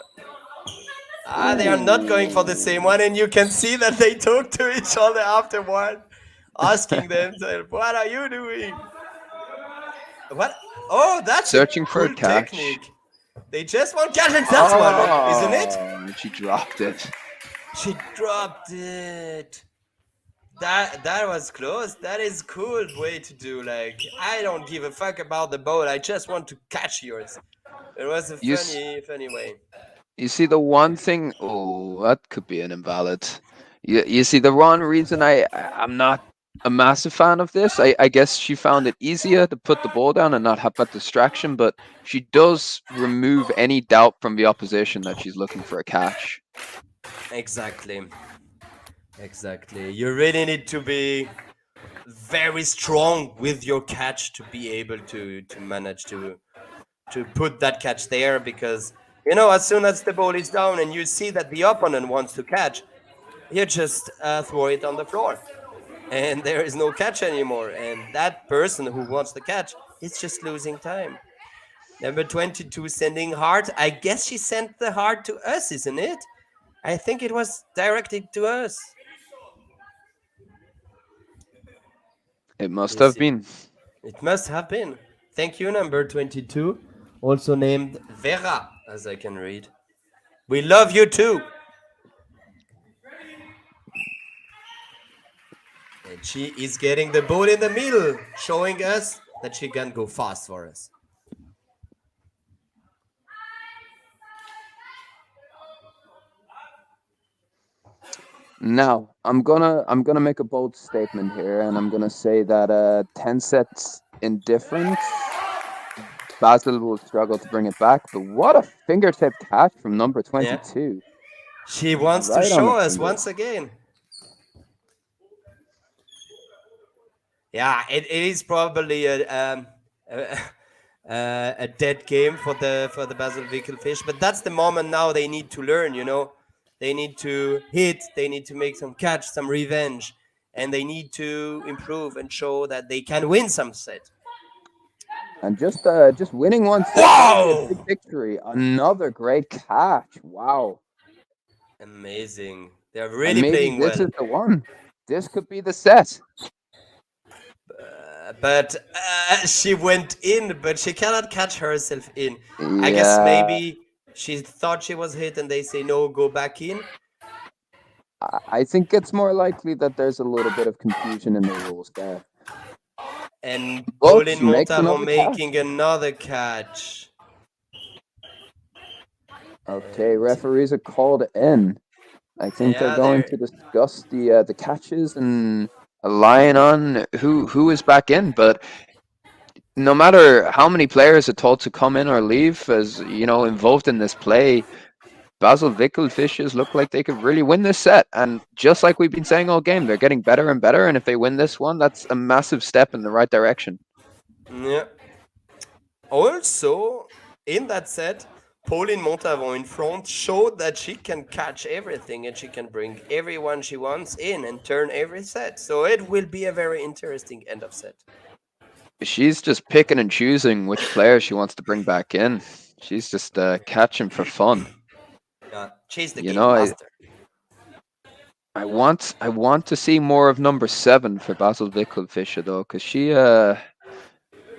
They are not going for the same one, and you can see that they talk to each other afterward, asking themselves, "What are you doing? What? Oh, that's searching a for cool a catch. Technique. They just want catch, and that's one, isn't it? She dropped it. She dropped it. That was close. That is cool way to do. Like, I don't give a fuck about the ball. I just want to catch yours. It was a funny way. You see, the one thing. Oh, that could be an invalid. You see, the one reason I'm not a massive fan of this. I guess she found it easier to put the ball down and not have that distraction, but she does remove any doubt from the opposition that she's looking for a catch. Exactly. Exactly. You really need to be very strong with your catch to be able to manage to put that catch there, because as soon as the ball is down and you see that the opponent wants to catch, you just throw it on the floor, and there is no catch anymore, and that person who wants the catch is just losing time. Number 22 sending heart. I guess she sent the heart to us, isn't it? I think it was directed to us. It must Is have it? been. It must have been. Thank you, number 22. Also named Vera, as I can read. We love you too. And she is getting the ball in the middle, showing us that she can go fast for us. Now, I'm gonna make a bold statement here, and I'm gonna say that 10 sets in difference, Basel will struggle to bring it back. But what a fingertip catch from number Yeah. 22, She wants to right on the show us finger. once again. Yeah, it is probably a, a dead game for the Basel Wickelfish, but that's the moment now they need to learn. They need to hit, they need to make some catch, some revenge, and they need to improve and show that they can win some set. And just winning one set, that would be a big Wow! victory. Another great catch. Wow. Amazing. They're And really maybe playing this well. is the one. This could be the set. But she went in, but she cannot catch herself in. I guess Yeah, maybe she thought she was hit and they say, no, go back in. I think it's more likely that there's a little bit of confusion in the rules there. And But Pauline she makes Montavon another catch. making another catch. Okay, And referees are called in. I think they're yeah, going they're to discuss the catches and align on who is back in. But no matter how many players are told to come in or leave, as involved in this play, Basel Wickelfisches look like they could really win this set. And just like we've been saying all game, they're getting better and better. And if they win this one, that's a massive step in the right direction. yeah. Also, in that set, Pauline Montavon in front showed that she can catch everything and she can bring everyone she wants in and turn every set. So it will be a very interesting end of set. She's just picking and choosing which players she wants to bring back in. She's just catching for fun. She's the You game know, master. I want to see more of number 7 for Basel Wickelfische though, because she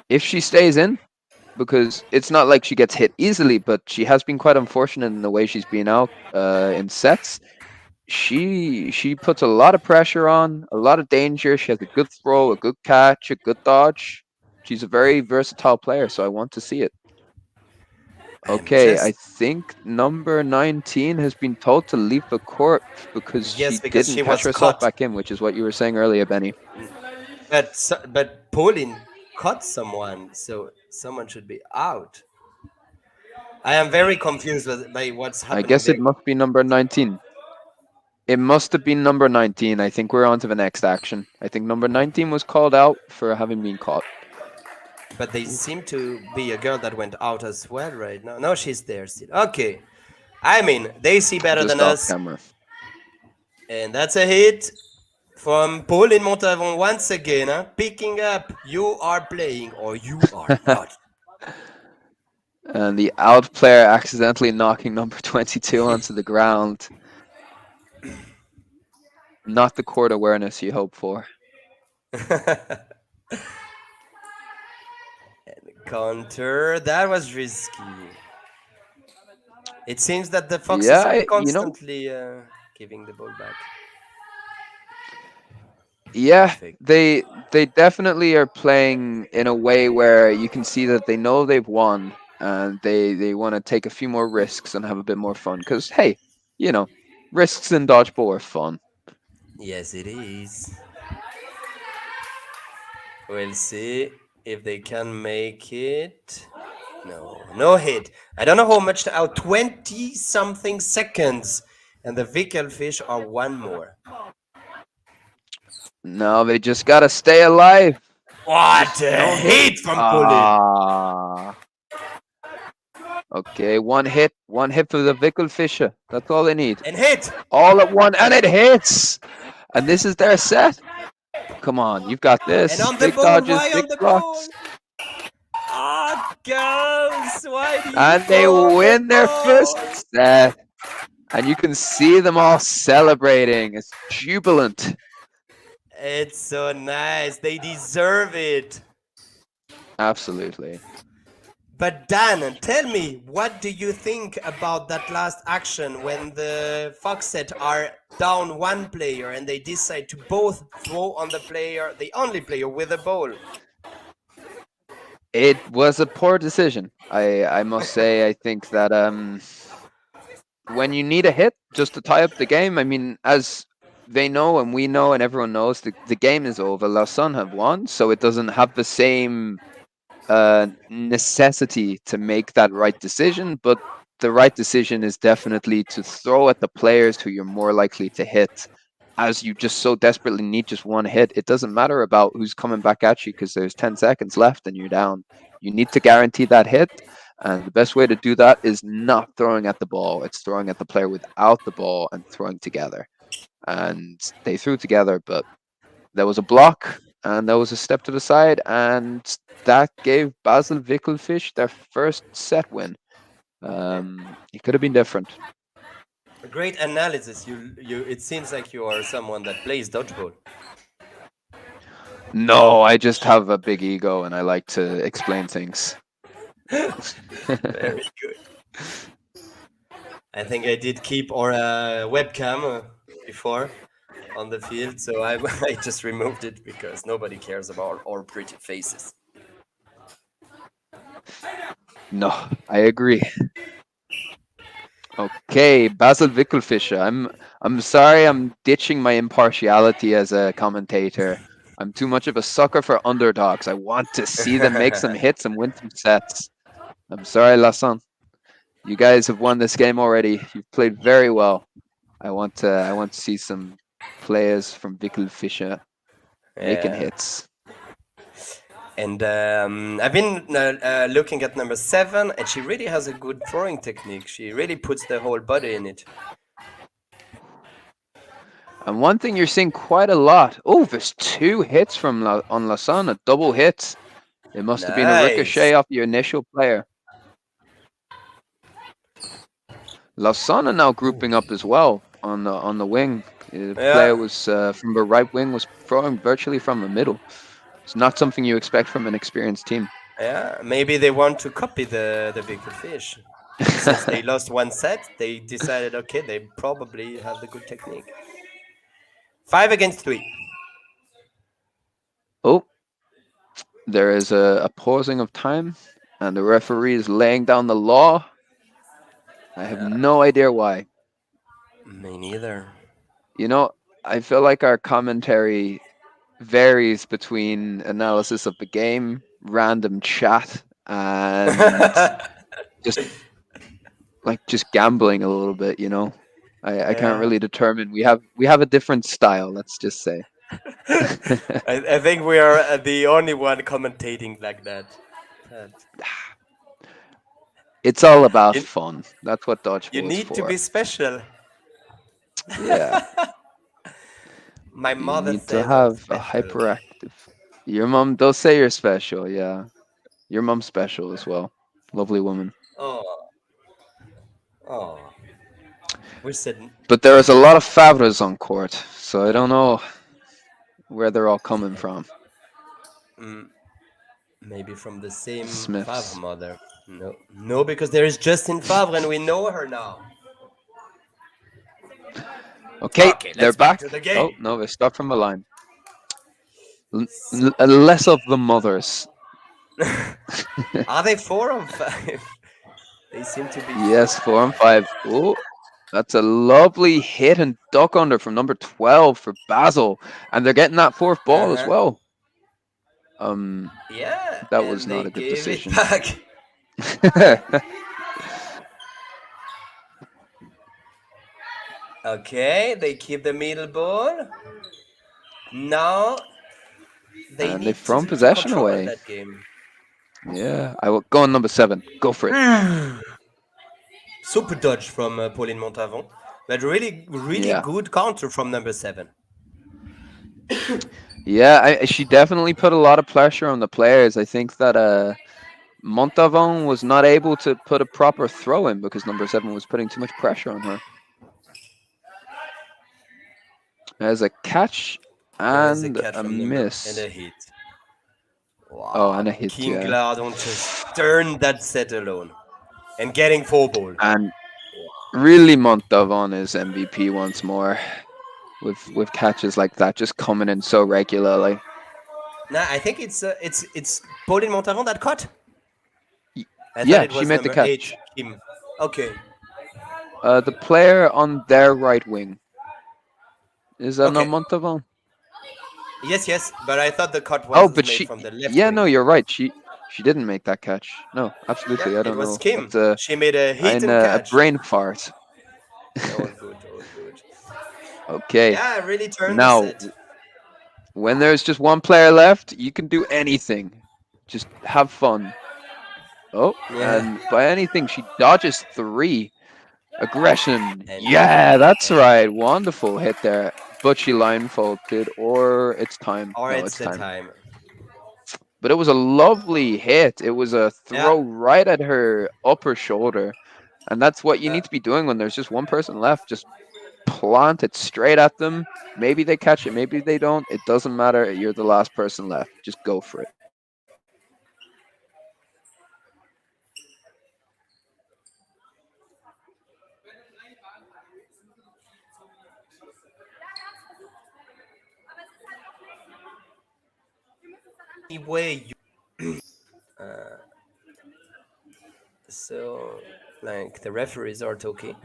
if she stays in, because it's not like she gets hit easily, but she has been quite unfortunate in the way she's been out in sets. She puts a lot of pressure on, a lot of danger. She has a good throw, a good catch, a good dodge. She's a very versatile player, so I want to see it. And Okay, I just, think number 19 has been told to leave the court because yes, she because didn't she catch was herself caught. back in, which is what you were saying earlier, Benny. But Pauline caught someone, so someone should be out. I am very confused by what's I happening guess it there. must be number 19. It must have been number 19. I think we're on to the next action. I think number 19 was called out for having been caught. But they seem to be a girl that went out as well right now. No, she's there still. Okay. I mean, they see better than Just off us. camera. And that's a hit from Pauline Montavon once again. Picking up, you are playing or you are not. And the out player accidentally knocking number 22 onto the ground. Not the court awareness you hope for. Counter. That was risky. It seems that the Foxes are Yeah, constantly giving the ball back. yeah, Perfect. they definitely are playing in a way where you can see that they know they've won and they want to take a few more risks and have a bit more fun. Because hey, risks in dodgeball are fun. Yes, it is. We'll see if they can make it. No, no hit. I don't know how much out. 20 something seconds. And the Wickelfish are one more. No, they just gotta stay alive. What a No hit. hit from Bullet! Okay, one hit for the Wickelfische. That's all they need. And hit! All at one, and it hits. And this is their set. Come on, you've got this. And on the Big ball, dodges, why big on the ball? blocks. Ah, girls, why do you And they fall on the win their first ball? set. And you can see them all celebrating. It's jubilant. It's so nice. They deserve it. Absolutely. But Dan, tell me, what do you think about that last action when the Foxette are down one player and they decide to both throw on the player, the only player with a ball? It was a poor decision. I must say, I think that when you need a hit just to tie up the game, I mean, as they know and we know and everyone knows, the game is over. Lausanne have won, so it doesn't have the same necessity to make that right decision, but the right decision is definitely to throw at the players who you're more likely to hit, as you just so desperately need just one hit. It doesn't matter about who's coming back at you because there's 10 seconds left and you're down. You need to guarantee that hit, and the best way to do that is not throwing at the ball. It's throwing at the player without the ball and throwing together. And they threw together, but there was a block and there was a step to the side, and that gave Basel Wickelfisch their first set win. It could have been different. Great analysis. It seems like you are someone that plays dodgeball. No, I just have a big ego and I like to explain things. Very good. I think I did keep our webcam before on the field, so I just removed it because nobody cares about our pretty faces. No, I agree. Okay, Basel Wickelfische. I'm sorry, I'm ditching my impartiality as a commentator. I'm too much of a sucker for underdogs. I want to see them make some hits and win some sets. I'm sorry, Lausanne. You guys have won this game already. You've played very well. I want to see some players from Wickelfische making hits. And I've been looking at number 7, and she really has a good throwing technique. She really puts the whole body in it. And one thing you're seeing quite a lot. Oh, there's 2 hits from on Lausanne, a double hit. It must have been a ricochet off your initial player. Lausanne are now grouping up as well on the wing. The player was from the right wing, was throwing virtually from the middle. It's not something you expect from an experienced team. Yeah, maybe they want to copy the Wickelfish. Since they lost one set, they decided, okay, they probably have the good technique. 5 against 3. Oh, there is a pausing of time, and the referee is laying down the law. I have no idea why. Me neither. You know, I feel like our commentary varies between analysis of the game, random chat, and just gambling a little bit. You know, I can't really determine. We have a different style. Let's just say. I think we are the only one commentating like that. It's all about fun. That's what dodgeball is for. You need to be special. Yeah. My mother you need says to have I'm a hyperactive. Your mom does say you're special. Yeah, your mom's special as well. Lovely woman. Oh. We said. But there is a lot of Favres on court, so I don't know where they're all coming from. Maybe from the same Smiths. Favre mother. No, because there is Justin Favre, and we know her now. Okay, they're back. To the game. Oh no, they stopped from the line. Less of the mothers. Are they 4 or 5? They seem to be. Yes, 4 and 5. Oh, that's a lovely hit and duck under from number 12 for Basel, and they're getting that 4th ball as well. Yeah, that was not a good decision. Okay, they keep the middle ball. Now they And they've need thrown to possession control away. that game. Yeah, I will go on number 7. Go for it. Super dodge from Pauline Montavon, but really Yeah. good counter from number 7. Yeah, she definitely put a lot of pressure on the players. I think that Montavon was not able to put a proper throw in because number 7 was putting too much pressure on her. There's a catch There's a and catch a from number and miss. a hit. Oh, and Wow, a hit, King yeah. Glardon just turned that set alone and getting 4 ball. And really, Montavon is MVP once more with catches like that, just coming in so regularly. Nah, I think it's Pauline Montavon that caught. I thought Yeah, it she was made the number 8, catch. Kim. Okay, The player on their right wing. Is that not okay. Montavon? Yes, but I thought the cut Oh, was but made from the left yeah, no, wing. you're right. She didn't make that catch. No, Yeah, absolutely. I it don't was know. Kim. That's She made a hit and a catch. brain fart. All good, all good. Okay, Yeah, I really turned the now set. when there's just one player left, you can do anything. Just have fun. Oh, Yeah, and by anything, she dodges 3. Aggression. and Yeah, that's right. Wonderful hit there. But she line faulted, or it's time. or No, it's it's the time. time. But it was a lovely hit. It was a Yeah, throw right at her upper shoulder. And that's what you uh, need to be doing when there's just one person left. Just plant it straight at them. Maybe they catch it, maybe they don't. It doesn't matter. You're the last person left. Just go for it. anyway, so like the referees are talking.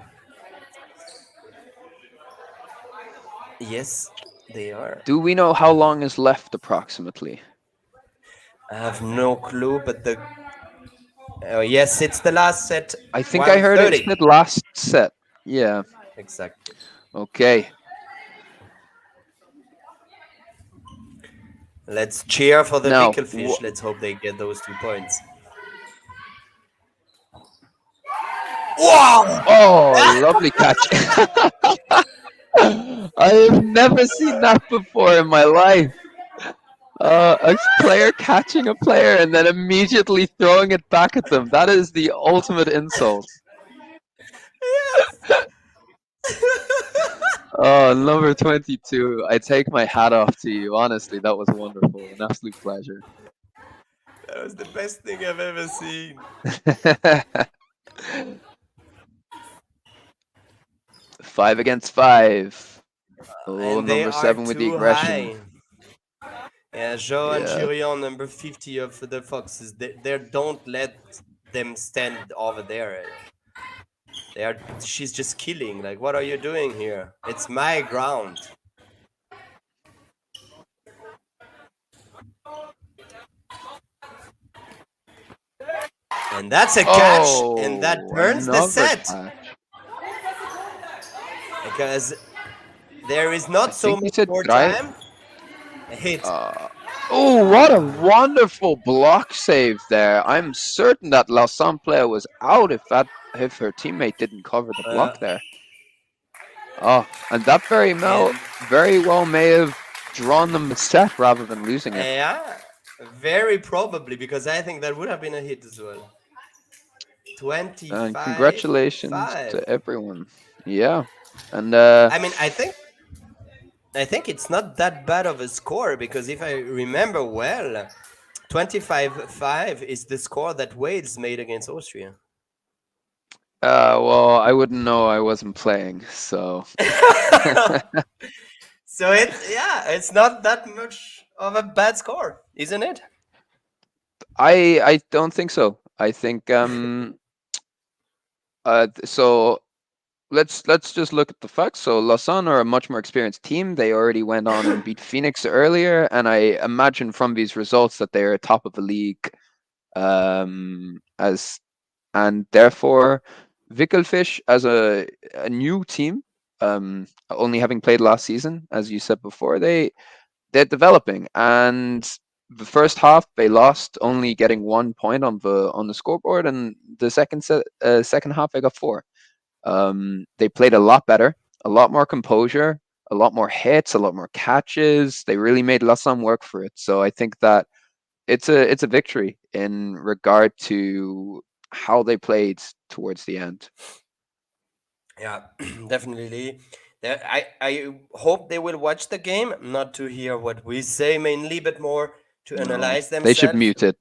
Yes, they are. Do we know how long is left approximately? I have no clue, but the yes, it's the last set. I think I heard it 1:30. said last set. Yeah. Exactly. Okay. Let's cheer for the Now, Wickelfish. Let's hope they get those 2 points. Wow! oh, lovely catch. I have never seen that before in my life. A player catching a player and then immediately throwing it back at them. That is the ultimate insult. Yes! Oh, number 22. I take my hat off to you. Honestly, that was wonderful. An absolute pleasure. That was the best thing I've ever seen. 5 against 5. Oh, And they number are 7 with the too aggression. high. Yeah, Joe and Yeah. Chirion, number 50 of the Foxes, they don't let them stand over there. She's just killing. Like, what are you doing here? It's my ground. And that's a catch, and that Oh, turns the another set. catch. Because there is I not so think you much said more try. time. A hit. Oh, what a wonderful block save there. I'm certain that Lausanne player was out if her teammate didn't cover the block there. Oh, and that very well may have drawn them the set rather than losing it. Yeah, very probably, because I think that would have been a hit as well. 25. And congratulations 5. to everyone. Yeah. And I mean, I think it's not that bad of a score, because if I remember well, 25-5 is the score that Wales made against Austria. well, I wouldn't know. I wasn't playing, so. So it's not that much of a bad score, isn't it? I don't think so. I think so let's just look at the facts. So Lausanne are a much more experienced team. They already went on and beat Phoenix earlier, and I imagine from these results that they are top of the league, and therefore Wickelfische as a new team, only having played last season, as you said before, they they're developing, and the first half they lost, only getting 1 point on the scoreboard, and the second half they got 4. They played a lot better, a lot more composure, a lot more hits, a lot more catches. They really made Lausanne work for it. So I think that it's a victory in regard to how they played towards the end. Yeah, definitely. I hope they will watch the game, not to hear what we say mainly, but more to No, analyze they should themselves. mute it.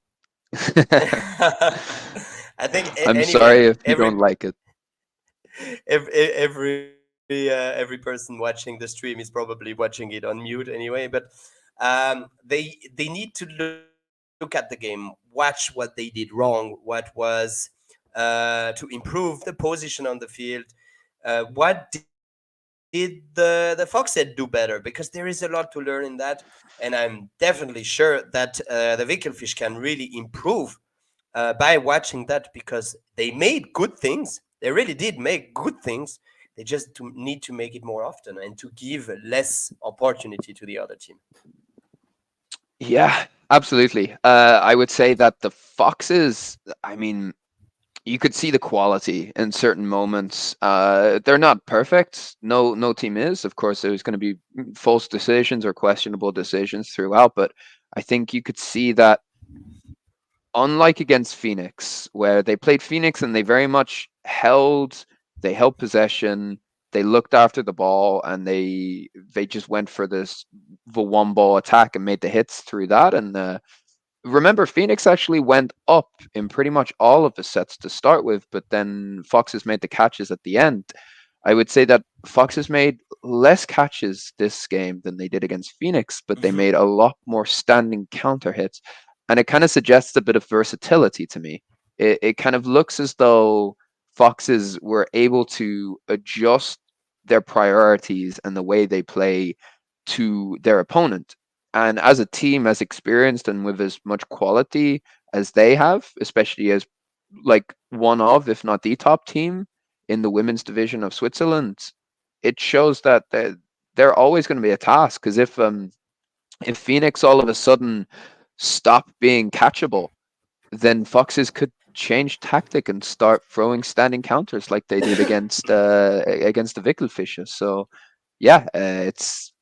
I think I'm anyway, sorry if you don't like it. every person watching the stream is probably watching it on mute anyway. But they need to look at the game, watch what they did wrong, what was to improve the position on the field. What did the Foxette do better? Because there is a lot to learn in that, and I'm definitely sure that the Wickelfish can really improve by watching that, because they made good things. They really did make good things. They just need to make it more often and to give less opportunity to the other team. Yeah, absolutely. I would say that the Foxes, I mean, you could see the quality in certain moments. They're not perfect. No team is. Of course, there's going to be false decisions or questionable decisions throughout, but I think you could see that, unlike against Phoenix, where they played Phoenix and they very much they held possession, they looked after the ball, and they just went for the one ball attack and made the hits through that. And remember, Phoenix actually went up in pretty much all of the sets to start with, but then Foxes made the catches at the end. I would say that Foxes made less catches this game than they did against Phoenix, but they made a lot more standing counter hits. And it kind of suggests a bit of versatility to me. It kind of looks as though Foxes were able to adjust their priorities and the way they play to their opponent. And as a team, as experienced and with as much quality as they have, especially as like one of, if not the top team in the women's division of Switzerland, it shows that they're always going to be a task. Because if Phoenix all of a sudden stop being catchable, then Foxes could change tactic and start throwing standing counters like they did against the Wickelfische. So yeah, it's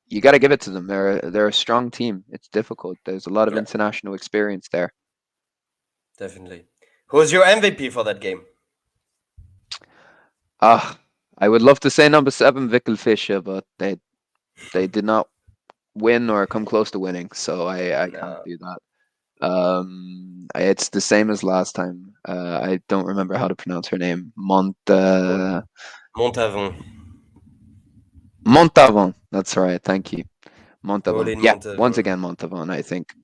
you got to give it to them. They're a strong team. It's difficult. There's a lot of Yeah, international experience there. definitely. Who's your MVP for that game? Ah, I would love to say number 7 Wickelfische, but they did not win or come close to winning, so I can't No, do that. It's the same as last time. I don't remember how to pronounce her name. Montavon. Montavon. That's right. Thank you, Montavon. Pauline Yeah, once Montavon. again Montavon. I think She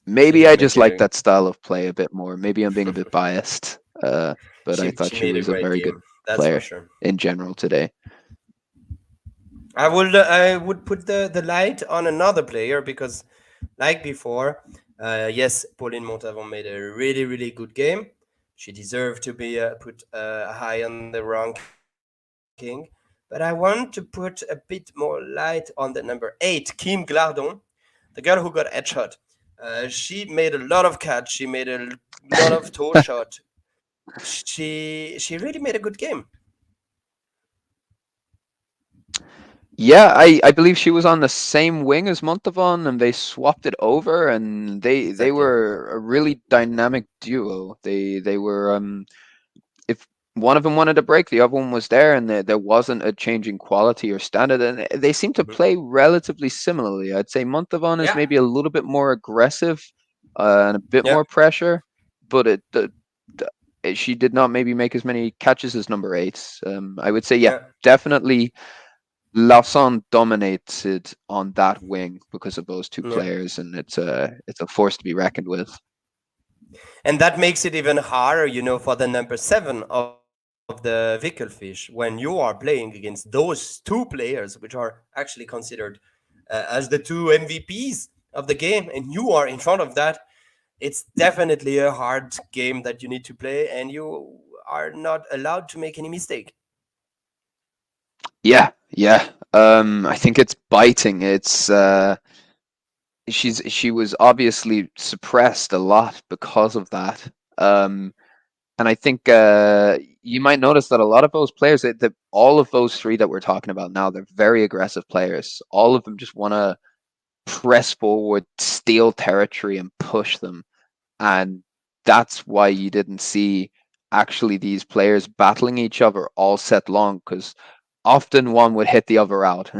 maybe did I make just like a that style of play a bit more. Maybe I'm being a bit biased. But I thought she she made a was a great very good game. That's for player sure. in general today. I would put the light on another player because, like before, yes, Pauline Montavon made a really good game. She deserved to be put high on the ranking. But I want to put a bit more light on the number 8, Kim Glardon, the girl who got headshot. She made a lot of catch. She made a lot of toe shot. She really made a good game. Yeah, I believe she was on the same wing as Montavon, and they swapped it over, and they Exactly. were a really dynamic duo. They were if one of them wanted a break, the other one was there, and there wasn't a change in quality or standard, and they seem to Mhm. play relatively similarly. I'd say Montavon is Yeah. maybe a little bit more aggressive and a bit Yeah. more pressure, but she did not maybe make as many catches as number 8. I would say, yeah, Yeah. definitely Lausanne dominated on that wing because of those two Yeah. players, and it's a force to be reckoned with. And that makes it even harder, for the number 7 of the Wickelfish when you are playing against those two players, which are actually considered as the two MVPs of the game, and you are in front of that. It's definitely a hard game that you need to play, and you are not allowed to make any mistake. Yeah, yeah. I think it's biting. It's she was obviously suppressed a lot because of that. And I think you might notice that a lot of those players, all of those three that we're talking about now, they're very aggressive players. All of them just want to press forward, steal territory, and push them. And that's why you didn't see actually these players battling each other all set long, because often one would hit the other out.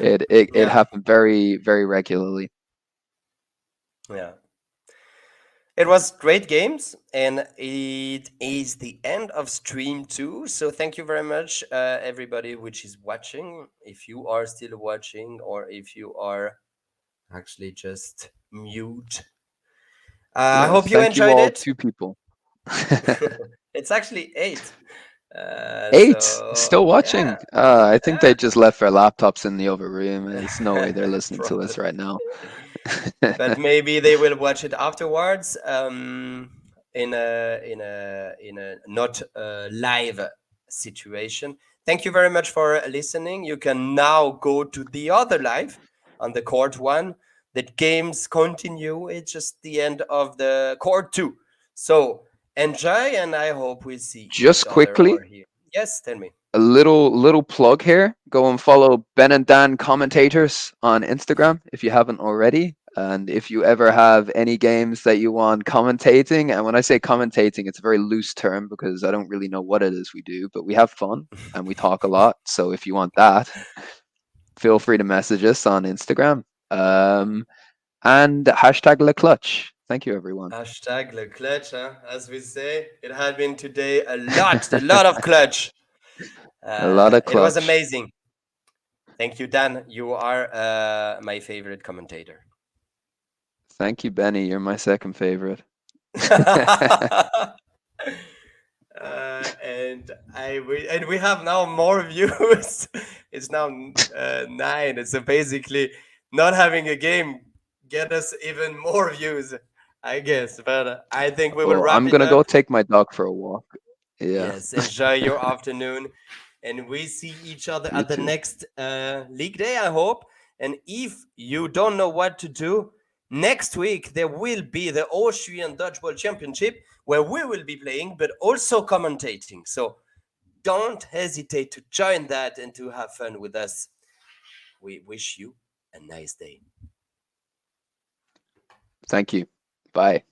It Yeah, happened very, very regularly. yeah. It was great games, and it is the end of stream 2. So thank you very much, everybody which is watching. If you are still watching, or if you are actually just mute, I Yeah, hope you thank you enjoyed all, it. 2 people. It's actually 8. 8 So still yeah, watching. I think yeah, they just left their laptops in the other room. There's no way they're listening to probably. us right now. But maybe they will watch it afterwards, in a not live situation. Thank you very much for listening. You can now go to the other live on the court 1. The games continue. It's just the end of the court 2. So enjoy, and I hope we see each Just other or quickly, here. Yes, tell me. a little plug here. Go and follow Ben and Dan Commentators on Instagram if you haven't already. And if you ever have any games that you want commentating, and when I say commentating, it's a very loose term because I don't really know what it is we do, but we have fun and we talk a lot. So if you want that, feel free to message us on Instagram. And hashtag Le Clutch. Thank you, everyone. Hashtag le clutch, huh? As we say. It had been today a lot of clutch. A lot of It was clutch. amazing. Thank you, Dan. You are my favorite commentator. Thank you, Benny. You're my second favorite. And we have now more views. It's now 9. So basically, not having a game get us even more views, I guess. But I think we will Oh, wrap I'm it gonna go up. take my dog for a walk. Yeah, Yes, enjoy your afternoon, and we see each other you at the too. next league day, I hope. And if you don't know what to do, next week there will be the Austrian Dodgeball Championship where we will be playing, but also commentating. So don't hesitate to join that and to have fun with us. We wish you a nice day. Thank you. Bye.